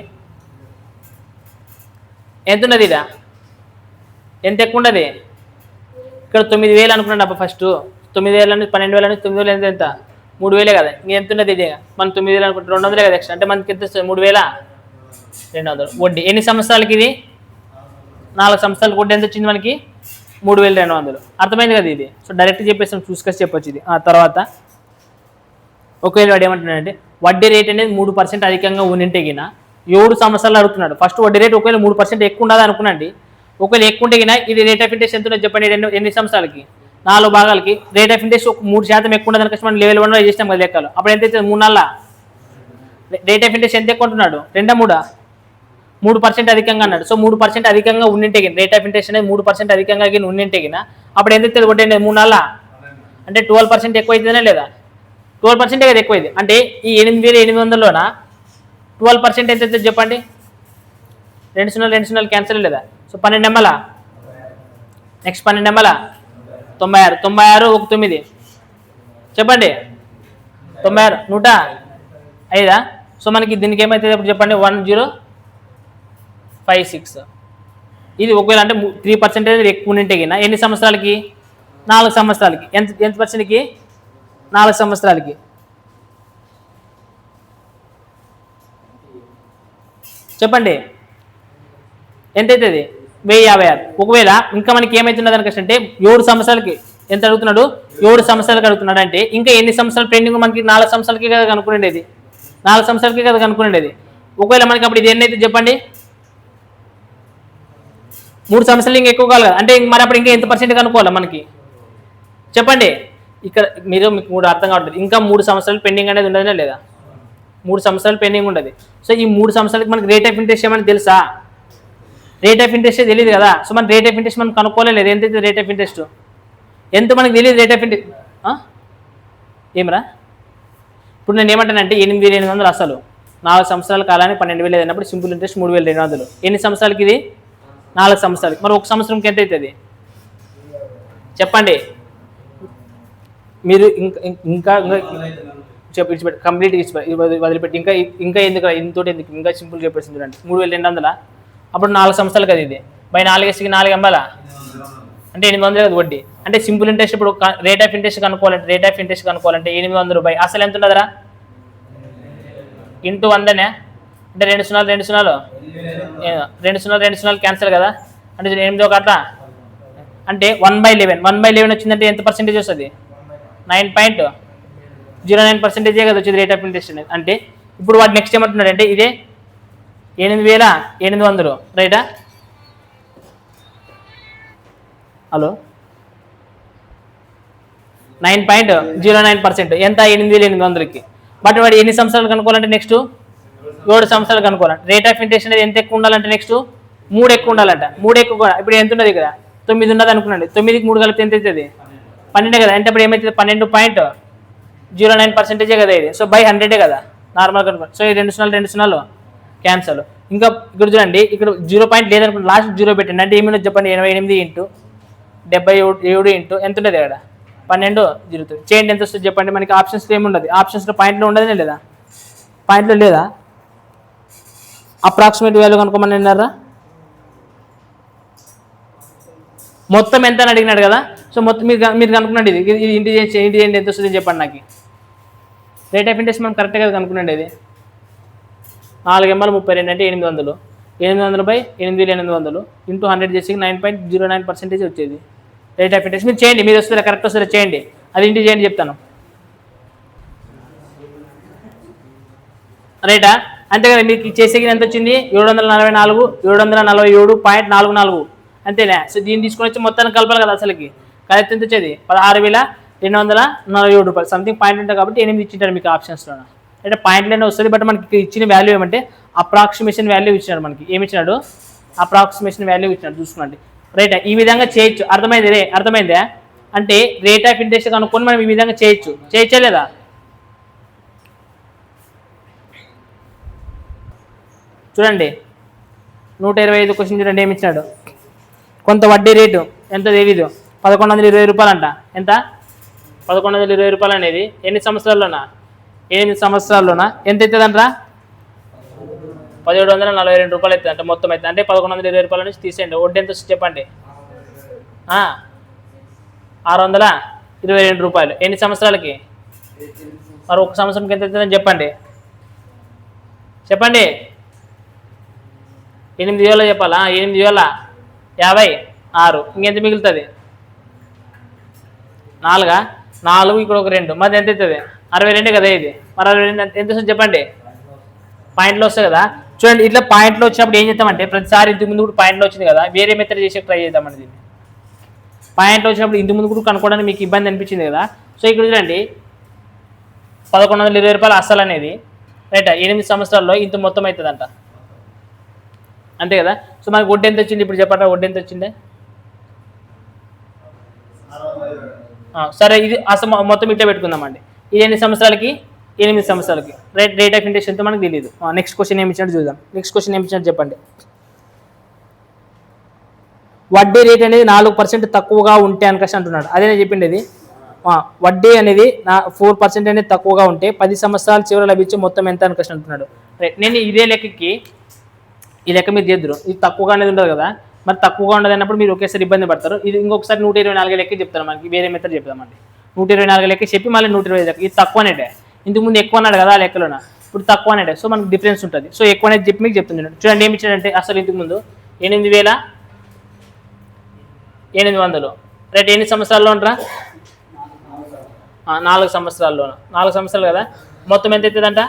ఎంత ఉన్నది? ఇదా ఎంత ఎక్కువ ఉండదు? ఇక్కడ 9,000 అనుకున్నాడు అబ్బా. ఫస్ట్ 9,000 అని 12,000 అని 9,000 ఎంత 3,000 కదా. ఇంకెంత ఉన్నది? ఇదే మనం 9,000 అనుకుంటే 200 కదా ఎక్స్ట్రా. అంటే మనకి ఎంత వస్తుంది? 3,200 వడ్డీ. ఎన్ని సంవత్సరాలకి ఇది? 4 సంవత్సరాలకు వడ్డీ ఎంత వచ్చింది మనకి? 3,200. అర్థమైంది కదా ఇది. సో డైరెక్ట్ చెప్పేస్తాం, చూసుకొని చెప్పొచ్చు ఇది. ఆ తర్వాత ఒకవేళ వాడు ఏమంటున్నాడంటే వడ్డీ రేట్ అనేది 3% అధికంగా ఉండింటే గిన 7 సంవత్సరాలు అడుగుతున్నాడు. ఫస్ట్ వడ్డీ రేట్ ఒకవేళ 3% ఎక్కువ ఉండదు అనుకున్నాండి. ఒకవేళ ఎక్కువ ఉంటే గిన ఇది రేట్ ఆఫ్ ఇంట్రెస్ట్ ఎంత ఉందో చెప్పండి? ఎన్ని సంవత్సరాలకి? 4 భాగాలకి రేట్ ఆఫ్ ఇంట్రెస్ట్ 3% ఎక్కువ ఉండదు అనుకోవచ్చు. మనం లెవెల్ 1 చేసినాం కదా లెక్కలు. అప్పుడు ఎంత అవుతుంది? 3 నెలల రేట్ ఆఫ్ ఇంట్రెస్ట్ ఎంత ఎక్కువ ఉంటున్నాడు? 3% అధికంగా అన్నాడు. సో 3% అధికంగా ఉండింటే గిన రేట్ ఆఫ్ ఇంట్రెస్ట్ అనేది 3% అధికంగా ఉండింటే గిన అప్పుడు ఎంత అవుతుంది వడ్డీ అనేది? 3 నెలల అంటే 12% ఎక్కువ అవుతుందా లేదా? 12% కదా ఎక్కువ అయింది. అంటే ఈ 8,800లోన 12% ఎంత అవుతుంది చెప్పండి? 2 0 క్యాన్సిల్ లేదా? సో 12 నెంబల నెక్స్ట్ 12 నెంబల 96, 96 1 9 చెప్పండి 96 105. సో మనకి దీనికి ఏమవుతుంది ఇప్పుడు చెప్పండి? 1056. ఇది ఒకవేళ అంటే 3% ఎక్కువ ఉంటే గిన ఎన్ని సంవత్సరాలకి? 4 సంవత్సరాలకి. ఎంత పర్సెంట్కి? 4 సంవత్సరాలకి. చెప్పండి ఎంత అవుతుంది? 1056. ఒకవేళ ఇంకా మనకి ఏమవుతున్నది అనుకంటే 7 సంవత్సరాలకి ఎంత అడుగుతున్నాడు? 7 సంవత్సరాలకి అడుగుతున్నాడు. అంటే ఇంకా ఎన్ని సంవత్సరాలు పెండింగ్ మనకి? 4 సంవత్సరాలకి కదా కనుక్కునేది. 4 సంవత్సరాలకి కదా కనుక్కునేది. ఒకవేళ మనకి అప్పుడు ఇది ఎన్ని అయితే చెప్పండి? 3 సంవత్సరాలు ఇంకా ఎక్కువ కావాలి కదా. అంటే మరి అప్పుడు ఇంకా ఎంత పర్సెంట్ కనుక్కోవాలి మనకి చెప్పండి? ఇక్కడ మీకు కూడా అర్థం కావట్లేదు. ఇంకా 3 సంవత్సరాలు పెండింగ్ అనేది ఉండదా లేదా? 3 సంవత్సరాలు పెండింగ్ ఉండదు. సో ఈ 3 సంవత్సరాలకి మనకి రేట్ ఆఫ్ ఇంట్రెస్ట్ ఏమని తెలుసా? రేట్ ఆఫ్ ఇంట్రెస్ట్ తెలియదు కదా. సో మన రేట్ ఆఫ్ ఇంట్రెస్ట్ మనం కనుక్కోలేదు. ఎంత అయితే రేట్ ఆఫ్ ఇంట్రెస్ట్ ఎంత మనకి తెలియదు. రేట్ ఆఫ్ ఇంట్రెస్ట్ ఏమరా? ఇప్పుడు నేను ఏమంటానంటే 8,800 అసలు 4 సంవత్సరాల కాలానికి 12,000 అయినప్పుడు సింపుల్ ఇంట్రెస్ట్ 3,200. ఎన్ని సంవత్సరాలకి ఇది? 4 సంవత్సరాలకి. మరి 1 సంవత్సరంకి ఎంత అవుతుంది చెప్పండి? మీరు ఇంకా చెప్పి కంప్లీట్ వదిలిపెట్టి ఇంకా ఎందుకు ఇంతోటి ఎందుకు ఇంకా సింపుల్ చెప్పేసి చూడండి. 3,200 అప్పుడు 4 సంవత్సరాలు కదా. ఇది బై 4 4 ఎంబాలా అంటే 800 కదా వడ్డీ. అంటే సింపుల్ ఇంట్రెస్ట్ ఇప్పుడు రేట్ ఆఫ్ ఇంట్రెస్ట్ కనుక్కోవాలంటే 800 బై అసలు ఎంత ఉండదురా? ఇంటూ 100నే అంటే 2 0 క్యాన్సిల్ కదా. అంటే 8 1 అంటే 1/11 వచ్చిందంటే ఎంత పర్సెంటేజ్ వస్తుంది? 9.9 0.9% కదా వచ్చేది రేట్ ఆఫ్ ఇంట్రెస్ట్ అనేది. అంటే ఇప్పుడు వాడు నెక్స్ట్ ఏమంటున్నాడు అంటే ఇదే 8,800 రైటా? హలో 9.09% ఎంత? 8,800కి. బట్ వాడు ఎన్ని సంవత్సరాలు కనుక్కోవాలంటే నెక్స్ట్ 7 సంవత్సరాలు కనుక్కోవాలంటే రేట్ ఆఫ్ ఇంట్రెస్ట్ అనేది ఎంత ఎక్కువ ఉండాలంటే నెక్స్ట్ 3 ఎక్కువ ఉండాలంట. 3 ఎక్కువ ఇప్పుడు ఎంత ఉన్నది ఇక్కడ 9 ఉన్నది అనుకున్నాండి. 9కి 3 కలిపితే ఎంత అవుతుంది? 12 కదా. అంటే ఇప్పుడు ఏమవుతుంది? 12.09% కదా ఇది. సో బై 100 కదా నార్మల్ కనుక్కోండి. సో ఈ 2 0 క్యాన్సల్. ఇంకా ఇక్కడ చూడండి, ఇక్కడ 0 పాయింట్ లేదనుకుంటే లాస్ట్ 0 పెట్టండి. అంటే ఏమైనా చెప్పండి, 88 ఇంటూ 77 ఇంటూ ఎంత ఉంటుంది ఇక్కడ 12 జరుగుతుంది. చేయండి ఎంత వస్తుంది చెప్పండి. మనకి ఆప్షన్స్లో ఏముండదు, ఆప్షన్స్లో పాయింట్లో ఉండదనే లేదా? పాయింట్లో లేదా? అప్రాక్సిమేట్ వాల్యూ కనుక్కోమని అన్నారా? మొత్తం ఎంత అని అడిగినాడు కదా. సో మొత్తం మీరు కనుక్కున్నాండి ఇది ఇంటి చేయండి ఎంత వస్తుంది చెప్పండి నాకు. రేట్ ఆఫ్ ఇంట్రెస్ట్ మనం కరెక్ట్గా కనుక్కున్నాండి. ఇది 4 ఎంఎల్ 32 అంటే 800. 800/8,800 ఇంటూ 100 చేసి 9.09% వచ్చేది రేట్ ఆఫ్ ఇంట్రెస్ట్. మీరు చేయండి, మీరు వస్తారా కరెక్ట్ వస్తారా చేయండి. అది ఇంటి చేయండి చెప్తాను రైటా. అంతే కదా. మీకు చేసేది ఎంత వచ్చింది? 747.44 అంతేనా. సో దీన్ని తీసుకొని వచ్చి మొత్తాన్ని కలపాలి కదా అసలుకి. కలిపి ఎంత వచ్చేది? 16,247 సంథింగ్ పాయింట్ ఉంటుంది కాబట్టి 8 ఇచ్చింటారు మీకు ఆప్షన్స్లో. అంటే పాయింట్లోనే వస్తుంది. బట్ మనకి ఇచ్చిన వాల్యూ ఏమంటే అప్రాక్సిమేషన్ వాల్యూ ఇచ్చినాడు. మనకి ఏమి ఇచ్చినాడు? అప్రాక్సిమేషన్ వాల్యూ ఇచ్చినాడు. చూసుకోండి రైట్. ఈ విధంగా చేయొచ్చు. అర్థమైందా? అంటే రేట్ ఆఫ్ ఇంట్రెస్ట్ కనుక్కొని మనం ఈ విధంగా చేయొచ్చా లేదా? చూడండి 125 క్వశ్చన్ చూడండి ఏమి ఇచ్చినాడు. కొంత వడ్డీ రేటు ఎంత తెలీదు, 1,120 రూపాయలు అంట. ఎంత? 1,120 రూపాయలు అనేది ఎన్ని సంవత్సరాల్లోనా? 8 సంవత్సరాల్లోనా? ఎంత అవుతుందంటారా? 1,742 రూపాయలు అవుతుంది అంటే మొత్తం అయితే. అంటే 1,120 రూపాయల నుంచి తీసేయండి. వడ్డీ ఎంత చెప్పండి? 622 రూపాయలు. ఎన్ని సంవత్సరాలకి? మరి ఒక సంవత్సరంకి ఎంత అవుతుందని చెప్పండి. 8,000 చెప్పాలా? 8,056. ఇంకెంత మిగులుతుంది? 4 ఇక్కడ ఒక 2 మరి ఎంత అవుతుంది? 62 కదా ఇది. మరి 62 ఎంత వస్తుంది చెప్పండి. పాయింట్లో వస్తుంది కదా. చూడండి ఇట్లా పాయింట్లో వచ్చినప్పుడు ఏం చేద్దామంటే ప్రతిసారి ఇంతకు ముందు కూడా పాయింట్లో వచ్చింది కదా, వేరే మెథడ్ చేసే ట్రై చేద్దామండి దీన్ని. పాయింట్లో వచ్చినప్పుడు ఇంతకు ముందు కూడా కనుక్కోవడానికి మీకు ఇబ్బంది అనిపించింది కదా. సో ఇక్కడ చూడండి 1,120 రూపాయలు అస్సలు అనేది రైట్ 8 సంవత్సరాల్లో ఇంత మొత్తం అవుతుందంట. అంతే కదా. సో మనకి వడ్డీ ఎంత వచ్చింది ఇప్పుడు చెప్పండి. వడ్డీ ఎంత వచ్చింది? సరే ఇది అసలు మొత్తం ఇట్లా పెట్టుకుందామండి. ఇది ఎన్ని సంవత్సరాలకి? 8 సంవత్సరాలకి. రేట్ ఆఫ్ ఇంట్రెస్ట్ ఎంతో మనకు తెలియదు. నెక్స్ట్ క్వశ్చన్ ఏమి ఇచ్చినట్టు చూద్దాం. నెక్స్ట్ క్వశ్చన్ ఏమి ఇచ్చినట్టు చెప్పండి. వడ్డీ రేట్ అనేది 4% తక్కువగా ఉంటే అనుకసి అంటున్నాడు. అదే నేను చెప్పింది ఇది. వడ్డీ అనేది 4% అనేది తక్కువగా ఉంటే 10 సంవత్సరాల చివర లభించే మొత్తం ఎంత అనుకసి అంటున్నాడు. రైట్. నేను ఇదే లెక్కకి ఈ లెక్క మీరు చేద్దరు. ఇది తక్కువగా అనేది ఉండదు కదా. మరి తక్కువగా ఉండదు అన్నప్పుడు మీరు ఒకేసారి ఇబ్బంది పడతారు. ఇది ఇంకొకసారి 124 లెక్క చెప్తారు. మనకి వేరే మెథడ్ చెప్తామండి. 124 లెక్క చెప్పి మళ్ళీ 120 లెక్క. ఇది తక్కువ అనేటే. ఇంతకుముందు ఎక్కువ అన్నాడు కదా ఆ లెక్కలోన, ఇప్పుడు తక్కువ అనేటే. సో మనకు డిఫరెన్స్ ఉంటుంది. సో ఎక్కువ అనేది చెప్పి మీకు చెప్తున్నాడు. చూడండి ఏమి ఇచ్చాడంటే అసలు ఇంతకుముందు 8,800 రైట్. ఎన్ని సంవత్సరాల్లో ఉంటారా? 4 సంవత్సరాల్లోన. 4 సంవత్సరాలు కదా. మొత్తం ఎంత అవుతుందంట?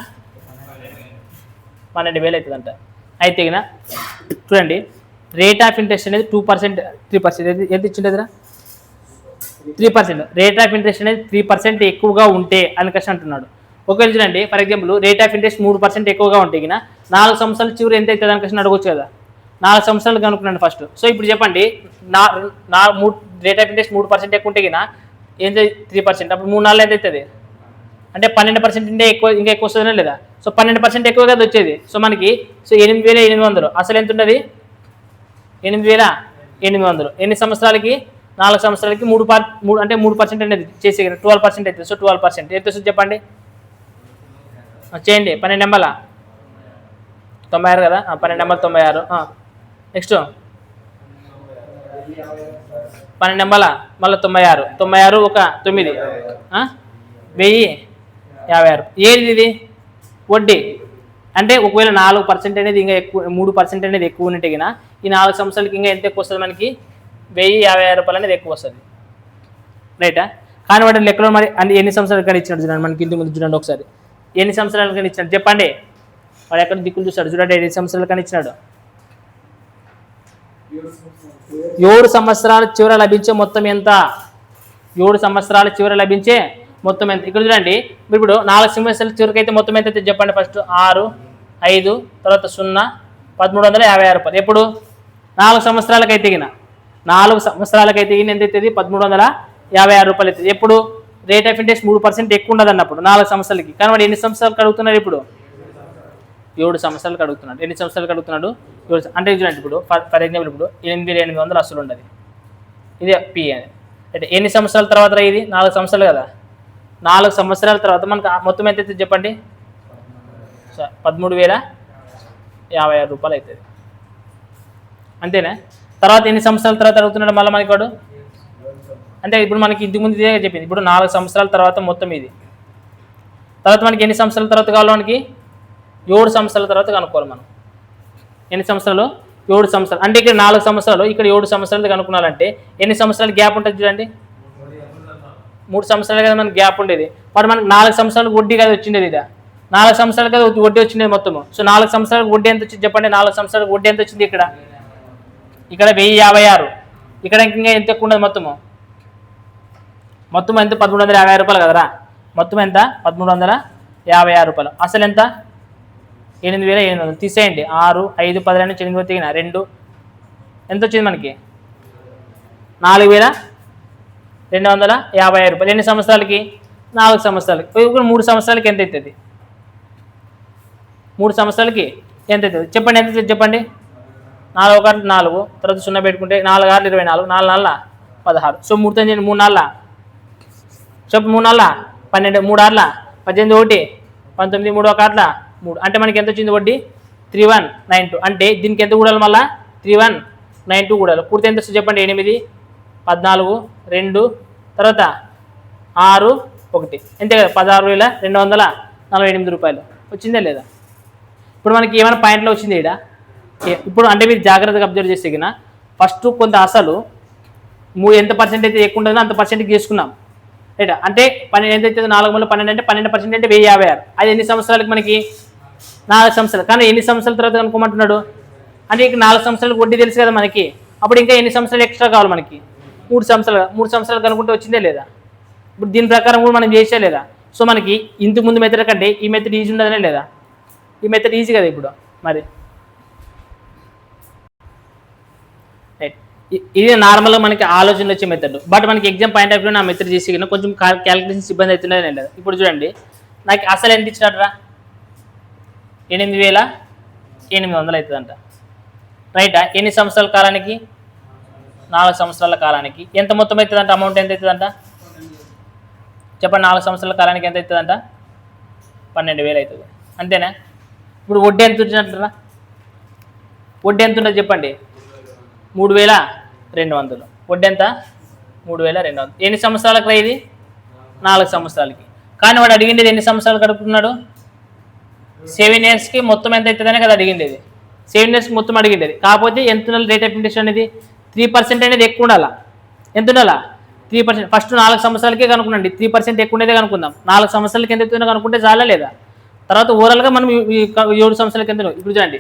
12,000 అవుతుందంట. అయితే చూడండి రేట్ ఆఫ్ ఇంట్రెస్ట్ అనేది 2% 3% ఎంత ఇచ్చిండేదిరా? 3%. రేట్ ఆఫ్ ఇంట్రెస్ట్ అనేది 3% ఎక్కువగా ఉంటే అనుకసి అంటున్నాడు. ఒకవేళ చూడండి for example rate of interest 3% ఎక్కువగా ఉంటే 4 సంవత్సరాల చివరి ఎంత అవుతుంది అనుకసి అడగొచ్చు కదా. 4 సంవత్సరాలు కనుక్కున్నాను ఫస్ట్. సో ఇప్పుడు చెప్పండి రేట్ ఆఫ్ ఇంట్రెస్ట్ 3% ఎక్కువ ఉంటే ఎంత 3%. అప్పుడు 3 4 ఎంత అవుతుంది అంటే 12% అంటే ఎక్కువ, ఇంకా ఎక్కువ వస్తుందనే లేదా. సో 12% ఎక్కువ కదా వచ్చేది. సో మనకి 8,800 అసలు ఎంత ఉంటుంది? 8,800. ఎన్ని సంవత్సరాలకి? 4 సంవత్సరాలకి 3 అంటే 3% అనేది చేసే 12% అవుతుంది. సో 12% ఎంత వస్తుంది చెప్పండి. చేయండి. 12 ఎంఎల్ 96 కదా. 12 ఎంఎల్ 96. నెక్స్ట్ 12 ఎంఎల్ మళ్ళీ 96. 96 ఒక 9 1,056. ఏది ఇది? వడ్డీ. అంటే ఒకవేళ 4% అనేది ఇంకా ఎక్కువ, 3% అనేది ఎక్కువ ఉంటే ఈ 4 సంవత్సరాలకి ఇంకా ఎంత ఎక్కువ వస్తుంది మనకి? 1,056 రూపాయలు అనేది ఎక్కువ వస్తుంది రైటా. కానీ వాటి లెక్కలో మరి అన్ని ఎన్ని సంవత్సరాలు కానీ ఇచ్చినాడు చూడండి, మనకి ఇంటి ముందు చూడండి ఒకసారి ఎన్ని సంవత్సరాలు కానీ ఇచ్చినాడు చెప్పండి. వాడు ఎక్కడ దిక్కులు చూస్తాడు చూడండి, ఎన్ని సంవత్సరాలు కానీ ఇచ్చినాడు. 7 సంవత్సరాల చివర లభించే మొత్తం ఎంత? 7 సంవత్సరాల చివర లభించే మొత్తం ఎంత? ఇక్కడ చూడండి, ఇప్పుడు 4 సంవత్సరాల చివరికి అయితే మొత్తం ఎంత అయితే చెప్పండి. ఫస్ట్ 6, 5, తర్వాత 0, 1356 రూపాయలు. ఎప్పుడు 4 సంవత్సరాలకైతే గిన 4 సంవత్సరాలకైతే గిన ఎంత అవుతుంది? 1356 రూపాయలు అవుతుంది. ఎప్పుడు రేట్ ఆఫ్ ఇంట్రెస్ట్ 3% ఎక్కువ ఉండదు అన్నప్పుడు 4 సంవత్సరాలకి. కానీ వాడు ఎన్ని సంవత్సరాలకు అడుగుతున్నాడు? ఇప్పుడు 7 సంవత్సరాలకు అడుగుతున్నాడు. ఎన్ని సంవత్సరాలకు అడుగుతున్నాడు? 7. అంటే చూడండి, ఇప్పుడు ఫర్ ఎగ్జాంపుల్ ఇప్పుడు 8800 అసలు ఉండదు, ఇదే పి అని. అంటే ఎన్ని సంవత్సరాల తర్వాత ఇది? 4 సంవత్సరాలు కదా. 4 సంవత్సరాల తర్వాత మనకు మొత్తం ఎంత అవుతుంది చెప్పండి? 13,056 రూపాయలు అవుతుంది. అంతేనా? తర్వాత ఎన్ని సంవత్సరాల తర్వాత అడుగుతున్నాడు మళ్ళీ మనకి వాడు? అంటే ఇప్పుడు మనకి ఇంతకు ముందు ఇదే చెప్పింది. ఇప్పుడు 4 సంవత్సరాల తర్వాత మొత్తం ఇది. తర్వాత మనకి ఎన్ని సంవత్సరాల తర్వాత కావాలి? మనకి 7 సంవత్సరాల తర్వాత కనుక్కోవాలి మనం. ఎన్ని సంవత్సరాలు? 7 సంవత్సరాలు. అంటే ఇక్కడ 4 సంవత్సరాలు, ఇక్కడ 7 సంవత్సరాలు కనుక్కున్నారంటే ఎన్ని సంవత్సరాలు గ్యాప్ ఉంటుంది చూడండి? 3 సంవత్సరాలు కదా మనకి గ్యాప్ ఉండేది. మరి మనకి 4 సంవత్సరాలకు వడ్డీ కదా వచ్చిండేది. ఇదా 4 సంవత్సరాలు కదా వడ్డీ వచ్చిండేది మొత్తము. సో 4 సంవత్సరాలకు వడ్డీ ఎంత వచ్చింది చెప్పండి? 4 సంవత్సరాలకు వడ్డీ ఎంత వచ్చింది? ఇక్కడ 1056. ఇక్కడ ఇంకా ఎంత ఎక్కువ ఉండదు మొత్తము? మొత్తం ఎంత? 1356 రూపాయలు కదరా. మొత్తం ఎంత? 1356 రూపాయలు. అసలు ఎంత? 8800. తీసేయండి. 6, 5, 10 నుంచి 8 తిగిన 2 ఎంత వచ్చింది మనకి? 4250 రూపాయలు. ఎన్ని సంవత్సరాలకి? 4 సంవత్సరాలకి. ఇప్పుడు 3 సంవత్సరాలకి ఎంత అవుతుంది? 3 సంవత్సరాలకి ఎంత అవుతుంది చెప్పండి? ఎంత అవుతుంది చెప్పండి? 4 1 4, తర్వాత 0 పెట్టుకుంటే 4 6 24, 4 4 16. సో 3 9 3 4 చెప్పు 3 4 12, 3 6 18, 1 19, 3 1 3. అంటే మనకి ఎంత వచ్చింది వడ్డీ? 3192. అంటే దీనికి ఎంత కూడాలి? మళ్ళీ 3192 కూడాలి. పూర్తి ఎంత వస్తుంది చెప్పండి? 8, 14, 2, తర్వాత 6, 1 అంతే కదా. 16,248 రూపాయలు వచ్చిందా లేదా? ఇప్పుడు మనకి ఏమైనా పాయింట్లో వచ్చింది ఇక్కడ? ఇప్పుడు అంటే మీరు జాగ్రత్తగా అబ్జర్వ్ చేస్తే కినా ఫస్ట్ కొంత అసలు ఎంత పర్సెంట్ అయితే ఎక్కువ ఉంటుందో అంత పర్సెంట్కి చేసుకున్నాం రైట్. అంటే 12 ఎంత అవుతుంది? 4 మూల 12 అంటే 12% అంటే 1056. అది ఎన్ని సంవత్సరాలకి మనకి? 4 సంవత్సరాలు. కానీ ఎన్ని సంవత్సరాల తర్వాత కనుక్కోమంటున్నాడు? అంటే ఇక 4 సంవత్సరాలకు వడ్డీ తెలుసు కదా మనకి. అప్పుడు ఇంకా ఎన్ని సంవత్సరాలు ఎక్స్ట్రా కావాలి మనకి? 3 సంవత్సరాలు. 3 సంవత్సరాలు కనుక్కుంటే వచ్చిందే లేదా? ఇప్పుడు దీని ప్రకారం కూడా మనం చేసే లేదా? సో మనకి ఇంతకు ముందు మెథడ్ కంటే ఈ మెథడ్ ఈజీ ఉండదనే లేదా? ఈ మెథడ్ ఈజీ కదా ఇప్పుడు మరి. రైట్, ఇది నార్మల్గా మనకి ఆలోచన వచ్చే మెథడ్. బట్ మనకి ఎగ్జామ్ పాయింట్ ఆఫ్ వ్యూ నా మెథడ్ చేసి కొంచెం క్యాలిక్యులేషన్స్ ఇబ్బంది అవుతున్నది లేదు. ఇప్పుడు చూడండి, నాకు అసలు ఎంత ఇచ్చినట్రా? 8800 అవుతుందంట రైటా. ఎన్ని సంవత్సరాల కాలానికి? 4 సంవత్సరాల కాలానికి. ఎంత మొత్తం అవుతుందంట? అమౌంట్ ఎంత అవుతుందంట చెప్పండి? 4 సంవత్సరాల కాలానికి ఎంత అవుతుందంట? 12,000 అవుతుంది. అంతేనా? ఇప్పుడు వడ్డీ ఎంత వచ్చినట్రా? వడ్డీ ఎంత ఉంటుంది చెప్పండి? 3,200. వడ్డీ ఎంత? 3,200. ఎన్ని సంవత్సరాలకు రా ఇది? 4 సంవత్సరాలకి. కానీ వాడు అడిగిండేది ఎన్ని సంవత్సరాలు గడుపుతున్నాడు? 7 ఇయర్స్కి మొత్తం ఎంత అవుతుందనే కదా అడిగిండేది. 7 ఇయర్స్కి మొత్తం అడిగిండేది. కాకపోతే ఎంత ఉండాలి రేట్ ఆఫ్ ఇంట్రెస్ట్ అనేది? 3% అనేది ఎక్కువ ఉండాలా. ఎంత ఉండాలా? 3%. ఫస్ట్ 4 సంవత్సరాలకే కనుక్కునండి. 3% ఎక్కువ ఉండేదే కనుక్కుందాం. 4 సంవత్సరాలకి ఎంత అవుతుందో కనుక్కుంటే చాలా లేదా? తర్వాత ఓవరాల్గా మనం 7 సంవత్సరాలకి ఎంత? ఇప్పుడు చూడండి,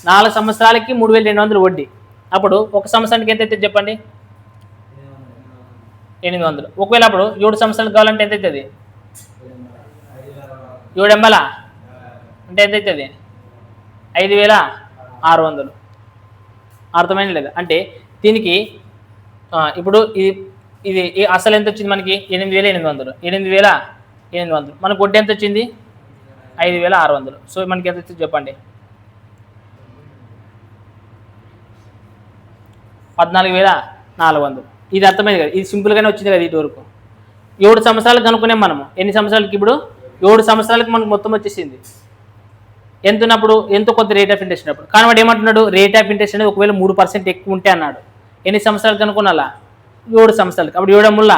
4 సంవత్సరాలకి 3,200 వడ్డీ. అప్పుడు ఒక సంవత్సరానికి ఎంత అవుతుంది చెప్పండి? 800. ఒకవేళ అప్పుడు 7 సంవత్సరాలకు కావాలంటే ఎంత అవుతుంది? 7 ఎంబలా అంటే ఎంత అవుతుంది? 5,600. అర్థమైంది లేదా? అంటే దీనికి ఇప్పుడు ఇది అసలు ఎంత వచ్చింది మనకి? 8,800. 8,800. మనకు వడ్డీ ఎంత వచ్చింది? 5,600. సో మనకి ఎంత వచ్చింది చెప్పండి? 14,400. ఇది అర్థమైంది కదా? ఇది సింపుల్గానే వచ్చింది కదా ఇటు వరకు. 7 సంవత్సరాలకు కనుక్కున్నాం మనము. ఎన్ని సంవత్సరాలకి? ఇప్పుడు 7 సంవత్సరాలకి మనకు మొత్తం వచ్చేసింది. ఎంత ఉన్నప్పుడు? ఎంతో కొంత రేట్ ఆఫ్ ఇంట్రెస్ట్ ఉన్నప్పుడు. కానీ వాడు ఏమంటున్నాడు? రేట్ ఆఫ్ ఇంట్రెస్ట్ అనేది ఒకవేళ 3% ఎక్కువ ఉంటే అన్నాడు. ఎన్ని సంవత్సరాలకు కనుక్కున్నా? 7 సంవత్సరాలకి. అప్పుడు 7 ముళ్ళ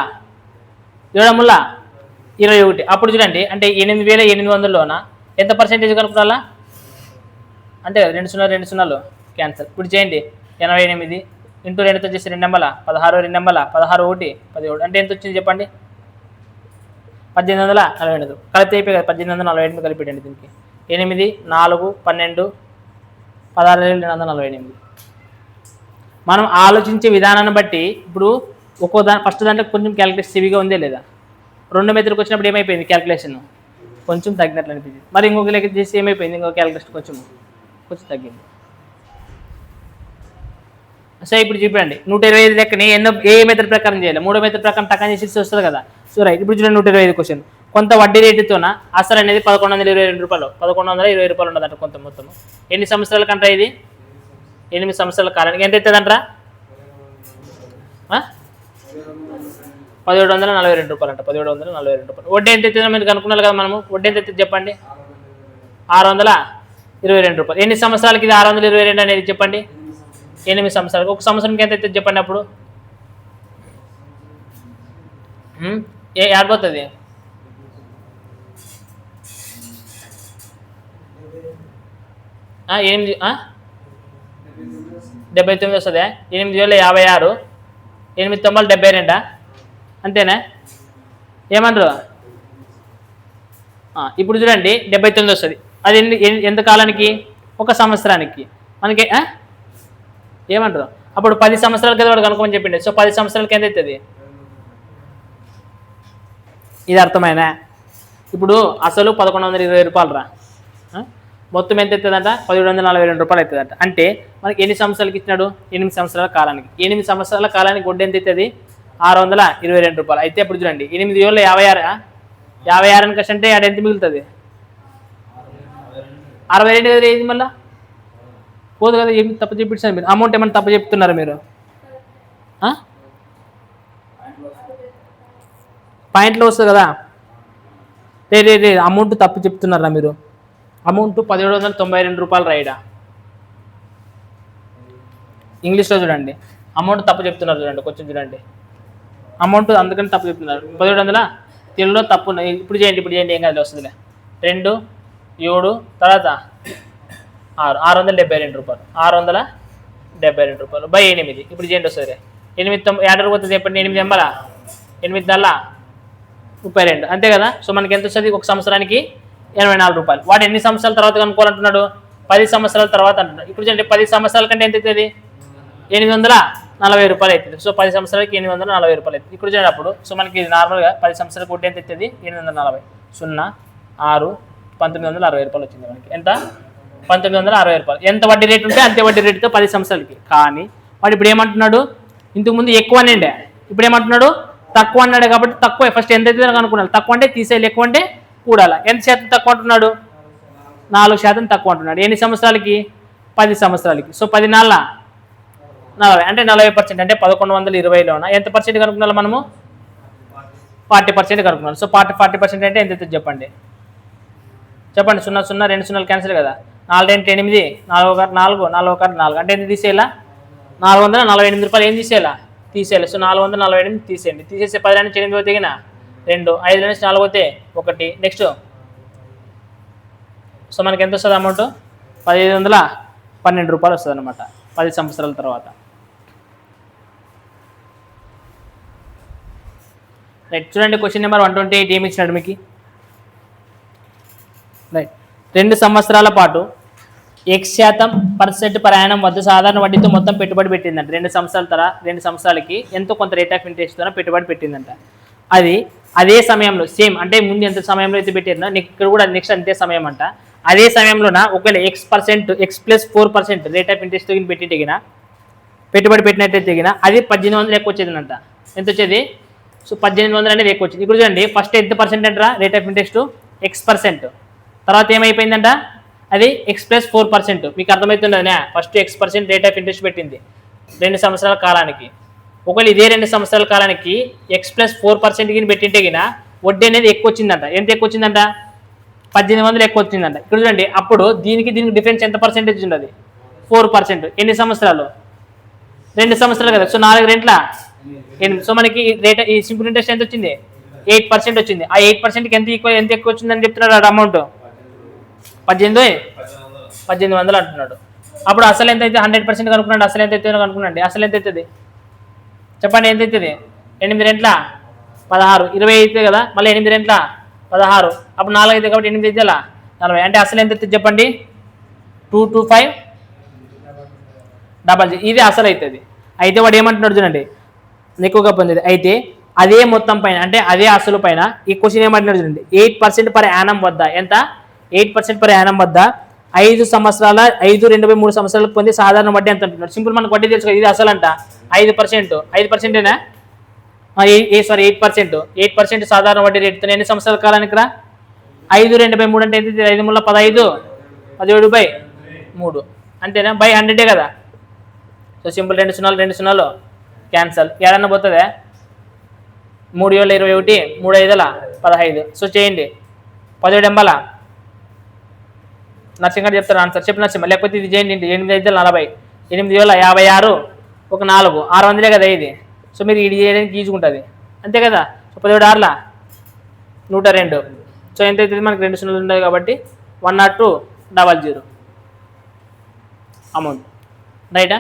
21. అప్పుడు చూడండి, అంటే 8,800లోన ఎంత పర్సెంటేజ్ కనుక్కున్నా? అంటే 2 0 క్యాన్సల్. ఇప్పుడు చేయండి, 88 ఇంటూ 2తో చేసి 2 నెంబల 16, 2 నెంబల 16, 1 17. అంటే ఎంత వచ్చింది చెప్పండి? 1848 కలిపి అయిపోయి కదా 1848 కలిపెట్టండి దీనికి 8 4 12 16,248. మనం ఆలోచించే విధానాన్ని బట్టి ఇప్పుడు ఫస్ట్ దాంట్లో కొంచెం క్యాలిక్యులేషన్ సివిగా ఉందే లేదా, రెండో మెథడ్కి వచ్చినప్పుడు ఏమైపోయింది క్యాలిక్యులేషన్ కొంచెం తగ్గినట్లు అనిపించింది, మరి ఇంకొక లెక్క చేసి ఏమైపోయింది ఇంకొక క్యాలిక్యులేషన్ కొంచెం తగ్గింది. సో ఇప్పుడు చూడండి 125 లెక్కని ఏ మెథడ్ ప్రకారం చేయాలి, మూడో మెథడ్ ప్రకారం టక్కన చేసి వస్తుంది కదా. సో రైట్, ఇప్పుడు చూడండి 125 క్వశ్చన్. కొంత వడ్డీ రేటుతోన అసలు అనేది 1122 రూపాయలు 1120 రూపాయలు ఉండదంట కొంత మొత్తం. ఎన్ని సంవత్సరాల కంట ఇది 8 సంవత్సరాల కాలానికి ఎంత అవుతుందంటారా 1742 రూపాయలు అంట 1742 రూపాయలు. వడ్డీ ఎంత అవుతుందో మీరు కనుక్కున్నారు కదా మనము, వడ్డీ ఎంత అవుతుంది చెప్పండి 622 రూపాయలు. ఎన్ని సంవత్సరాలకి ఇది 622 అనేది చెప్పండి 8 సంవత్సరాలకు. ఒక సంవత్సరానికి ఎంత అవుతుంది చెప్పండి అప్పుడు ఆడిపోతుంది 79 వస్తుంది. 8,056 8 9 72 అంతేనా ఏమన్నారు. ఇప్పుడు చూడండి 79 వస్తుంది. అది ఎంత కాలానికి ఒక సంవత్సరానికి మనకి ఏమంటారు. అప్పుడు 10 సంవత్సరాల కదా వాడు కనుక్కోమని చెప్పిండే. సో 10 సంవత్సరాలకి ఎంత అవుతుంది ఇది అర్థమైనా. ఇప్పుడు అసలు 1120 రూపాయలు రా, మొత్తం ఎంత అవుతుందంట 1742 రూపాయలు అవుతుందంట. అంటే మనకి ఎన్ని సంవత్సరాలకి ఇచ్చినాడు 8 సంవత్సరాల కాలానికి. 8 సంవత్సరాల కాలానికి వడ్డీ ఎంత అవుతుంది 622 రూపాయలు. అయితే ఇప్పుడు చూడండి 8 ఏళ్ళు 56 అని కష్టం అంటే ఆడ ఎంత మిగులుతుంది 62 కదా. ఏది మళ్ళీ పోదు కదా, ఏమి తప్పు చెప్పించారు మీరు. అమౌంట్ ఏమైనా తప్పు చెప్తున్నారు మీరు, పాయింట్లో వస్తుంది కదా. రే అమౌంట్ తప్పు చెప్తున్నారా మీరు. అమౌంట్ 1792 రూపాయలు రైడా. ఇంగ్లీష్లో చూడండి అమౌంట్ తప్పు చెప్తున్నారు చూడండి, కొంచెం చూడండి అమౌంట్ అందుకని తప్పు చెప్తున్నారు. 1700 తెలుగులో తప్పు. ఇప్పుడు చేయండి ఏం కాదు వస్తుందిలే. 2 7 తర్వాత 672 రూపాయలు 672 రూపాయలు బై 8. ఇప్పుడు చేయండి వస్తుంది 8 ఏడాది పోతుంది చెప్పండి. 8 ఎంబలా 8 దల్లా 32 అంతే కదా. సో మనకి ఎంత వస్తుంది ఒక సంవత్సరానికి 84 రూపాయలు. వాడు ఎన్ని సంవత్సరాల తర్వాత కనుక్కోవాలంటున్నాడు 10 సంవత్సరాల తర్వాత అంటున్నాడు. ఇప్పుడు చూడండి 10 సంవత్సరాల కంటే ఎంత అవుతుంది 840 రూపాయలు అవుతుంది. సో 10 సంవత్సరాలకి 840 రూపాయలు అవుతుంది. ఇప్పుడు చూడండి అప్పుడు. సో మనకి నార్మల్గా 10 సంవత్సరాలకు వడ్డీ ఎంత అవుతుంది 840 0 6 1960 రూపాయలు వచ్చింది మనకి. ఎంత 1960 రూపాయలు. ఎంత వడ్డీ రేటు ఉంటే అంతే వడ్డీ రేటుతో 10 సంవత్సరాలకి. కానీ వాడు ఇప్పుడు ఏమంటున్నాడు ఇంతకుముందు ఎక్కువ అనండి, ఇప్పుడు ఏమంటున్నాడు తక్కువ అన్నాడు. కాబట్టి తక్కువ ఫస్ట్ ఎంత అవుతుందో అనుకున్నాడు. తక్కువ అంటే తీసేయాలి, ఎక్కువ అంటే కూడాలి. ఎంత శాతం తక్కువ అంటున్నాడు 4% తక్కువ అంటున్నాడు. ఎన్ని సంవత్సరాలకి 10 సంవత్సరాలకి. సో 10 నాళ్ళ 40 అంటే 40%. అంటే 1120లోన ఎంత పర్సెంట్ కనుక్కున్నాం మనము 40% కనుక్కున్నాం. సో 40% అంటే ఎంత అవుతుంది చెప్పండి 0 0 2 0 క్యాన్సిల్ కదా. 4 8 8 4 1 4 4 1 4 అంటే ఎంత తీసేయాలా 448 రూపాయలు. ఏం తీసేయాలి. సో 448 తీసేయండి. తీసేస్తే 10 నుంచి 8 పోతే 2 5 నుంచి 4 పోతే 1. నెక్స్ట్ సో మనకి ఎంత వస్తుంది అమౌంట్ 1512 రూపాయలు వస్తుంది అనమాట 10 సంవత్సరాల తర్వాత. రైట్, చూడండి క్వశ్చన్ నెంబర్ 128 ఏమి ఇచ్చినాడు మీకు. రైట్, 2 సంవత్సరాల పాటు X% ప్రయాణం వద్ద సాధారణ వడ్డీతో మొత్తం పెట్టుబడి పెట్టిందంట. 2 సంవత్సరాలకి ఎంతో కొంత రేట్ ఆఫ్ ఇంట్రెస్ట్తో పెట్టుబడి పెట్టిందంట. అది అదే సమయంలో సేమ్ అంటే ముందు ఎంత సమయంలో అయితే పెట్టారో ఇక్కడ కూడా నెక్స్ట్ అంతే సమయం అంట. అదే సమయంలోన ఒకవేళ X+4% రేట్ ఆఫ్ ఇంట్రెస్ట్ పెట్టుబడి పెట్టినట్టయితే అది 1800 ఎక్కువ వచ్చేదినంట. ఎంత వచ్చేది సో 1800 అనేది ఎక్కువ వచ్చింది. ఇప్పుడు చూడండి ఫస్ట్ ఎంత పర్సెంట్ అంటారా రేట్ ఆఫ్ ఇంట్రెస్ట్ X%. తర్వాత ఏమైపోయిందంట అది X+4%. మీకు అర్థమవుతుందా first X% rate of interest పెట్టింది 2 సంవత్సరాల కాలానికి. ఒకవేళ ఇదే 2 సంవత్సరాల కాలానికి X+4% పెట్టింటే వడ్డీ అనేది ఎక్కువ వచ్చిందంట. ఎంత ఎక్కువ వచ్చిందంట 1800 ఎక్కువ వచ్చిందంట. ఇక్కడ చూడండి అప్పుడు దీనికి డిఫరెన్స్ ఎంత పర్సెంటేజ్ ఉండదు 4%. ఎన్ని సంవత్సరాలు 2 సంవత్సరాలు కదా. సో 4 రెంట్ల 8. సో మనకి రేట్ ఈ సింపుల్ ఇంట్రెస్ట్ ఎంత వచ్చింది 8% వచ్చింది. ఆ 8%కి ఎంత ఎక్కువ వచ్చిందని చెప్తున్నాడు అమౌంట్ 1800 అంటున్నాడు. అప్పుడు అసలు ఎంత అయితే 100% కనుక్కున్నాడు. అసలు ఎంత అయితే కనుక్కున్నాండి. అసలు ఎంత అవుతుంది చెప్పండి ఎంత అవుతుంది 8 రెంట్ల 16, 20 అయితే కదా, మళ్ళీ 8 రెంట్ల 16, అప్పుడు 4 అయితే కాబట్టి 8 అయితే 40. అంటే అసలు ఎంత అవుతుంది చెప్పండి? 22500. ఇది అసలు అవుతుంది. అయితే వాడు ఏమంటున్నాడు చూడండి, ఎక్కువగా పొందేది. అయితే అదే మొత్తం పైన, అంటే అదే అసలు పైన ఈ క్వశ్చన్ ఏమంటున్నాడు చూడండి, 8% పర్ యానం వద్ద, ఎంత? 8% పర్ యానం వద్ద 5 సంవత్సరాల 5/2/3 సంవత్సరాలకు పొంది సాధారణ వడ్డీ ఎంత అంటున్నాడు. సింపుల్ మనకు వడ్డీ తెలుసు, ఇది అసలు అంట 5%. 5%ఏనా? 8% సాధారణ వడ్డీ రేటుతో ఎన్ని సంవత్సరాల కాలానికి రా? 5/2/3 అంటే ఎంత? 5 3 15, 17/3 అంతేనా? బై 100 కదా. So simple 2 0 2 0 cancel. ఏడన్నా పోతుందా? 3 7 21, 3 5 15. సో చేయండి. 17 ఎంబల నరసింహ గారు చెప్తారు ఆన్సర్. చెప్పి నరసింహ, లేకపోతే ఇది చేయండి. 8 5 40, 8 7 56, ఒక 4, 600 కదా ఇది. సో మీరు ఇది చేయడానికి ఈజుకుంటుంది, అంతే కదా. సో 17 6 102. సో ఎంత అవుతుంది మనకి? 2 0 ఉన్నాయి కాబట్టి 102,000 అమౌంట్. రైటా?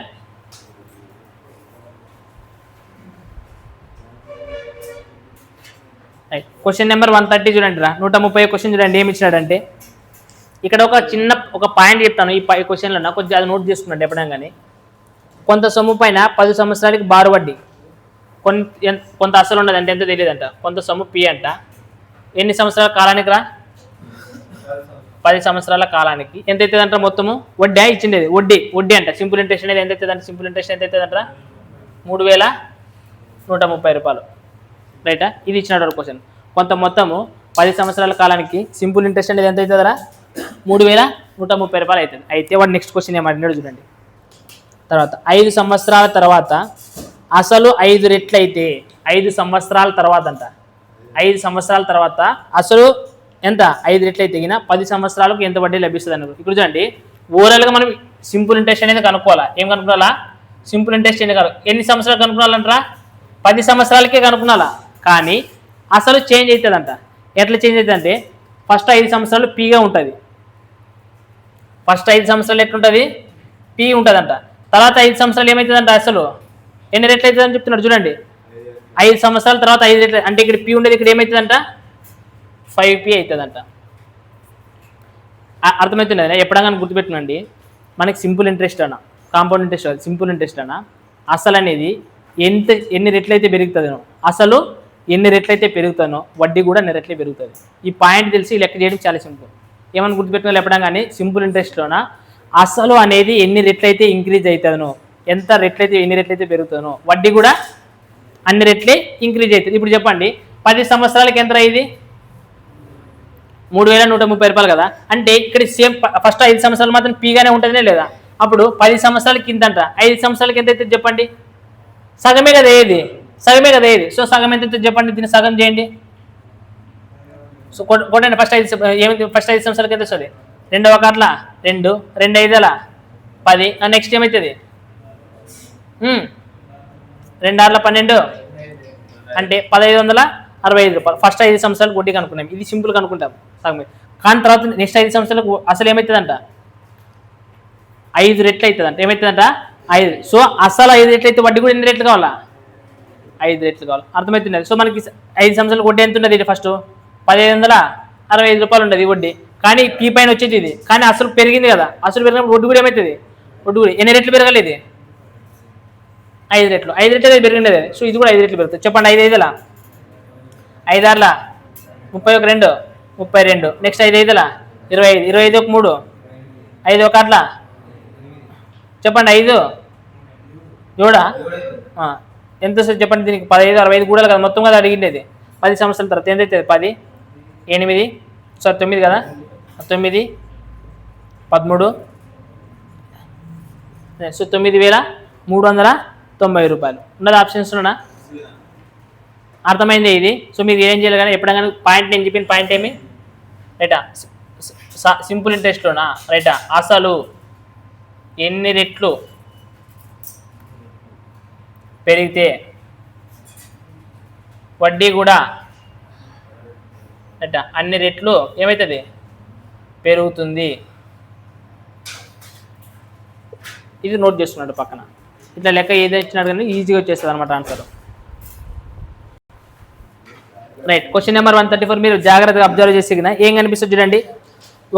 రైట్. క్వశ్చన్ నెంబర్ 130 చూడండి రా. 130 క్వశ్చన్ చూడండి. ఏమి ఇచ్చినాడంటే ఇక్కడ ఒక పాయింట్ చెప్తాను ఈ క్వశ్చన్లో, కొంచెం అది నోట్ చేసుకున్నాడు ఎప్పుడైనా కానీ. కొంత సొమ్ము పైన 10 సంవత్సరాలకి బారు వడ్డీ, కొంత అసలు ఉండదు అంటే ఎంత తెలియదంట. కొంత సొమ్ము పి అంట. ఎన్ని సంవత్సరాల కాలానికి రా? 10 సంవత్సరాల కాలానికి. ఎంత అవుతుంది అంటారా? మొత్తము వడ్డీ ఇచ్చిండేది, వడ్డీ అంట. సింపుల్ ఇంట్రెస్ట్ అనేది ఎంత అవుతుంది అంటే, సింపుల్ ఇంట్రెస్ట్ ఎంత అవుతుంది అంటారా? 3130 రూపాయలు. రైటా? ఇది ఇచ్చినాడు క్వశ్చన్. కొంత మొత్తము 10 సంవత్సరాల కాలానికి సింపుల్ ఇంట్రెస్ట్ అనేది ఎంత అవుతుందరా? 3130 రూపాయలు అవుతుంది. అయితే వాడు నెక్స్ట్ క్వశ్చన్ ఏమంటున్నాడు చూడండి. తర్వాత 5 సంవత్సరాల తర్వాత అసలు 5 రెట్లు అయితే, 5 సంవత్సరాల తర్వాత అంట, 5 సంవత్సరాల తర్వాత అసలు ఎంత? 5 రెట్లు అయితే 10 సంవత్సరాలకు ఎంత వడ్డీ లభిస్తుంది అన్నారు. ఇప్పుడు చూడండి, ఓవరాల్గా మనం సింపుల్ ఇంట్రెస్ట్ అనేది కనుక్కోవాలా. ఏం కనుక్కోవాలా? సింపుల్ ఇంట్రెస్ట్ అనేది ఎన్ని సంవత్సరాలు కనుక్కున్నాలంటారా? 10 సంవత్సరాలకే కనుక్కున్నాలా. కానీ అసలు చేంజ్ అవుతుందంట. ఎట్లా చేంజ్ అవుతుంది అంటే, ఫస్ట్ 5 సంవత్సరాలు పీగా ఉంటుంది. ఫస్ట్ 5 సంవత్సరాలు ఎట్లుంటుంది? పీ ఉంటుందంట. తర్వాత 5 సంవత్సరాలు ఏమవుతుందంట? అసలు ఎన్ని రెట్లు అవుతుందని చెప్తున్నాడు చూడండి. 5 సంవత్సరాల తర్వాత 5 రెట్లు అంటే ఇక్కడ పీ ఉండేది, ఇక్కడ ఏమవుతుందంట? 5p అవుతుందంట. అర్థమవుతుంది కదా. ఎప్పుడైనా గుర్తుపెట్టుకోండి, మనకి సింపుల్ ఇంట్రెస్ట్ అన్న, కాంపౌండ్ ఇంట్రెస్ట్, సింపుల్ ఇంట్రెస్ట్ అన్న, అసలు అనేది ఎన్ని రెట్లు అయితే పెరుగుతుందో, అసలు ఎన్ని రెట్లు అయితే పెరుగుతానో వడ్డీ కూడా అన్ని రెట్లే పెరుగుతుంది. ఈ పాయింట్ తెలిసి లెక్క చేయడం చాలా సింపుల్. ఏమని గుర్తుపెట్టుకోవాలి ఎప్పుడైనా కానీ, సింపుల్ ఇంట్రెస్ట్లోన అసలు అనేది ఎన్ని రెట్లయితే ఇంక్రీజ్ అవుతుందో, ఎన్ని రెట్లయితే పెరుగుతుందో వడ్డీ కూడా అన్ని రెట్లే ఇంక్రీజ్ అవుతుంది. ఇప్పుడు చెప్పండి, 10 సంవత్సరాలకి ఎంత ఇది? 3130 రూపాయలు కదా. అంటే ఇక్కడ సేమ్ ఫస్ట్ 5 సంవత్సరాలు మాత్రం పీగానే ఉంటుందనే లేదా? అప్పుడు 10 సంవత్సరాలకి ఇంత అంట. 5 సంవత్సరాలకి ఎంత అవుతుంది చెప్పండి? సగమే కదా ఏది? సో సగం ఎంత అవుతుంది చెప్పండి? దీన్ని సగం చేయండి. సో కొట్టండి. ఫస్ట్ 5 సంవత్సరాలకి ఎంత వస్తుంది? 2 1 2, 2 5 10. నెక్స్ట్ ఏమవుతుంది? 2 6 12 అంటే 1565 రూపాయలు. ఫస్ట్ 5 సంవత్సరాలకు వడ్డీ కనుక్కున్నాం. ఇది సింపుల్ కనుక్కుంటాం సగమే. కానీ తర్వాత నెక్స్ట్ 5 సంవత్సరాలకు అసలు ఏమవుతుందంట? 5 రెట్లు అవుతుందంట. ఏమవుతుందంట? 5. సో అసలు 5 రెట్లు అయితే వడ్డీ కూడా ఎన్ని రెట్లు కావాలా? 5 రెట్లు కావాలి. అర్థమవుతున్నది. సో మనకి 5 సంవత్సరాలకు వడ్డీ ఎంత ఉన్నది? ఇది ఫస్ట్ 1565 రూపాయలు ఉండదు వడ్డీ. కానీ పీ పైన వచ్చేది ఇది. కానీ అసలు పెరిగింది కదా. అసలు పెరిగినప్పుడు వడ్డీ కూడా ఏమవుతుంది? వడ్డీ కూడా ఎన్ని రెట్లు పెరగలేదు? 5 రెట్లు. 5 రెట్లు పెరిగిండేది. సో ఇది కూడా 5 రెట్లు పెరుగుతుంది. చెప్పండి. 5 5 5 6 31 2 32. నెక్స్ట్ 5 5 25, 25 1 3, 5 1 చెప్పండి. 5 7 ఎంత చెప్పండి? దీనికి 15 65 కూడా కదా మొత్తం కదా అడిగిండేది. 10 సంవత్సరాల తర్వాత ఎంత అవుతుంది? 10 8 సారీ 9 కదా, 9 13. సో 9390 రూపాయలు ఉన్నది. ఆప్షన్స్ ఉన్నా అర్థమైంది ఇది. సో మీరు ఏం చేయాలి కానీ ఎప్పుడైనా పాయింట్, నేను చెప్పిన పాయింట్ ఏమి రైటా? సింపుల్ ఇంట్రెస్ట్లోనా రైటా? అసలు ఎన్ని రెట్లు పెరిగితే వడ్డీ కూడా రైటా అన్ని రెట్లు ఏమవుతుంది? పెరుగుతుంది. ఇది నోట్ చేసుకున్నాడు పక్కన. ఇట్లా లెక్క ఏదో ఇచ్చినాడు కానీ ఈజీగా వచ్చేస్తుంది అనమాట ఆన్సర్. రైట్. క్వశ్చన్ నెంబర్ 134 మీరు జాగ్రత్తగా అబ్జర్వ్ చేసి ఏం కనిపిస్తుంది చూడండి.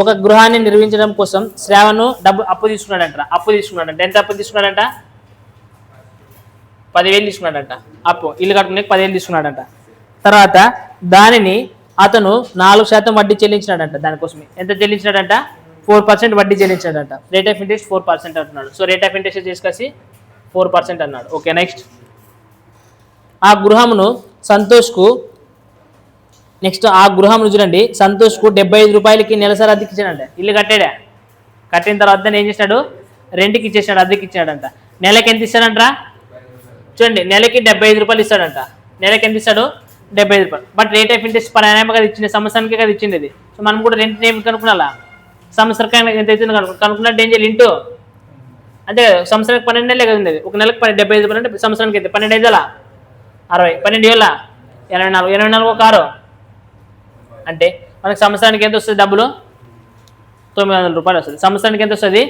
ఒక గృహాన్ని నిర్మించడం కోసం శ్రావణ్ అప్పు తీసుకున్నాడంట. ఎంత అప్పు తీసుకున్నాడంట? 10,000 తీసుకున్నాడంట అప్పు. ఇల్లు కట్టుకునే 10,000 తీసుకున్నాడంట. తర్వాత దానిని అతను 4% వడ్డీ చెల్లించినాడంట. దానికోసమే ఎంత చెల్లించినాడంట? 4% వడ్డీ చెల్లించాడంట. రేట్ ఆఫ్ ఇంట్రెస్ట్ 4% అంటున్నాడు. సో రేట్ ఆఫ్ ఇంట్రెస్ట్ చేసుకొచ్చి 4% అన్నాడు. ఓకే, నెక్స్ట్ ఆ గృహమును సంతోష్కు చూడండి, సంతోష్కు 75 రూపాయలకి నెలసరి అద్దెకి ఇచ్చాడంట. ఇల్లు కట్టాడా? కట్టిన తర్వాత ఏం చేసినాడు? రెంట్కి ఇచ్చేసాడు, అద్దెకి ఇచ్చాడంట. నెలకి ఎంత ఇస్తాడంట? చూడండి, నెలకి 75 రూపాయలు ఇస్తాడంట. నెలకి ఎంత ఇస్తాడు? 75 రూపాయలు. బట్ రేట్ ఆఫ్ ఇంట్రెస్ట్ పలానా కదా ఇచ్చింది, సంవత్సరానికి కదా ఇచ్చింది అది. సో మనం కూడా రెంట్ ఏమి కనుక్కున్నా, సంవత్సరానికి ఎంత అవుతుంది కనుక్కున్నట్టు ఏం చేయాలి? ఇంటూ అంతే కదా, సంవత్సరానికి 12 నెలలే కదా ఉండేది. ఒక నెలకు 75 రూపాయలు అంటే సంవత్సరానికి అయితే 12 ఐదులా 60, 12 వేల 84 ఒక 6 అంటే మనకి సంవత్సరానికి ఎంత వస్తుంది? డబ్బులు 900 రూపాయలు వస్తుంది. సంవత్సరానికి ఎంత వస్తుంది?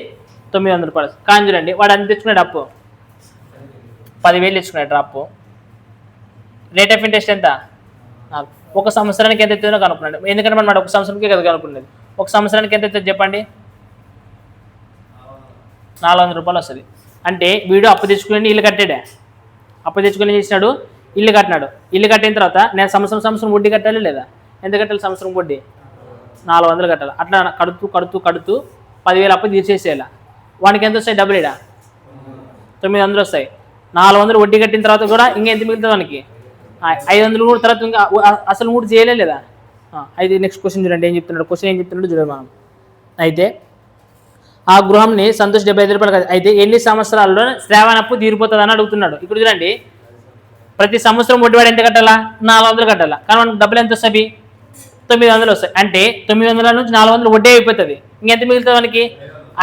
900 రూపాయలు వస్తుంది. కానీ చూడండి, వాడు అంత తెచ్చుకున్నాడు అప్పు, 10,000 తెచ్చుకున్నాడు అప్పు. రేట్ ఆఫ్ ఇంట్రెస్ట్ ఎంత? ఒక సంవత్సరానికి ఎంత అవుతుందో కనుక్కున్నాడు. ఎందుకంటే మనం ఒక సంవత్సరానికి కదా కనుక్కున్నది. ఒక సంవత్సరానికి ఎంత అవుతుంది చెప్పండి? 400 రూపాయలు వస్తుంది. అంటే వీడు అప్పు తెచ్చుకుని ఇల్లు కట్టాడే. అప్పు తెచ్చుకుని ఏం చేసినాడు? ఇల్లు కట్టినాడు. ఇల్లు కట్టిన తర్వాత నేను సంవత్సరం వడ్డీ కట్టాలి లేదా? ఎంత కట్టాలి సంవత్సరం వడ్డీ? 400 కట్టాలి. అట్లా కడుతూ 10,000 అప్పు తీర్చేసేయాలి. వానికి ఎంత వస్తాయి డబ్బులు? 900 వస్తాయి. 400 వడ్డీ కట్టిన తర్వాత కూడా ఇంకా ఎంత మిగులుతుంది వానికి? 500 కూడా తర్వాత ఇంకా అసలు కూడా చేయలే లేదా? అయితే నెక్స్ట్ క్వశ్చన్ చూడండి, ఏం చెప్తున్నాడు? క్వశ్చన్ ఏం చెప్తున్నాడు చూడండి మనం. అయితే ఆ గృహంని సంతోష్ 75 రూపాయలు కదా, అయితే ఎన్ని సంవత్సరాల్లో శ్రావణ అప్పు తీరిపోతుంది అని అడుగుతున్నాడు. ఇక్కడ చూడండి, ప్రతి సంవత్సరం వడ్డీవాడు ఎంత కట్టాలా? 400 కట్టాలా. కానీ మనకు డబ్బులు ఎంత వస్తాయి? 900 వస్తాయి. అంటే 900 నుంచి 400 వడ్డీ అయిపోతుంది. ఇంకెంత మిగులుతుంది మనకి?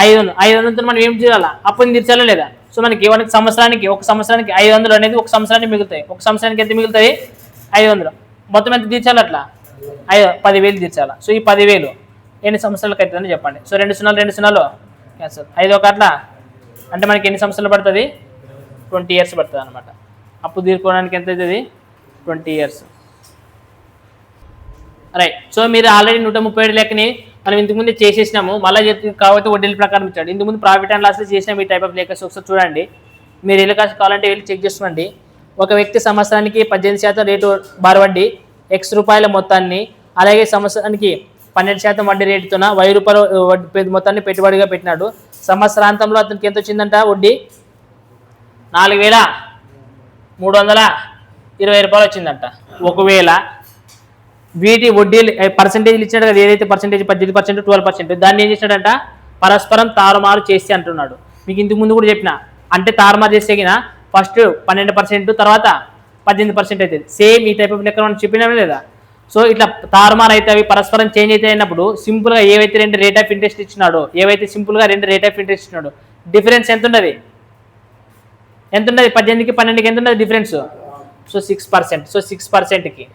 500. 500తో మనం ఏం చేయాలా? అప్పుని తీర్చాలా లేదా? సో మనకి ఒక సంవత్సరానికి 500 అనేది ఒక సంవత్సరానికి మిగులుతాయి. ఒక సంవత్సరానికి ఎంత మిగులుతాయి? 500. మొత్తం ఎంత తీర్చాలి? అట్లా 10,000 తీర్చాలా. సో ఈ 10,000 ఎన్ని సంవత్సరాలకు అవుతుందని చెప్పండి. సో 2 సున్నాలు క్యాన్సల్. 5 ఒక అట్లా అంటే మనకి ఎన్ని సంవత్సరాలు పడుతుంది? 20 ఇయర్స్ పడుతుంది అనమాట. అప్పు తీర్చుకోవడానికి ఎంత అవుతుంది? 20 ఇయర్స్. రైట్. సో మీరు ఆల్రెడీ 137 లెక్కని మనం ఇంతకుముందు చేసేసినాము. మళ్ళీ కాబట్టి వడ్డీల ప్రకారం ఇచ్చాడు. ఇంతకుముందు ప్రాఫిట్ అండ్ లాస్లో చేసినాం ఈ టైప్ ఆఫ్ లెక్కస్. ఒకసారి చూడండి, మీరు ఇల్లు కాస్ట్ కావాలంటే వెళ్ళి చెక్ చేసుకోండి. ఒక వ్యక్తి సంవత్సరానికి 18% రేటు బార్ వడ్డీ X రూపాయల మొత్తాన్ని, అలాగే సంవత్సరానికి 12% వడ్డీ రేటుతోన 1000 రూపాయల మొత్తాన్ని పెట్టుబడిగా పెట్టినాడు. సంవత్సరాంతంలో అతనికి ఎంత వచ్చిందంట వడ్డీ? 4,320 రూపాయలు వచ్చిందంట. ఒకవేళ వీటి వడ్డీలు పర్సెంటేజ్లు ఇచ్చినాడు కదా, ఏదైతే పర్సెంటేజ్ 18%, 12%, దాన్ని ఏం చేసినాడంట? పరస్పరం తారుమారు చేసి అంటున్నాడు. మీకు ఇంతకు ముందు కూడా చెప్పిన, అంటే తారుమారు చేస్తే ఫస్ట్ 12%, తర్వాత 18% అవుతుంది. సేమ్ ఈ టైప్ ఆఫ్ లెక్క మనం చెప్పినామే లేదా? సో ఇట్లా తారుమారు అయితే అవి పరస్పరం చేంజ్ అయితే అయినప్పుడు సింపుల్గా ఏవైతే 2 రేట్ ఆఫ్ ఇంట్రెస్ట్ ఇచ్చినాడో, ఏవైతే సింపుల్గా 2 రేట్ ఆఫ్ ఇంట్రెస్ట్ ఇచ్చినాడో, డిఫరెన్స్ ఎంత ఉండదు? 18కి 12కి ఎంత ఉండదు డిఫరెన్స్? సో 6%. సో 6%కి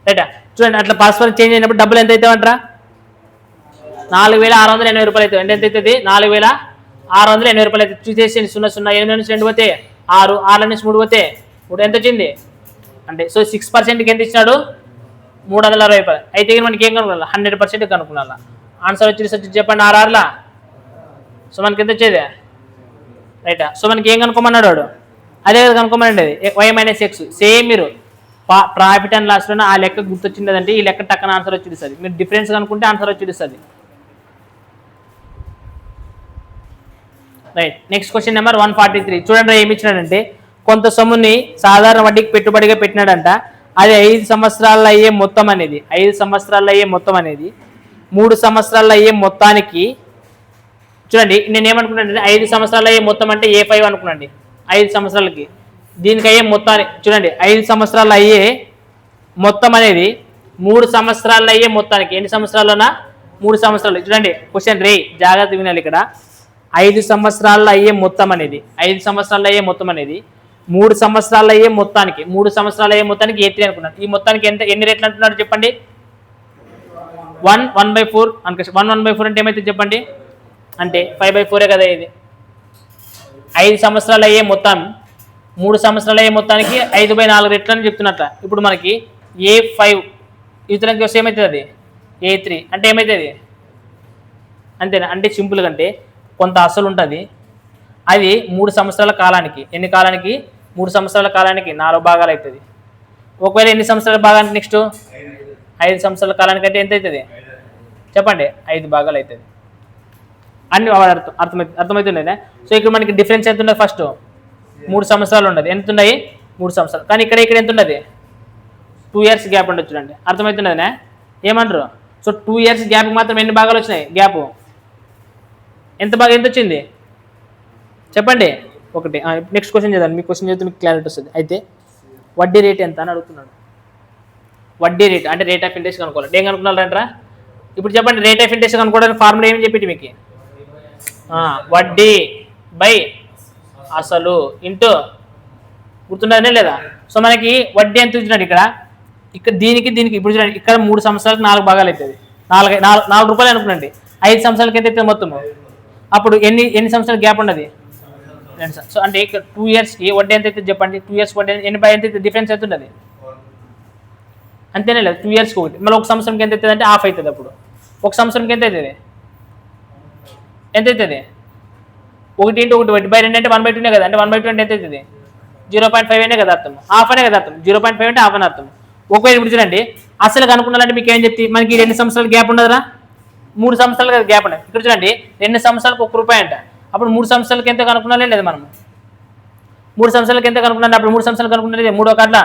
రైటా? చూడండి, అట్లా పరస్పరం చేంజ్ అయినప్పుడు డబ్బులు ఎంత అవుతామంటారా? 4,680 రూపాయలు అవుతాయి. అంటే ఎంత అవుతుంది? 4,680 రూపాయలు అయితే చూసేసి 0 8 నుంచి 2 పోతే 6, 6 నుంచి 3 పోతే ఇప్పుడు ఎంత వచ్చింది అంటే? సో 6%కి ఎంత ఇచ్చినాడు? 360 రూపాయలు. అయితే మనకి ఏం కనుక్కోవాలి? 100% కనుక్కున్నాలా. ఆన్సర్ వచ్చి చెప్పండి 6 సో మనకి ఎంత వచ్చేది? రైటా? సో మనకి ఏం కనుక్కోమన్నాడు వాడు? అదే కదా కనుక్కోమనండి, Y - X. సేమ్ మీరు ప్రాఫిట్ అండ్ లాస్లోనే ఆ లెక్క గుర్తొచ్చిందంటే ఈ లెక్క టక్కన ఆన్సర్ వచ్చి ఇస్తుంది. మీరు డిఫరెన్స్ కనుక్కుంటే ఆన్సర్ వచ్చి ఇస్తుంది. రైట్. నెక్స్ట్ క్వశ్చన్ నెంబర్ 143 చూడండి, ఏమి ఇచ్చినాడంటే కొంత సొమ్ముని సాధారణ వడ్డీకి పెట్టుబడిగా పెట్టినాడంట. అది 5 సంవత్సరాల్లో అయ్యే మొత్తం అనేది 3 సంవత్సరాల్లో అయ్యే మొత్తానికి. చూడండి, నేను ఏమనుకున్నాను, 5 సంవత్సరాలు అయ్యే మొత్తం అంటే A5 అనుకున్నాండి. 5 సంవత్సరాలకి దీనికి అయ్యే మొత్తాన్ని చూడండి, 5 సంవత్సరాలు అయ్యే మొత్తం అనేది 3 సంవత్సరాల్లో అయ్యే మొత్తానికి. ఎన్ని సంవత్సరాల్లోనా? 3 సంవత్సరాలు. చూడండి క్వశ్చన్ జాగ్రత్త వినాలి. ఇక్కడ 5 సంవత్సరాల్లో అయ్యే మొత్తం అనేది 3 సంవత్సరాల్లో అయ్యే మొత్తానికి 3 సంవత్సరాలు అయ్యే మొత్తానికి A3 అనుకున్నాను. ఈ మొత్తానికి ఎన్ని రేట్లు అంటున్నాడు చెప్పండి? 1/4 అనుకోవచ్చు. 1/4 అంటే ఏమైతే చెప్పండి? అంటే 5/4 కదా ఇది. 5 సంవత్సరాలు అయ్యే మొత్తం 3 సంవత్సరాలు అయ్యే మొత్తానికి 5/4 రెట్లు అని చెప్తున్నట్ల. ఇప్పుడు మనకి A5 ఇతరులకి వస్తే ఏమవుతుంది అది A3 అంటే ఏమవుతుంది అంతేనా. అంటే సింపుల్గా అంటే కొంత అసలు ఉంటుంది, అది 3 సంవత్సరాల కాలానికి, ఎన్ని కాలానికి 3 సంవత్సరాల కాలానికి 4 భాగాలు అవుతుంది. ఒకవేళ ఎన్ని సంవత్సరాల భాగానికి నెక్స్ట్ 5 సంవత్సరాల కాలానికి అంటే ఎంత అవుతుంది చెప్పండి, 5 భాగాలు అవుతుంది. అన్ని అర్థమవుతున్నాయి. సో ఇక్కడ మనకి డిఫరెన్స్ ఎంత ఉన్నది, ఫస్ట్ 3 సంవత్సరాలు ఉండదు, ఎంత ఉన్నాయి 3 సంవత్సరాలు. కానీ ఇక్కడ ఎంత ఉన్నది 2 years గ్యాప్ ఉండొచ్చు అండి. అర్థమవుతున్నదినా ఏమంటారు. సో 2 years గ్యాప్ మాత్రం ఎన్ని భాగాలు వచ్చినాయి గ్యాప్, ఎంత వచ్చింది చెప్పండి ఒకటి. నెక్స్ట్ క్వశ్చన్ చేద్దాం, మీ క్వశ్చన్ చేస్తే మీకు క్లారిటీ వస్తుంది. అయితే వడ్డీ రేట్ ఎంత అని అడుగుతున్నాడు. వడ్డీ రేట్ అంటే రేట్ ఆఫ్ ఇంట్రెస్ట్ కనుక్కోవాలి. ఏం కనుక్కున్నారంటారా ఇప్పుడు చెప్పండి. రేట్ ఆఫ్ ఇంట్రెస్ట్ కనుక్కోవడానికి ఫార్ములా ఏమని చెప్పి మీకు, వడ్డీ బై అసలు ఇంటూ గుర్తుండదనే లేదా. సో మనకి వడ్డీ ఎంత ఇచ్చినాడు ఇక్కడ దీనికి ఇప్పుడు చూడండి, ఇక్కడ 3 సంవత్సరాలకు 4 భాగాలు అవుతుంది, 4 రూపాయలు అనుకున్నాండి. 5 సంవత్సరాలకి ఎంత అవుతుంది మొత్తం, అప్పుడు ఎన్ని సంవత్సరాల గ్యాప్ ఉన్నది 2. సో అంటే ఇక్కడ 2 years వడ్డీ ఎంత అవుతుంది చెప్పండి. 2 years వడ్డీ ఎంత అవుతుంది, డిఫరెన్స్ ఎంత ఉన్నది అంతేనే లేదు. 2 years ఒకటి, మళ్ళీ 1 సంవత్సరంకి ఎంత అవుతుంది అంటే హాఫ్ అవుతుంది. అప్పుడు 1 సంవత్సరంకి ఎంత అవుతుంది 1 into 1 బై 2 అంటే 1/2 కదా. అంటే 1/2 అంటే ఎంత అవుతుంది 0.5 అనే కదా అర్థం, హాఫ్ అనే కదా అర్థం. 0.5 అంటే హాఫ్ అని అర్థం. ఒకవేళ ఇప్పుడు చూడండి అసలు కనుక్కున్నారంటే మీకు ఏం చెప్తే మనకి 2 సంవత్సరాల గ్యాప్ ఉండదురా, 3 సంవత్సరాలు కదా గ్యాప్ ఉండదు. ఇక్కడ చూడండి 2 సంవత్సరాలకు 1 రూపాయి అంట. అప్పుడు 3 సంవత్సరాలకి ఎంత కనుక్కున్నాలే లేదు మనం, 3 సంవత్సరాలకి ఎంత కనుక్కున్నాను. అప్పుడు 3 సంవత్సరాలు కనుక్కున్నది 3 ఒకట్ల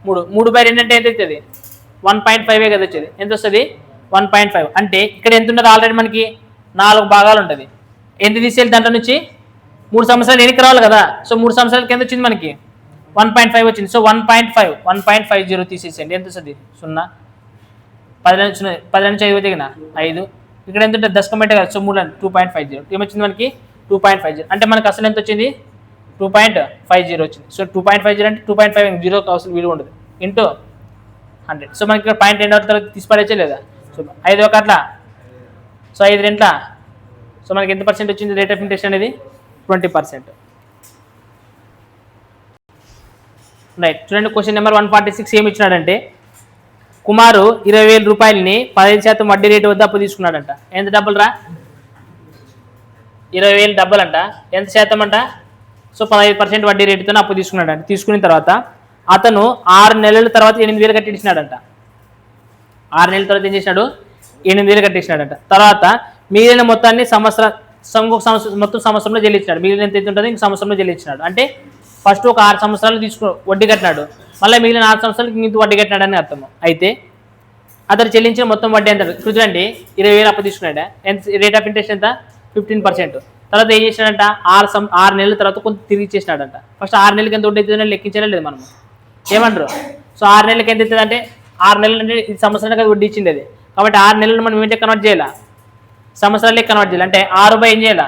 3/2 అంటే ఎంత అవుతుంది 1.5 కదా వచ్చేది. ఎంత వస్తుంది 1.5. అంటే ఇక్కడ ఎంత ఉన్నది ఆల్రెడీ మనకి 4 భాగాలు ఉంటుంది. ఎంత తీసేయాలి దాంట్లో నుంచి 3 సంవత్సరాలు ఎన్నికి రావాలి కదా. సో 3 సంవత్సరాలకి ఎంత వచ్చింది మనకి 1.5 వచ్చింది. సో 1.50 తీసేసేయండి, ఎంత వస్తుంది 0. 10 నుంచి 5 తగిన 5. ఇక్కడ ఎంత ఉంటుంది 10 కమెంటే కదా. సో 3 2.50 ఏమొచ్చింది మనకి 2.50. అంటే మనకి అసలు ఎంత వచ్చింది 2.50 వచ్చింది. సో 2.50 అంటే 2.5 జీరో అసలు విలువ ఉండదు ఇంటూ 100. సో మనకి ఇక్కడ పాయింట్ 2 తర్వాత తీసి పడేచ్చే లేదా. సో 5 ఒకట్లా, సో 5 రెంట్లా. సో మనకి ఎంత పర్సెంట్ వచ్చింది రేట్ ఆఫ్ ఇంట్రెస్ట్ అనేది 20%. రైట్. చూడండి క్వశ్చన్ నెంబర్ 146 ఏమి ఇచ్చినాడంటే, కుమారు 20,000 రూపాయలని 15% వడ్డీ రేటు వద్ద అప్పు తీసుకున్నాడంట. ఎంత డబ్బులు రా 20,000 డబ్బులు అంట. ఎంత శాతం అంట, సో 15% వడ్డీ రేటుతో అప్పు తీసుకున్నాడంట. తీసుకున్న తర్వాత అతను 6 నెలల తర్వాత 8,000 కట్టించినాడంట. 6 నెలల తర్వాత ఏం చేసినాడు 8,000 కట్టించినాడంట. తర్వాత మిగిలిన మొత్తాన్ని మొత్తం సంవత్సరంలో చెల్లించినాడు. మిగిలిన ఎంత ఉంటుంది ఇంక సంవత్సరంలో చెల్లించినాడు. అంటే ఫస్ట్ ఒక 6 సంవత్సరాలు వడ్డీ కట్టినాడు, మళ్ళీ మిగిలిన 6 సంవత్సరాలకి ఇంత వడ్డీ కట్టినాడు అని అర్థము. అయితే అతను చెల్లించిన మొత్తం వడ్డీ ఎంత చూడండి 20,000 అప్పు తీసుకున్నాడు. ఎంత రేట్ ఆఫ్ ఇంట్రెస్ట్ ఎంత 15%. తర్వాత ఏం చేసినాడంట 6 నెలల తర్వాత కొంత తిరిగి ఇచ్చేసినాడంట. ఫస్ట్ 6 నెలలకి ఎంత వడ్డీ అవుతుందని లెక్కించలే లేదు మనము, ఏమంటారు. సో 6 నెలలకి ఎంత అవుతుంది అంటే 6 నెలలు అంటే ఇది సంవత్సరానికి అది వడ్డీ ఇచ్చింది అది. కాబట్టి 6 నెలలు మనం ఏంటంటే కన్వర్ట్ చేయాలా, సంవత్సరాలకి కన్వర్ట్ చేయాలి. అంటే 6 బై ఏం చేయాలా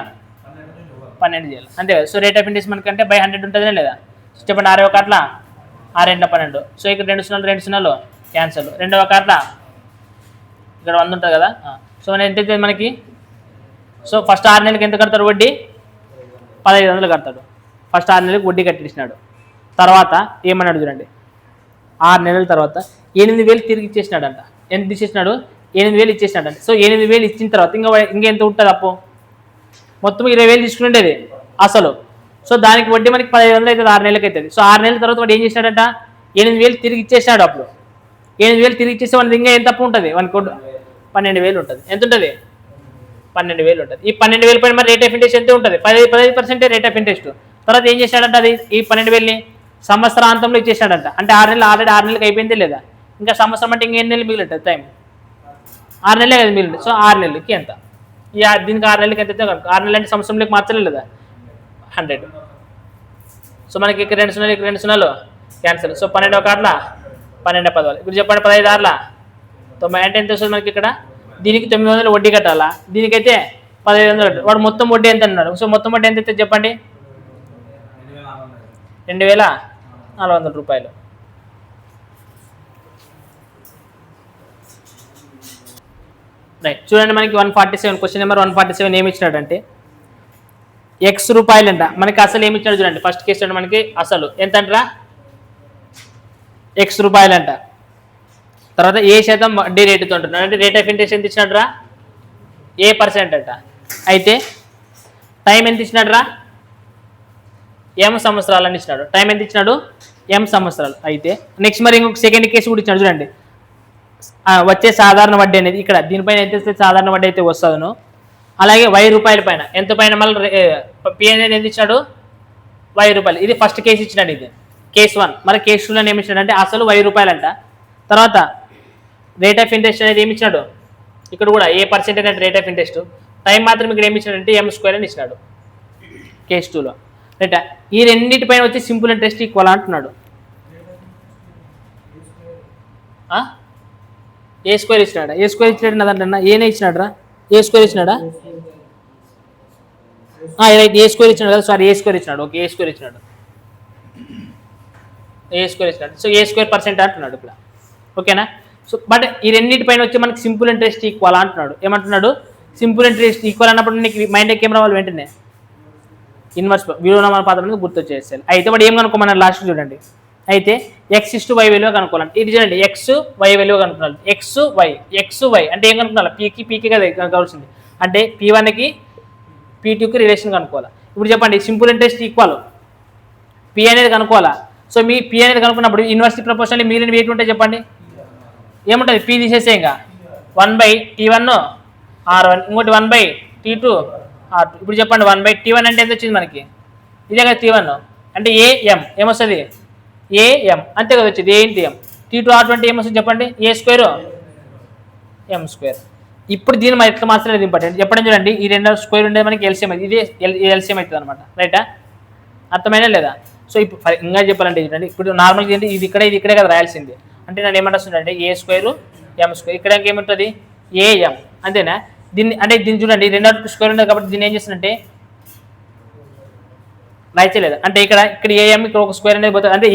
12 చేయాలి, అంతే కదా. సో రేట్ ఆఫ్ ఇంట్రెస్ట్ మనకి అంటే బై 100 ఉంటుందనే లేదా. చెప్పండి 6 ఒకట్ల 6 2 12. సో ఇక్కడ 2 సున్నాలు క్యాన్సల్. 2 ఒకట్ల ఇక్కడ 100 ఉంటుంది కదా. సో మన ఎంత అవుతుంది మనకి, సో ఫస్ట్ 6 నెలలకి ఎంత కడతాడు వడ్డీ 1,500 కడతాడు. ఫస్ట్ 6 నెలలకు వడ్డీ కట్టించినాడు. తర్వాత ఏమన్నాడు చూడండి 6 నెలల తర్వాత 8,000 తిరిగి ఇచ్చేసినాడంట. ఎంత తీసేసినాడు 8,000 ఇచ్చేసినాడంట. సో 8,000 ఇచ్చిన తర్వాత ఇంకెంత ఉంటుంది అప్పు, మొత్తం 20,000 తీసుకునేది అసలు. సో దానికి వడ్డీ మనకి 1,500 అవుతుంది, 6 నెలలకి అవుతుంది. సో 6 నెలల తర్వాత వాడు ఏం చేసినాడంట 8,000 తిరిగి ఇచ్చేసినాడు. అప్పుడు 8,000 తిరిగి ఇచ్చేస్తే మనకి ఇంకా ఎంత అప్పు ఉంటుంది, మనకి 12,000 ఉంటుంది. ఎంత ఉంటుంది 12,000 ఉంటుంది. ఈ 12,000 పైన మరి రేట్ ఆఫ్ ఇంట్రెస్ట్ ఎంత ఉంటుంది 15% రేట్ ఆఫ్ ఇంట్రెస్ట్. తర్వాత ఏం చేశాడంట అది ఈ 12,000ని సంవత్సరాంతంలో ఇచ్చేసాడంట. అంటే 6 నెలలు ఆల్రెడీ 6 నెలలకి అయిపోయిందే లేదా, ఇంకా సంవత్సరం అంటే ఇంకెన్ని నెలలు మిగిలింటుంది టైం 6 నెలలే కదా మిగిలింది. సో 6 నెలలకి ఎంత దీనికి 6 నెలలకి ఎంత 6 నెలలు అంటే సంవత్సరంలోకి మార్చలేదు లేదా 100. సో మనకి ఇక్కడ 2 సున్నాలు ఇక్కడ 2 సున్నాలు క్యాన్సల్. సో 12 ఒకట్ల 12 10. ఇప్పుడు చెప్పండి 15 6ల 90 అంటే ఎంత వస్తుంది మనకి. ఇక్కడ దీనికి 900 వడ్డీ కట్టాలా, దీనికైతే 1,500 కట్టాలి. వాడు మొత్తం వడ్డీ ఎంత అన్నాడు. సో మొత్తం వడ్డీ ఎంత అయితే చెప్పండి 2,400 రూపాయలు. రైట్. చూడండి మనకి 147 క్వశ్చన్ నెంబర్ 147 ఏమి ఇచ్చినాడంటే X రూపాయలంట. మనకి అసలు ఏమి ఇచ్చినాడు చూడండి. ఫస్ట్ కేసు మనకి అసలు ఎంత అంటారా X రూపాయలంట. తర్వాత ఏ శాతం వడ్డీ రేటుతో ఉంటున్నాడు, అంటే రేట్ ఆఫ్ ఇంట్రెస్ట్ ఎంత ఇచ్చినాడు రా, ఏ% అంట. అయితే టైం ఎంత ఇచ్చినాడు రా, m సంవత్సరాలు అని ఇచ్చినాడు. టైం ఎంత ఇచ్చినాడు, m సంవత్సరాలు. అయితే నెక్స్ట్ మరి ఇంకొక సెకండ్ కేసు కూడా ఇచ్చినాడు చూడండి. వచ్చే సాధారణ వడ్డీ అనేది ఇక్కడ దీనిపైన ఎంత సాధారణ వడ్డీ అయితే వస్తుందో అలాగే ₹1000 పైన ఎంత పైన మళ్ళీ పి అనేది ఎంత ఇచ్చినాడు, ₹1000. ఇది ఫస్ట్ కేసు ఇచ్చినాడు, ఇది కేసు 1. మరి కేసు 2లో ఏమి ఇచ్చినాడు అంటే అసలు ₹1000 అంట. తర్వాత రేట్ ఆఫ్ ఇంట్రెస్ట్ అనేది ఏమి ఇచ్చినాడు, ఇక్కడ కూడా ఏ% అనేది రేట్ ఆఫ్ ఇంట్రెస్ట్. టైం మాత్రం ఇక్కడ ఏమి ఇచ్చినాడంటే m² అని ఇచ్చినాడు కేసు 2లో. రైట్, ఈ రెండింటిపైన వచ్చి సింపుల్ ఇంట్రెస్ట్ ఈక్వల్ అంటున్నాడు. ఏ² ఇచ్చినాడా, ఏ² ఇచ్చినాడు అదంటే ఏనే ఇచ్చినాడు రా, ఏ² ఇచ్చినాడా, రైట్ ఏ² ఇచ్చినాడు కదా, సారీ ఏ² ఇచ్చినాడు. ఓకే ఏ² ఇచ్చినాడు, ఏ² ఇచ్చినాడు. సో ఏ² అంటున్నాడు ఇక్కడ. ఓకేనా. సో బట్ ఈ రెండింటిపైన వచ్చి మనకి సింపుల్ ఇంట్రెస్ట్ ఈక్వల్ అంటున్నాడు. ఏమంటున్నాడు, సింపుల్ ఇంట్రెస్ట్ ఈక్వల్ అన్నప్పుడు నీకు మైండ్కి ఏం రావాలి వెంటనే, ఇన్వర్స్ విలోమానుపాతం అనేది గుర్తొచ్చేసేయాలి. అయితే వాడు ఏం కనుక్కోమన్నారు లాస్ట్ చూడండి. అయితే x/y విలువ కనుక్కోవాలంటే ఇది చూడండి, x/y విలువ కనుక్కున్నాను. x/y అంటే ఏం కనుక్కున్నాను, పీకి కదా కావాల్సింది. అంటే P1కి P2కి రిలేషన్ కనుక్కోవాలి. ఇప్పుడు చెప్పండి సింపుల్ ఇంట్రెస్ట్ ఈక్వల్ P అనేది కనుక్కోవాలా. సో మీ P అనేది కనుక్కున్నప్పుడు ఇన్వర్స్ ప్రపోర్షనల్ మిగిలిన వెయిట్ ఉంటే చెప్పండి ఏముంటుంది, P తీసేసే ఇంకా 1/T1 R1 ఇంకోటి 1/T2 R2. ఇప్పుడు చెప్పండి 1/T1 అంటే ఎంత వచ్చింది మనకి, ఇదే కదా T1 అంటే AM ఏమొస్తుంది, AM అంతే కదా వచ్చింది, A/M. T2 R2 అంటే ఏమొస్తుంది చెప్పండి, A² M². ఇప్పుడు దీన్ని మరి ఎట్లా మార్చలేదు ఇంపార్టెంట్ చెప్పండి చూడండి. ఈ రెండు స్క్వేర్ ఉండేది మనకి ఎల్సిఎం అవుతుంది, ఇదే ఎల్సిఎం అవుతుంది అనమాట. రైటా, అర్థమైనా లేదా. సో ఇప్పుడు ఇంకా చెప్పాలంటే చూడండి, ఇప్పుడు నార్మల్గా ఏంటి ఇది ఇక్కడే కదా రాయాల్సింది. అంటే నేను ఏమంటుందంటే A² M², ఇక్కడ ఇంకేముంటుంది AM అంతేనా. దీన్ని చూడండి రెండు స్క్వేర్ ఉండదు కాబట్టి దీన్ని ఏం చేస్తుందంటే రాయలేదు. అంటే ఇక్కడ AM ఇక్కడ ఒక స్క్వేర్ అనేది పోతుంది, అంటే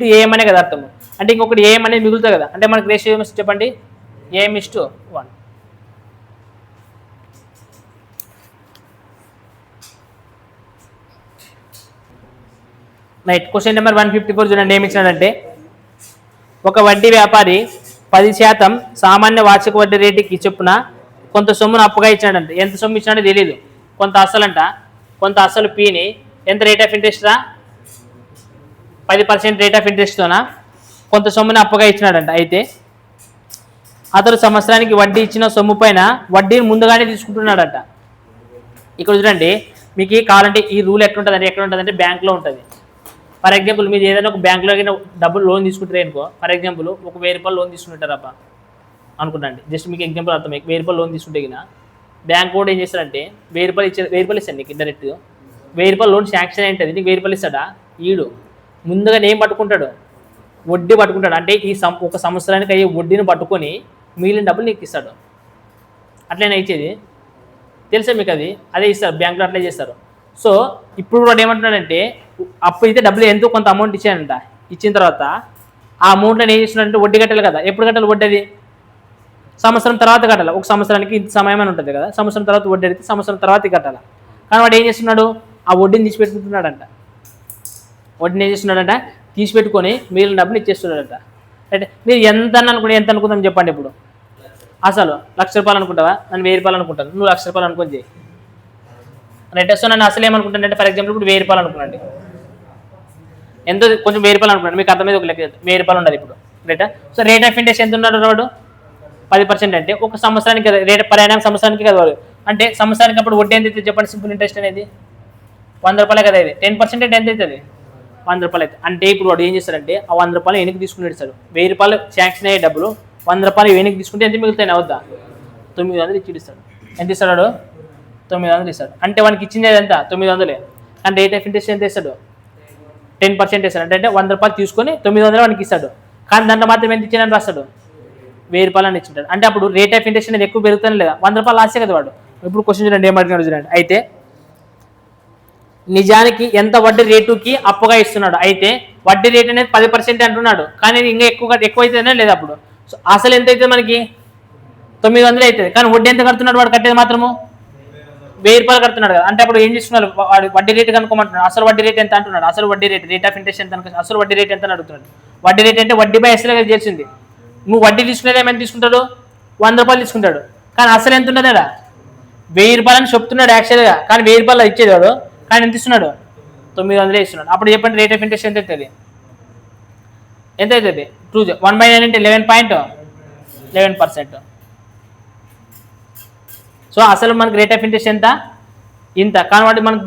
AM అనే కదా అర్థము. అంటే ఇంకొకటి AM అనేది మిగులుతుంది కదా, అంటే మనకి రేషియో ఏమి చెప్పండి, AM:1. రైట్, క్వశ్చన్ నెంబర్ 154 చూడండి. ఏమి ఇచ్చినాడంటే ఒక వడ్డీ వ్యాపారి 10% సామాన్య వార్షిక వడ్డీ రేటుకి చొప్పున కొంత సొమ్మును అప్పుగా ఇచ్చినాడంట. ఎంత సొమ్ము ఇచ్చినాడో తెలియదు, కొంత అసలంట, కొంత అసలు Pని ఎంత రేట్ ఆఫ్ ఇంట్రెస్ట్ రా, 10% రేట్ ఆఫ్ ఇంట్రెస్ట్తోనా కొంత సొమ్ముని అప్పుగా ఇచ్చినాడంట. అయితే అతడు సంవత్సరానికి వడ్డీ ఇచ్చిన సొమ్ము పైన వడ్డీని ముందుగానే తీసుకుంటున్నాడంట. ఇక్కడ చూడండి మీకు కావాలంటే ఈ రూల్ ఎట్లుంటుందంటే బ్యాంక్లో ఉంటుంది. ఫర్ ఎగ్జాంపుల్ మీరు ఏదైనా ఒక బ్యాంక్లో డబ్బులు లోన్ తీసుకుంటారే అనుకో, ఫర్ ఎగ్జాంపుల్ ఒక ₹1000 లోన్ తీసుకుంటారప్ప అనుకుంటాండి, జస్ట్ మీకు ఎగ్జాంపుల్ అర్థం. ₹1000 లోన్ తీసుకుంటే కినా బ్యాంక్ కూడా ఏం చేస్తారంటే ₹1000 ఇస్తాను నీకు ఇండైరెక్ట్. ₹1000 లోన్ శాంక్షన్ ఏంటది, నీకు ₹1000 ఇస్తాడా, ఈడు ముందుగా నేను పట్టుకుంటాడు, వడ్డీ పట్టుకుంటాడు. అంటే ఈ ఒక సంవత్సరానికి అయ్యే వడ్డీని పట్టుకొని మిగిలిన డబ్బులు నీకు ఇస్తాడు. అట్లనే ఇచ్చేది తెలుసా మీకు, అదే ఇస్తారు బ్యాంకులో, అట్లే చేస్తారు. సో ఇప్పుడు కూడా ఏమంటున్నాడంటే అప్పుడు అయితే డబ్బులు ఎంతో కొంత అమౌంట్ ఇచ్చాడంట. ఇచ్చిన తర్వాత ఆ అమౌంట్లో ఏం చేస్తున్నాడంటే వడ్డీ కట్టాలి కదా. ఎప్పుడు కట్టాలి వడ్డీ, అది సంవత్సరం తర్వాత కట్టాలి. ఒక సంవత్సరానికి ఇంత సమయం అని ఉంటుంది కదా, సంవత్సరం తర్వాత వడ్డీ అడిగితే సంవత్సరం తర్వాత కట్టాలి. కానీ వాడు ఏం చేస్తున్నాడు, ఆ వడ్డీని తీసిపెట్టుకుంటున్నాడంట. వడ్డీని ఏం చేస్తున్నాడంట, తీసిపెట్టుకొని మిగిలిన డబ్బులు ఇచ్చేస్తున్నాడంట. అంటే మీరు ఎంత అనుకుందాం చెప్పండి. ఇప్పుడు అసలు ₹1,00,000 అనుకుంటావా, నన్ను ₹1000 అనుకుంటాను, నువ్వు ₹1,00,000 అనుకొని చేయి. రైట్. సో నన్ను అసలు ఏమనుకుంటానంటే ఫర్ ఎగ్జాంపుల్ ఇప్పుడు ₹1000 అనుకున్నాండి, ఎంతో కొంచెం ₹1000 అనుకున్నాను, మీకు అర్థమైంది ఒక లెక్క ₹1000 ఉండదు ఇప్పుడు. రైటా. సో రేట్ ఆఫ్ ఇంట్రెస్ట్ ఎంత ఉన్నాడు వాడు, 10%. అంటే ఒక సంవత్సరానికి కదా రేట్, ప్రయాణం సంవత్సరానికి కదా వాడు, అంటే సంవత్సరానికి అప్పుడు వడ్డీ ఎంత అవుతుంది చెప్పండి, సింపుల్ ఇంట్రెస్ట్ అనేది ₹100 కదా. ఇది 10% ఎంత అవుతుంది, ₹100 అయితే. అంటే ఇప్పుడు వాడు ఏం చేస్తాడంటే ఆ ₹100 వెనక్కి తీసుకుని ఇస్తాడు. ₹1000 శాంక్షన్ అయ్యే డబ్బులు ₹100 వెనక్కి తీసుకుంటే ఎంత మిగులుతాయి అవుద్దా, 900 ఇచ్చి ఇస్తాడు. ఎంత ఇస్తాడు, 900 ఇస్తాడు. అంటే వానికి ఇచ్చింది ఎంత 900. అంటే రేట్ ఆఫ్ ఇంట్రెస్ట్ ఎంత ఇస్తాడు, 10% ఇస్తాడు. అంటే ₹100 తీసుకొని 900 వానికి ఇస్తాడు. కానీ దాంట్లో మాత్రం ఎంత ఇచ్చాడని రాస్తాడు, ₹1000 అని ఇచ్చింటాడు. అంటే అప్పుడు రేట్ ఆఫ్ ఇంట్రెస్ట్ అనేది ఎక్కువ పెరుగుతానే లేదా, ₹100 లాసే కదా వాడు. ఇప్పుడు క్వశ్చన్ చూడండి ఏమడిగినాడు చూడండి. అయితే నిజానికి ఎంత వడ్డీ రేటుకి అప్పుగా ఇస్తున్నాడు. అయితే వడ్డీ రేట్ అనేది 10% అంటున్నాడు, కానీ ఇంకా ఎక్కువ అవుతుందనే లేదా. అప్పుడు సో అసలు ఎంత అవుతుంది మనకి 900 అవుతుంది, కానీ వడ్డీ ఎంత కడుతున్నాడు వాడు, కట్టేది మాత్రము ₹1000 కడుతున్నాడు కదా. అంటే అప్పుడు ఏం చేస్తున్నాడు, వాడు వడ్డీ రేట్ కనుక్కోమంటున్నాడు. అసలు వడ్డీ రేట్ ఎంత అంటున్నాడు, అసలు వడ్డీ రేట్ ఆఫ్ ఇంట్రెస్ట్ ఎంత, అసలు వడ్డీ రేట్ ఎంత అని అడుగుతున్నాడు. వడ్డీ రేట్ అంటే వడ్డీ బై అసలు చేసింది నువ్వు వడ్డీ తీసుకునేది ఏమైనా తీసుకుంటాడు 100 రూపాయలు తీసుకుంటాడు, కానీ అసలు ఎంత ఉన్నది అక్కడ 1000 రూపాయలు అని చెప్తున్నాడు యాక్చువల్గా, కానీ 1000 రూపాయలు ఇచ్చేవాడు, కానీ ఎంత ఇస్తున్నాడు 900 ఇస్తున్నాడు. అప్పుడు చెప్పండి రేట్ ఆఫ్ ఇంట్రెస్ట్ ఎంత అవుతుంది? ఎంత అవుతుంది? 1/9 అంటే 11%. సో అసలు మనకు రేట్ ఆఫ్ ఇంట్రెస్ట్ ఎంత? ఇంత, కానీ వాటి మనకు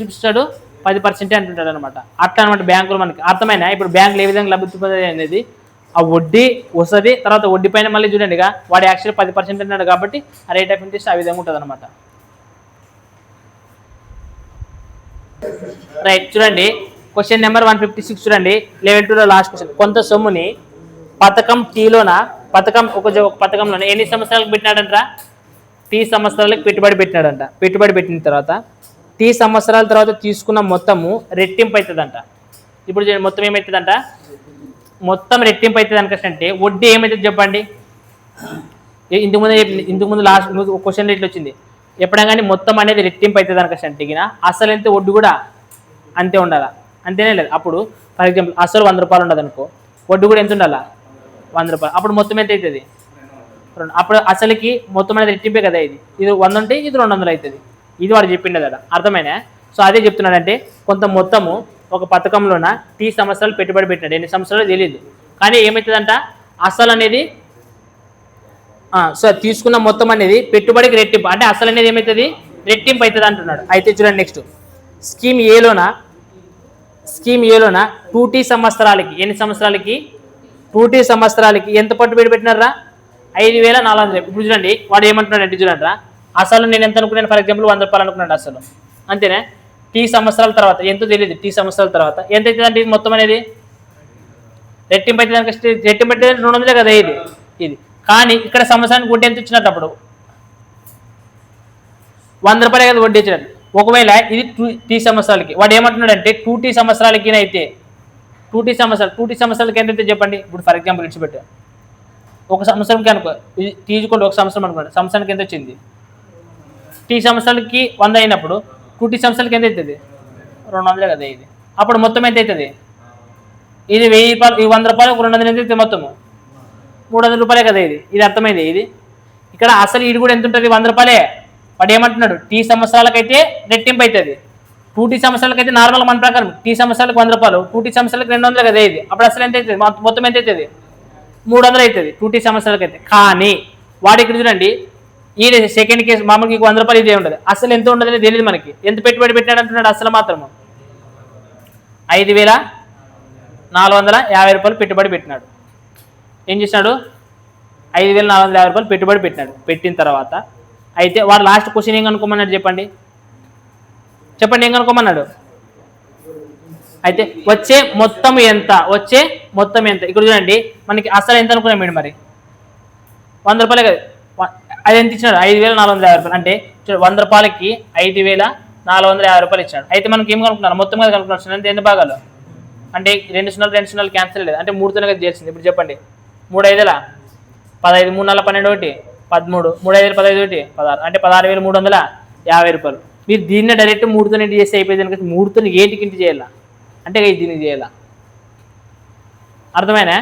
చూపిస్తాడు 10% అంటుంటాడు అనమాట. అట్లా అనమాట బ్యాంకులు మనకి అర్థమైనా. ఇప్పుడు బ్యాంకులు ఏ విధంగా లబ్ధి పొందాయి అనేది ఆ వడ్డీ వస్తుంది, తర్వాత వడ్డీ పైన మళ్ళీ చూడండి వాడు యాక్చువల్ 10% అన్నాడు కాబట్టి ఆ రేట్ ఆఫ్ ఇంట్రెస్ట్ ఆ విధంగా ఉంటుంది అనమాట. రైట్, చూడండి క్వశ్చన్ నెంబర్ 156 చూడండి, లెవెల్ 2లో లాస్ట్ క్వశ్చన్. కొంత సొమ్ముని పథకం టీలోన పథకం ఒక పథకంలోనే ఎన్ని సంవత్సరాలకు పెట్టినాడంట? T సంవత్సరాలకు పెట్టుబడి పెట్టినాడంట. పెట్టుబడి పెట్టిన తర్వాత T సంవత్సరాల తర్వాత తీసుకున్న మొత్తము రెట్టింపు అవుతుందంట. ఇప్పుడు మొత్తం ఏమవుతుందంట? మొత్తం రెట్టింపు అవుతుంది అనుకంటే వడ్డీ ఏమవుతుంది చెప్పండి? ఇంతకుముందు లాస్ట్ క్వశ్చన్ ఇట్లా వచ్చింది, ఎప్పుడైనా కానీ మొత్తం అనేది రెట్టింపు అవుతుంది అనుకంటే అసలు ఎంత వడ్డీ కూడా అంతే ఉండాలా, అంతేనే లేదు. అప్పుడు ఫర్ ఎగ్జాంపుల్ అసలు 100 రూపాయలు ఉండదు అనుకో, వడ్డీ కూడా ఎంత ఉండాలా? 100 రూపాయలు. అప్పుడు మొత్తం ఎంత అవుతుంది? అప్పుడు అసలుకి మొత్తం అనేది రెట్టింపే కదా. ఇది 100 ఉంటే ఇది 200 అవుతుంది. ఇది వాడు చెప్పిండే కదా, అర్థమైనా? సో అదే చెప్తున్నాడంటే కొంత మొత్తము ఒక పథకంలోన T సంవత్సరాలు పెట్టుబడి పెట్టినాడు, ఎన్ని సంవత్సరాలు తెలియదు, కానీ ఏమవుతుందంట అసలు అనేది సో తీసుకున్న మొత్తం అనేది పెట్టుబడికి రెట్టింపు, అంటే అసలు అనేది ఏమవుతుంది? రెట్టింపు అవుతుంది అంటున్నాడు. అయితే చూడండి నెక్స్ట్ స్కీమ్ ఏలోన 2T సంవత్సరాలకి ఎన్ని సంవత్సరాలకి? 2T సంవత్సరాలకి ఎంత పెట్టుబడి పెట్టినారా? 5400. ఇప్పుడు చూడండి వాడు ఏమంటున్నాడు అంటే చూడండి అసలు నేను ఎంత అనుకున్నాను, ఫర్ ఎగ్జాంపుల్ 100 రూపాయలు అనుకున్నాడు అసలు, అంతేనే. T సంవత్సరాల తర్వాత ఎంతో తెలియదు, T సంవత్సరాల తర్వాత ఎంత అవుతుంది అంటే ఇది మొత్తం అనేది రెట్టింపు అవుతుంది దానికి. రెట్టింపు అయితే 200 కదా ఇది, కానీ ఇక్కడ సంవత్సరానికి వడ్డీ ఎంత ఇచ్చినట్టు? అప్పుడు 100 రూపాయలే కదా వడ్డీ ఇచ్చినట్టు. ఒకవేళ ఇది 2T సంవత్సరాలకి వాడు ఏమంటున్నాడు అంటే 2T సంవత్సరాలకి అయితే 2T సంవత్సరాలకి ఎంత అయితే చెప్పండి. ఇప్పుడు ఫర్ ఎగ్జాంపుల్ ఇచ్చిపెట్టు, ఒక సంవత్సరంకి అనుకో, ఇది తీసుకోండి ఒక సంవత్సరం అనుకోండి, సంవత్సరానికి ఎంత వచ్చింది? T సంవత్సరాలకి 100 అయినప్పుడు 2T సంవత్సరాలకి ఎంత అవుతుంది? 200 కదా ఇది. అప్పుడు మొత్తం ఎంత అవుతుంది? ఇది 1000 రూపాయలు, ఈ 100 రూపాయలు 200 ఎంత అవుతుంది? మొత్తము 300 రూపాయలే కదా ఇది అర్థమైంది. ఇది ఇక్కడ అసలు ఇది కూడా ఎంత ఉంటుంది? 100 రూపాయలే. వాడు ఏమంటున్నాడు? T సంవత్సరాలకైతే రెట్టింపు అవుతుంది, 2T సంవత్సరాలకైతే నార్మల్ మన ప్రకారం T సంవత్సరాలకు 100 రూపాయలు, 2T సంవత్సరాలకు 200 కదా ఇది. అప్పుడు అసలు ఎంత అవుతుంది? మొత్తం ఎంత అవుతుంది? 300 అవుతుంది 2T సంవత్సరాలకైతే. కానీ వాడు ఇక్కడ చూడండి ఈ సెకండ్ కేసు మామూలుగా 100 రూపాయలు ఇదే ఉండదు, అసలు ఎంత ఉండదని తెలియదు మనకి. ఎంత పెట్టుబడి పెట్టాడు అంటున్నాడు? అసలు మాత్రము 5450 రూపాయలు పెట్టుబడి పెట్టినాడు. ఏం చేసినాడు? 5450 రూపాయలు పెట్టుబడి పెట్టినాడు. పెట్టిన తర్వాత అయితే వాడు లాస్ట్ క్వశ్చన్ ఏం కనుక్కోమన్నాడు చెప్పండి? ఏం కనుక్కోమన్నాడు? అయితే వచ్చే మొత్తం ఎంత? ఇక్కడ చూడండి మనకి అసలు ఎంత అనుకున్నాం మీరు మరి? 100 రూపాయలే కదా. అది ఎంత ఇచ్చినాడు? 5450 రూపాయలు. అంటే 100 రూపాయలకి 5450 రూపాయలు ఇచ్చినాడు. అయితే మనకి ఏం కనుక్కున్నారు? మొత్తం మీద కనుక్కున్నాడు. అంటే ఎన్ని భాగాలు? అంటే 2 సున్నాలు క్యాన్సిల్ లేదు, అంటే 3తోనే కదా చేసింది. ఇప్పుడు చెప్పండి 3 5 15, 3 4 12 ఒకటి 13, 3 5 15 ఒకటి 16, అంటే 16350 రూపాయలు. మీరు దీన్ని డైరెక్ట్ 3తో ఇంటి చేస్తే అయిపోయింది అనుకుంటే 3తో ఏంటికి ఇంటి చేయాలా? అంటే దీనికి చేయాలా? అర్థమైనా?